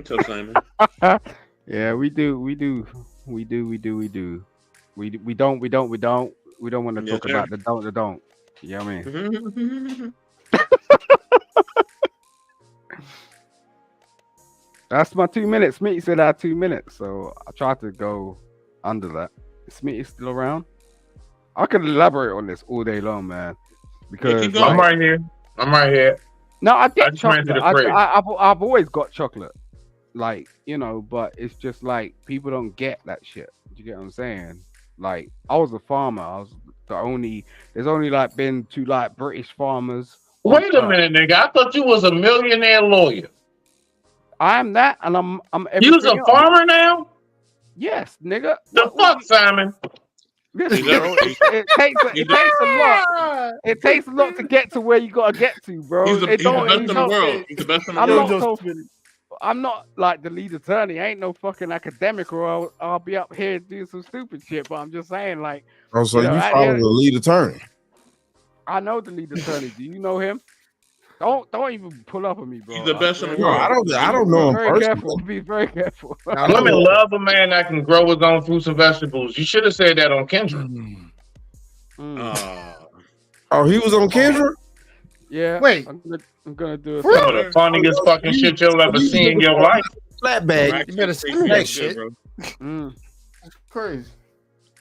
Tell Simon. Yeah, we do. We don't want to talk about the don't. You know what I mean? That's my 2 minutes. Smitty said I had 2 minutes, so I tried to go under that. Is Smitty still around? I could elaborate on this all day long, man. Because I'm right here. No, I get just ran to chocolate. the fridge. I've always got chocolate, but it's just like people don't get that shit. Do you get what I'm saying? Like I was a farmer. I was there's only like been 2 like British farmers. Wait a minute, nigga. I thought you was a millionaire lawyer. I am that, and I'm. You's a farmer now? Yes, nigga. The fuck, Simon? Listen, Is that- bro, it takes a lot. It takes a lot to get to where you gotta get to, bro. He's the It best don't- in you the know, world. He's the best in the I'm world. not I'm not like the lead attorney. I ain't no fucking academic, or I'll be up here doing some stupid shit. But I'm just saying, like, Oh, so you know, you at the follow end- the lead attorney? I know the lead attorney. Do you know him? Don't even pull up on me, bro. He's the best in the No, world. I don't know him Very personally. careful. Be very careful. Women love a man that can grow his own fruits and vegetables. You should have said that on Kendra. Oh, he was on Kendra? Yeah. Wait. I'm gonna do it. Some of the funniest fucking shit you'll ever see in your life. Flatbag. You better send me that shit. Mm. That's crazy.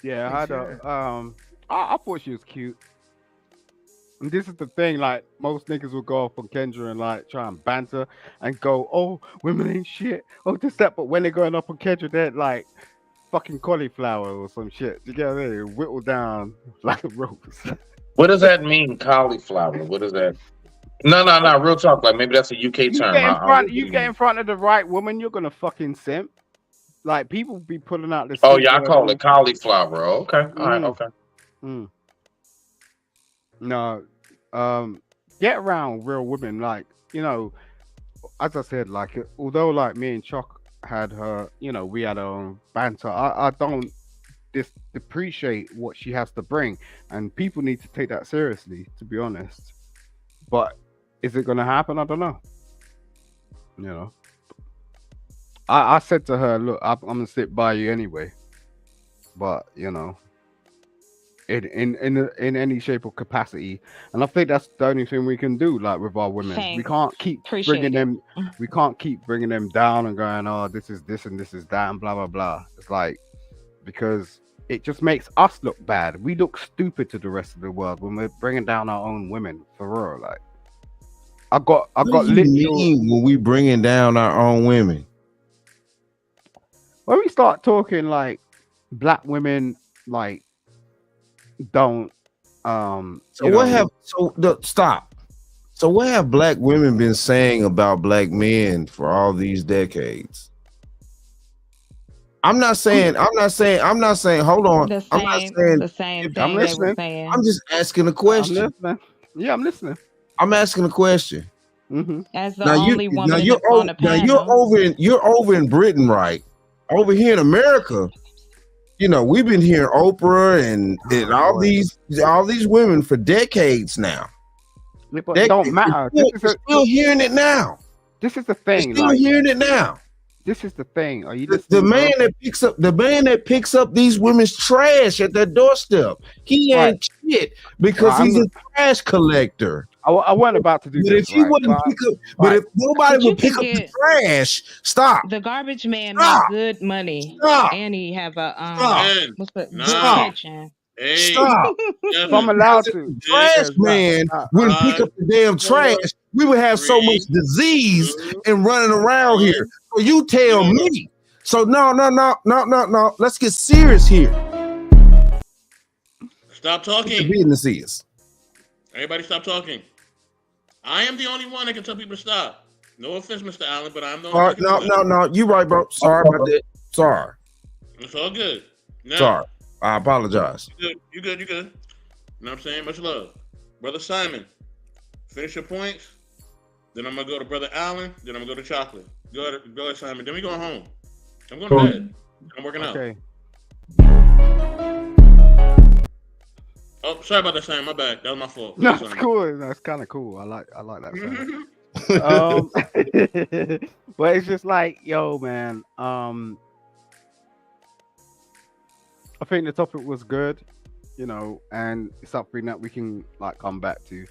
Yeah, I had I thought she was cute. And this is the thing, like most niggas will go off on Kendra and like try and banter and go, "Oh, women ain't shit. Oh, this that." But when they're going up on Kendra, they're like fucking cauliflower or some shit. You get what I mean? Whittle down like a rose. What does that mean, cauliflower? What is that? No. Real talk. Like maybe that's a UK You term. get in front of the right woman, you're gonna fucking simp. Like people be pulling out this. Oh yeah, I call it cauliflower. Okay, all right, okay. Mm. No, get around real women. Like, you know, as I said, like although like me and Chuck had her, you know, we had our own banter. I don't depreciate what she has to bring, and people need to take that seriously, to be honest. But is it gonna happen? I don't know. You know, I said to her, look, I'm gonna sit by you anyway. But you know, in any shape or capacity, and I think that's the only thing we can do. Like with our women, we Thanks. can't keep Appreciate bringing it. them. We can't keep bringing them down and going, oh, this is this and this is that and blah blah blah. It's like because it just makes us look bad. We look stupid to the rest of the world when we're bringing down our own women for real. Like I got What do you literal. mean when we bringing down our own women? When we start talking like black women like don't So what have stop? So what have black women been saying about black men for all these decades? I'm not saying. Hold on. The I'm not same, saying. the same I'm thing they were listening. saying. I'm just asking a question. I'm listening. Yeah, I'm listening. I'm asking a question. Mm-hmm. As the Now only woman you're on the panel. you're over in Britain, right? Over here in America, you know, we've been hearing Oprah and all these women for decades now. But it don't matter. We're still hearing it now. This is the We're thing. still Like, hearing it now. this is the thing. Are you The listening, man that picks up these women's trash at their doorstep, he ain't shit because Right, he's a trash collector. I wasn't about to do But this. if he right? wouldn't pick up, but if nobody But you would pick can up the get- trash, stop. The garbage man Stop. make good money, Stop. and he have a Man, what's the Nah. kitchen. hey, Stop. If I'm allowed to. Trash man wouldn't pick up the damn trash, we would have so much disease and running around here. So you tell me. So no. Let's get serious here. Stop The talking. business is. Everybody stop talking. I am the only one that can tell people to stop. No offense, Mr. Allen, but I'm the only one that can do that. No. You right, bro. Sorry about that. Sorry. It's all good. Now, Sorry. I apologize. You good. You know what I'm saying? Much love. Brother Simon, finish your points. Then I'm going to go to Brother Allen. Then I'm going to go to Chocolate. Go ahead, Simon. Then we going home. I'm going to bed. I'm working out. Okay. Oh, sorry about that, Simon. My bad. That was my fault. No, Simon. it's cool. That's kind of cool. I like that. Sound. But it's just like, yo, man. I think the topic was good, you know, and it's something that we can like come back to.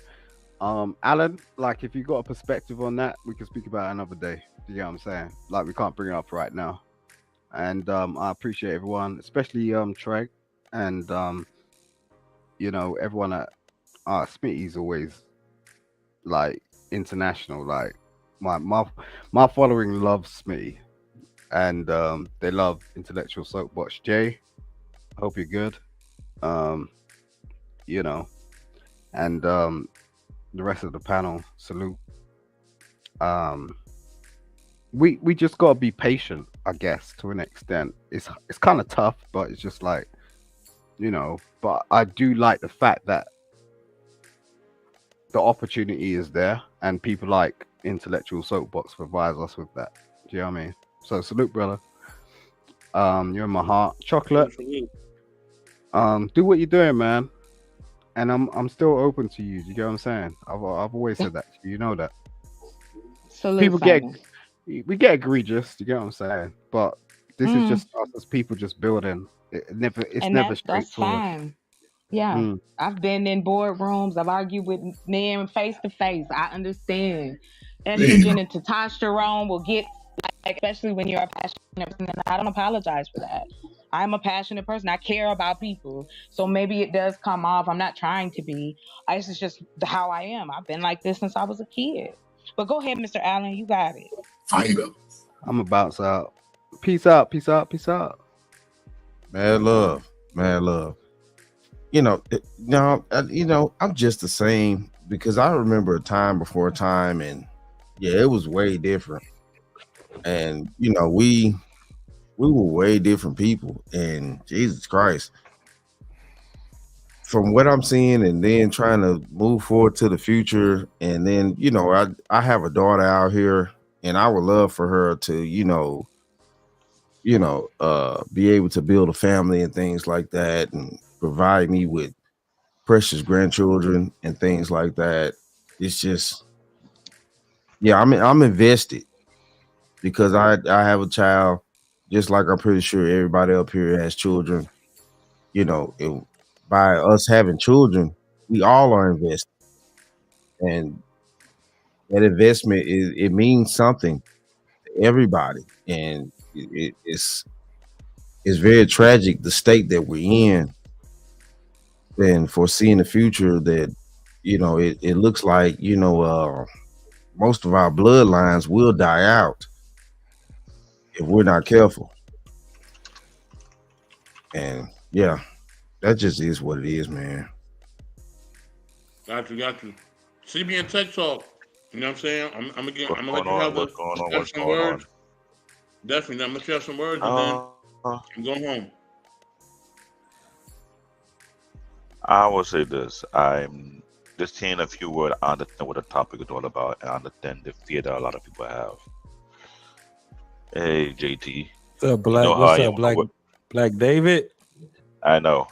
Alan, like if you got a perspective on that, we can speak about it another day. You know what I'm saying? Like we can't bring it up right now. And I appreciate everyone, especially Treg and you know, everyone at Smitty's always like international. Like my following loves Smitty, and they love Intellectual Soapbox. Jay, I hope you're good. You know, and the rest of the panel, salute. We just gotta be patient, I guess, to an extent. It's kind of tough, but it's just like you know, but I do like the fact that the opportunity is there, and people like Intellectual Soapbox provides us with that. Do you know what I mean? So salute, brother. You're in my heart. Chocolate. Do what you're doing, man. And I'm still open to you. Do you get what I'm saying? I've always said that. You know that. Salute, People get Simon. we get egregious. Do you get what I'm saying? But this is Mm. just us as people just building. It's And never that's straightforward. fine. Yeah. Mm. I've been in boardrooms. I've argued with men face to face. I understand. Estrogen and testosterone will get, like, especially when you're a passionate person. And I don't apologize for that. I'm a passionate person. I care about people. So maybe it does come off. I'm not trying to be. This is just how I am. I've been like this since I was a kid. But go ahead, Mr. Allen. You got it. Fighter. I'm a bounce out. Peace out. Peace out. Peace out. Mad love. Mad love. You know, I'm just the same because I remember a time before time, and yeah, it was way different. And you know, we were way different people, and Jesus Christ, from what I'm seeing, and then trying to move forward to the future, and then you know, I have a daughter out here, and I would love for her to, be able to build a family and things like that, and provide me with precious grandchildren and things like that. It's just, yeah, I'm invested because I have a child, just like I'm pretty sure everybody up here has children. You know, by us having children, we all are invested, and that investment it means something to everybody, and it's very tragic the state that we're in, and foreseeing the future that it looks like most of our bloodlines will die out if we're not careful. And yeah, that just is what it is, man. Got you. CB and Tech Talk. You know what I'm saying? I'm gonna What's let going you have on? the What's going on? have What's some going on? words. Definitely, I'm gonna share some words, and then Uh, I'm going home. I will say this. I'm just saying a few words. I understand what the topic is all about, and I understand the fear that a lot of people have. Hey, JT, What's up, you know how What's I am up, Black David? I know.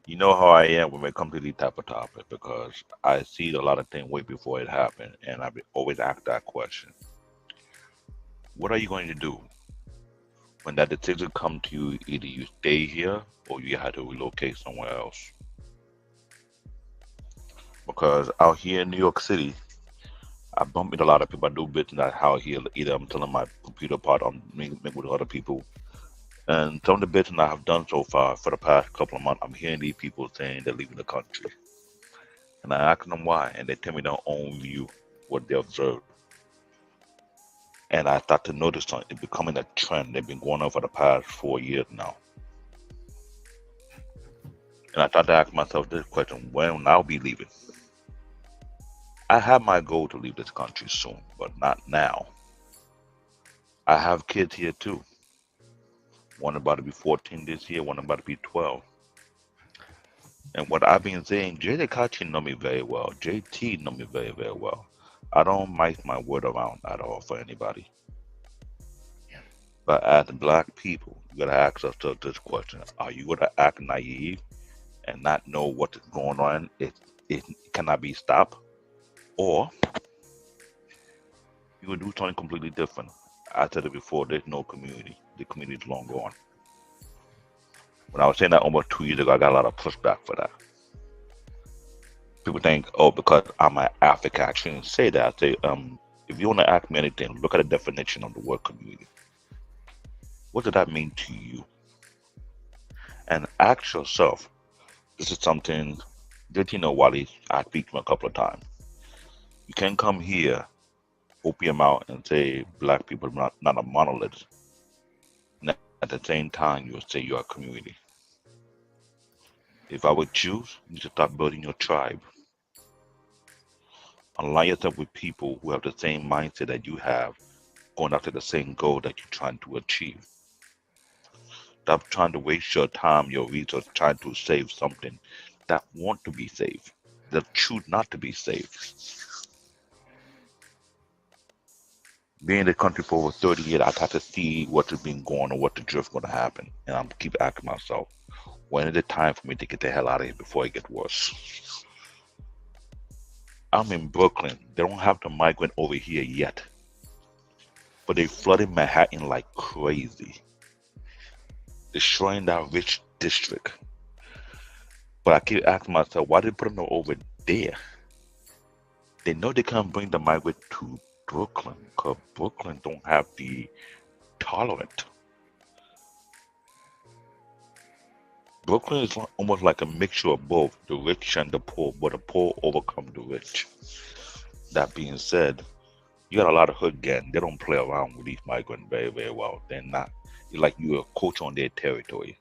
You know how I am when it comes to these type of topics because I see a lot of things way before it happened, and I always ask that question: what are you going to do when that decision come to you? Either you stay here or you have to relocate somewhere else. Because out here in New York City, I bump into a lot of people. I do business out here. Either I'm telling my computer part, I'm meeting with other people. And some of the business I have done so far for the past couple of months, I'm hearing these people saying they're leaving the country. And I ask them why, and they tell me their own view, what they observe. And I start to notice something. It's becoming a trend. They've been going on for the past 4 years now. And I start to ask myself this question: when will I be leaving? I have my goal to leave this country soon, but not now. I have kids here too. One about to be 14 this year, one about to be 12. And what I've been saying, JJ Kachi know me very well. JT know me very, very well. I don't mic my word around at all for anybody. But as black people, you gotta ask ourselves this question: are you gonna act naive and not know what is going on? It cannot be stopped, or you will do something completely different. I said it before: there's no community. The community is long gone. When I was saying that almost 2 years ago, I got a lot of pushback for that. People think, oh, because I'm an African, I shouldn't say that. I say, if you want to ask me anything, look at the definition of the word community. What does that mean to you? And ask yourself. This is something that Wally, I speak to him a couple of times. You can come here, open your mouth, and say black people are not a monolith. And at the same time, you'll say you're a community. If I would choose, you should start building your tribe. Align yourself with people who have the same mindset that you have, going after the same goal that you're trying to achieve. Stop trying to waste your time, your resources, trying to save something that want to be saved, that choose not to be saved. Being in the country for over 30 years, I got to see what has been going on, what the drift going to happen. And I'm keep asking myself, when is it time for me to get the hell out of here before it gets worse? I'm in Brooklyn. They don't have the migrant over here yet. But they flooded Manhattan like crazy, destroying that rich district. But I keep asking myself, why did they put them over there? They know they can't bring the migrant to Brooklyn because Brooklyn don't have the tolerant. Brooklyn is almost like a mixture of both the rich and the poor, but the poor overcome the rich. That being said, you got a lot of hood gang. They don't play around with these migrants very, very well. They're not. It's like you're a coach on their territory.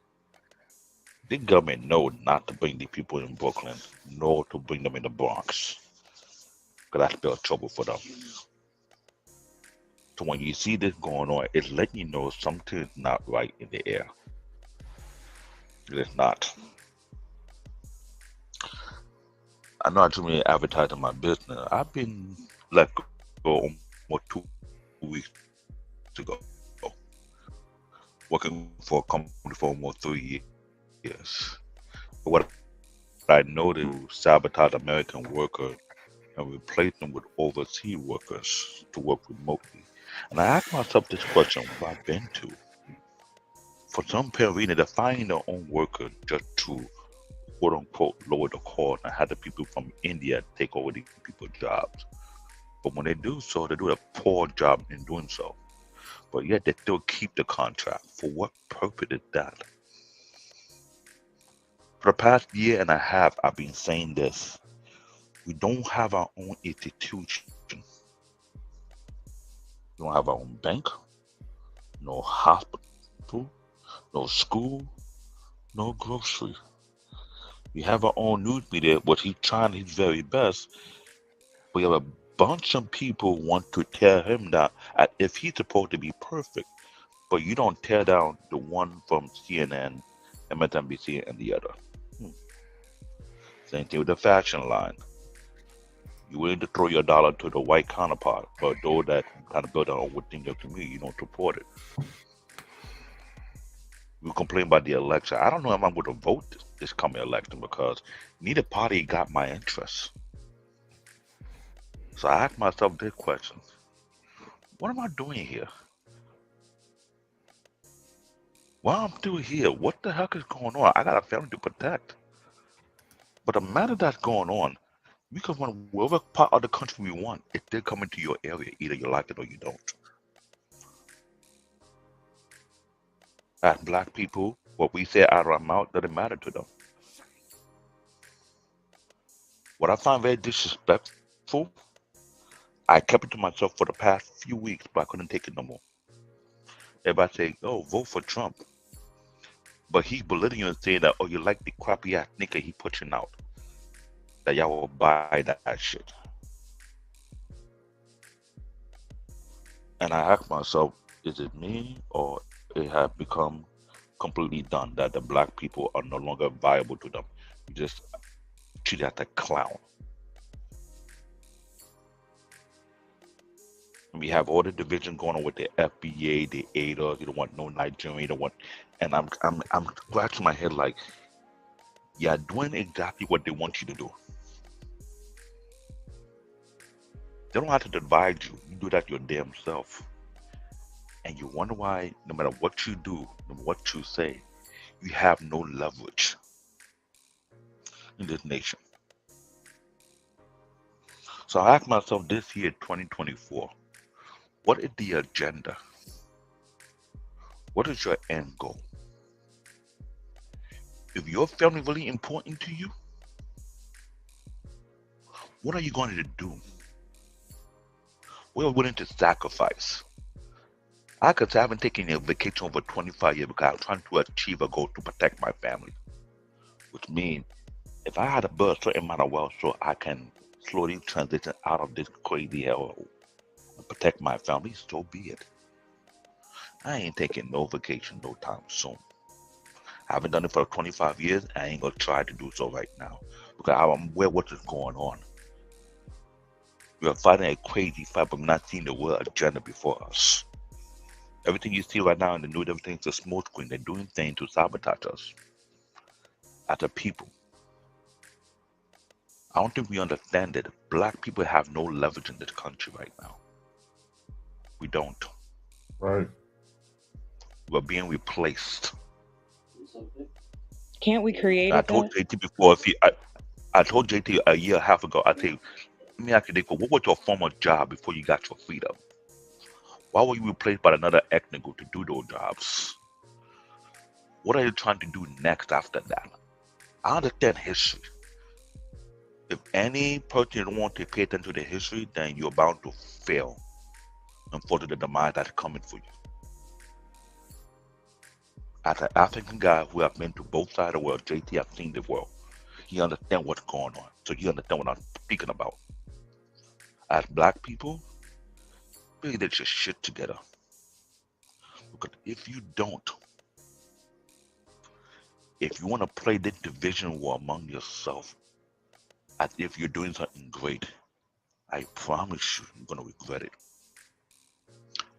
The government know not to bring the people in Brooklyn, nor to bring them in the Bronx, because that's spell trouble for them. So when you see this going on, it's letting you know something is not right in the air. It is not. I know I told me to advertise my business. I've been let go almost 2 weeks ago, working for a company for almost 3 years. But what I noticed was sabotage American workers and replace them with overseas workers to work remotely. And I asked myself this question: what I've been to. For some apparent reason, they're finding their own workers just to quote unquote lower the cost and have the people from India take over the people's jobs. But when they do so, they do a poor job in doing so. But yet they still keep the contract. For what purpose is that? For the past year and a half, I've been saying this. We don't have our own institution. We don't have our own bank, no hospital, no school, no grocery. We have our own news media, but he's trying his very best. We have a bunch of people want to tear him down as if he's supposed to be perfect. But you don't tear down the one from CNN, MSNBC, and the other. Same thing with the fashion line. You're willing to throw your dollar to the white counterpart, but those that kind of build on within your community, you don't support it. We complain about the election. I don't know if I'm going to vote this coming election because neither party got my interest. So I ask myself this question: what am I doing here? Why I'm still here? What the heck is going on? I got a family to protect. But the matter that's going on, because when whatever part of the country we want, it's still coming to your area. Either you like it or you don't. As black people, what we say out of our mouth doesn't matter to them. What I find very disrespectful, I kept it to myself for the past few weeks, but I couldn't take it no more. Everybody say, oh, vote for Trump. But he's belittling you and saying that, oh, you like the crappy ass nigga he pushing out. That y'all will buy that shit. And I ask myself, is it me or it has become completely done that the black people are no longer viable to them? You just treat it as a clown. We have all the division going on with the FBA, the ADA. You don't want no Nigerian. You don't want, and I'm scratching my head like, you're doing exactly what they want you to do. They don't have to divide you. You do that your damn self. And you wonder why, no matter what you do, no matter what you say, you have no leverage in this nation. So I asked myself this year, 2024, what is the agenda? What is your end goal? If your family really important to you, what are you going to do? What are you willing to sacrifice? I could say I haven't taken a vacation over 25 years because I'm trying to achieve a goal to protect my family. Which means if I had to build a certain amount of wealth so I can slowly transition out of this crazy hell and protect my family, so be it. I ain't taking no vacation no time soon. I haven't done it for 25 years. I ain't gonna try to do so right now because I'm aware what is going on. We are fighting a crazy fight, but not seeing the world agenda before us. Everything you see right now in the news, everything's a smoke screen. They're doing things to sabotage us as a people. I don't think we understand that black people have no leverage in this country right now. We don't. Right. We're being replaced. Can't we create I it? told JT before, I told JT a year and a half ago, I said, let me ask you, Nico, what was your former job before you got your freedom? Why were you replaced by another ethnic group to do those jobs? What are you trying to do next after that? I understand history. If any person don't want to pay attention to the history, then you're bound to fail and fall to the demise that's coming for you. As an African guy who have been to both sides of the world, JT have seen the world. He understands what's going on. So he understands what I'm speaking about. As black people, really get your shit together. Because if you don't, if you want to play this division war among yourself, as if you're doing something great, I promise you, you're going to regret it.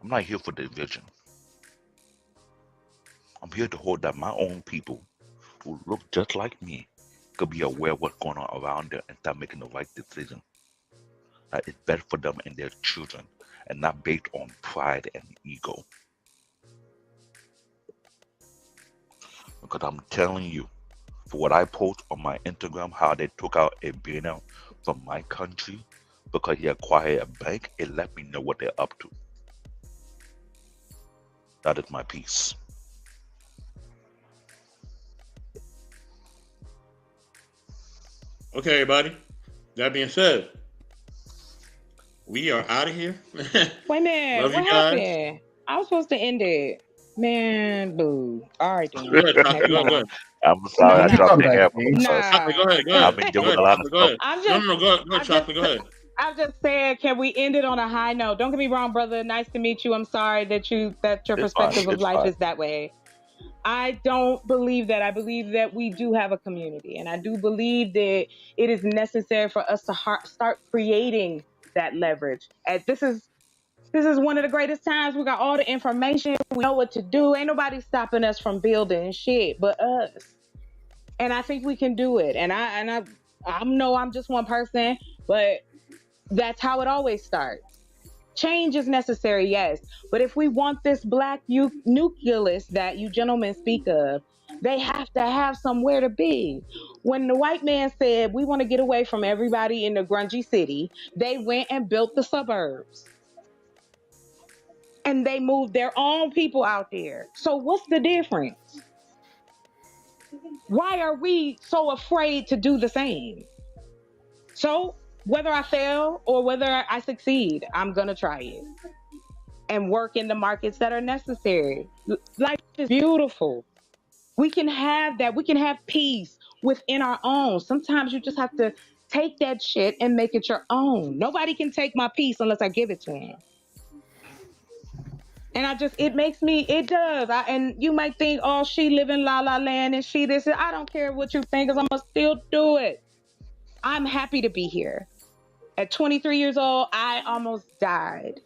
I'm not here for division. I'm here to hold that my own people who look just like me could be aware of what's going on around them and start making the right decision. That it's better for them and their children and not based on pride and ego. Because I'm telling you, for what I post on my Instagram, how they took out a billionaire from my country because he acquired a bank, it let me know what they're up to. That is my piece. Okay, everybody. That being said, we are out of here. Wait a minute. Love What you guys. happened? I was supposed to end it. Man, boo. All right, then. Go ahead, Chocolate. Next Go ahead. Go time. ahead. I'm sorry I Nah. dropped Come the back, hammer King. because Chocolate, go ahead. Go Nah. ahead. I've been Go dealing with ahead, a lot of Chocolate. Go stuff. ahead. I'm No, just, no, no. Go ahead, I'm Chocolate. Go ahead. I'm just saying, can we end it on a high note? Don't get me wrong, brother. Nice to meet you. I'm sorry that your It's fine. perspective of It's life fine. is that way. I don't believe that. I believe that we do have a community, and I do believe that it is necessary for us to start creating that leverage. And this is one of the greatest times. We got all the information. We know what to do. Ain't nobody stopping us from building shit but us. And I think we can do it. And I know I'm just one person, but that's how it always starts. Change is necessary, yes. But if we want this black nucleus that you gentlemen speak of, they have to have somewhere to be. When the white man said, we want to get away from everybody in the grungy city, they went and built the suburbs. And they moved their own people out there. So what's the difference? Why are we so afraid to do the same? So whether I fail or whether I succeed, I'm going to try it and work in the markets that are necessary. Life is beautiful. We can have that. We can have peace within our own. Sometimes you just have to take that shit and make it your own. Nobody can take my peace unless I give it to them. And it does. And you might think, oh, she live in La La Land and she this. I don't care what you think, because I'm going to still do it. I'm happy to be here. At 23 years old, I almost died.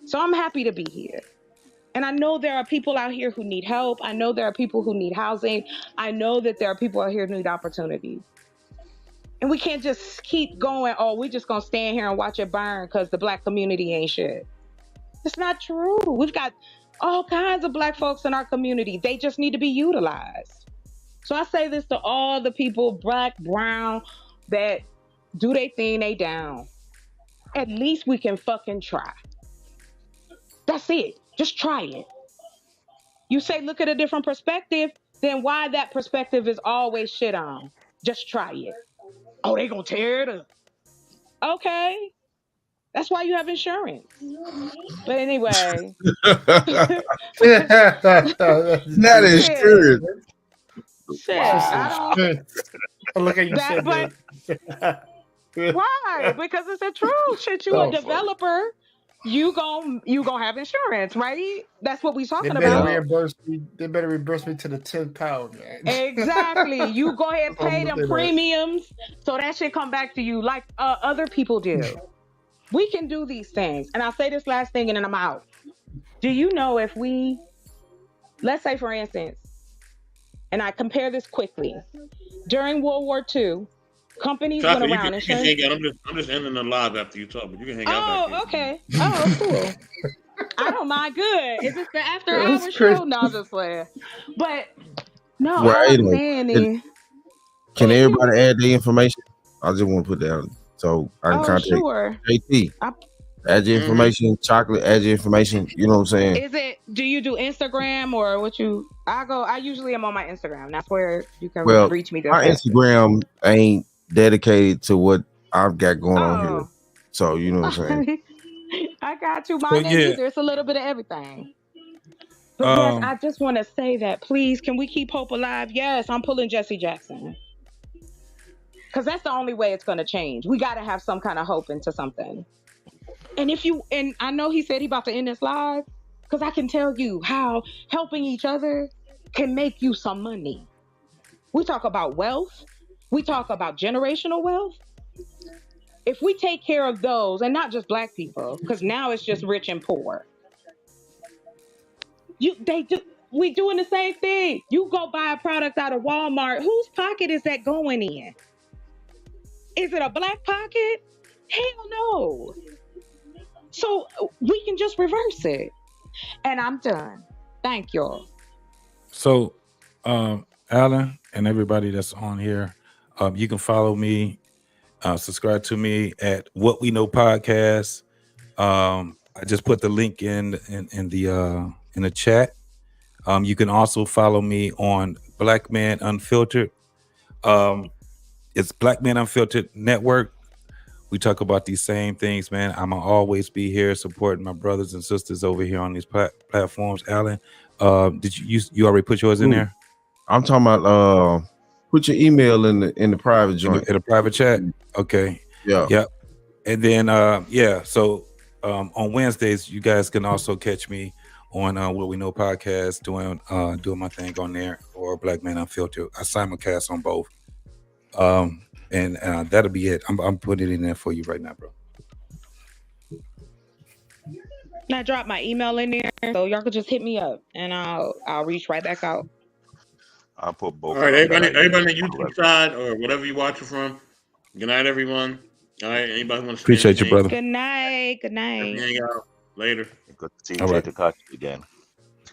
So I'm happy to be here. And I know there are people out here who need help. I know there are people who need housing. I know that there are people out here who need opportunities. And we can't just keep going, oh, we're just going to stand here and watch it burn because the black community ain't shit. It's not true. We've got all kinds of black folks in our community. They just need to be utilized. So I say this to all the people, black, brown, that do they thing, they down. At least we can fucking try. That's it. Just try it. You say look at a different perspective, then why that perspective is always shit on? Just try it. Oh, they gonna tear it up. Okay. That's why you have insurance. But anyway. That is true. Shit. I don't look at you said that. Why? Because it's the truth. Shit, you a developer. you gon' have insurance, right? That's what we They talking better about. reimburse me. They better reimburse me to the 10th pound, man. Exactly. You go ahead and That's what pay I'm them looking at. premiums so that shit come back to you like other people do. We can do these things. And I'll say this last thing and then I'm out. Do you know if we, let's say for instance, and I compare this quickly, during World War II, companies Chocolate, went you around can, and you can hang out. I'm just ending the live after you talk, but you can hang out back Oh, okay. Oh, cool. I don't mind. Good. Is this the after hour That's show? crazy. No, I'm just playing. But no, Well, all I'm anyway, saying can, is, can if you, everybody add the information? I just want to put that out so I can oh, contact sure. JT. Add your information, Chocolate. Add your information. You know what I'm saying? Is it? Do you do Instagram or what? I usually am on my Instagram. That's where you can Well, reach me. my Instagram ain't dedicated to what I've got going on here. Oh. So you know what I'm saying? I got you. So, Mine ain't yeah. either. It's a little bit of everything. But yes, I just want to say that, please, can we keep hope alive? Yes, I'm pulling Jesse Jackson. Because that's the only way it's going to change. We got to have some kind of hope into something. And I know he said he about to end his live, because I can tell you how helping each other can make you some money. We talk about wealth. We talk about generational wealth. If we take care of those, and not just Black people, because now it's just rich and poor. We doing the same thing. You go buy a product out of Walmart. Whose pocket is that going in? Is it a Black pocket? Hell no. So we can just reverse it. And I'm done. Thank y'all. So, Alan and everybody that's on here, you can follow me, subscribe to me at What We Know Podcast. I just put the link in the chat. You can also follow me on Black Man Unfiltered. It's Black Man Unfiltered Network. We talk about these same things, man. I'm gonna always be here supporting my brothers and sisters over here on these platforms. Alan, did you already put yours in there? I'm talking about put your email in the private joint. In the private chat. Okay. Yeah. Yep. And then so on Wednesdays, you guys can also catch me on What We Know Podcast doing my thing on there, or Black Man Unfiltered. I simulcast on both. And that'll be it. I'm putting it in there for you right now, bro. I dropped my email in there, so y'all could just hit me up, and I'll reach right back out. I'll put both. All right, everybody on the YouTube side or whatever you watch it from. Good night, everyone. All right, anybody want to appreciate you, brother. Good night. Good night. Hang out later. Good to see All right. you again.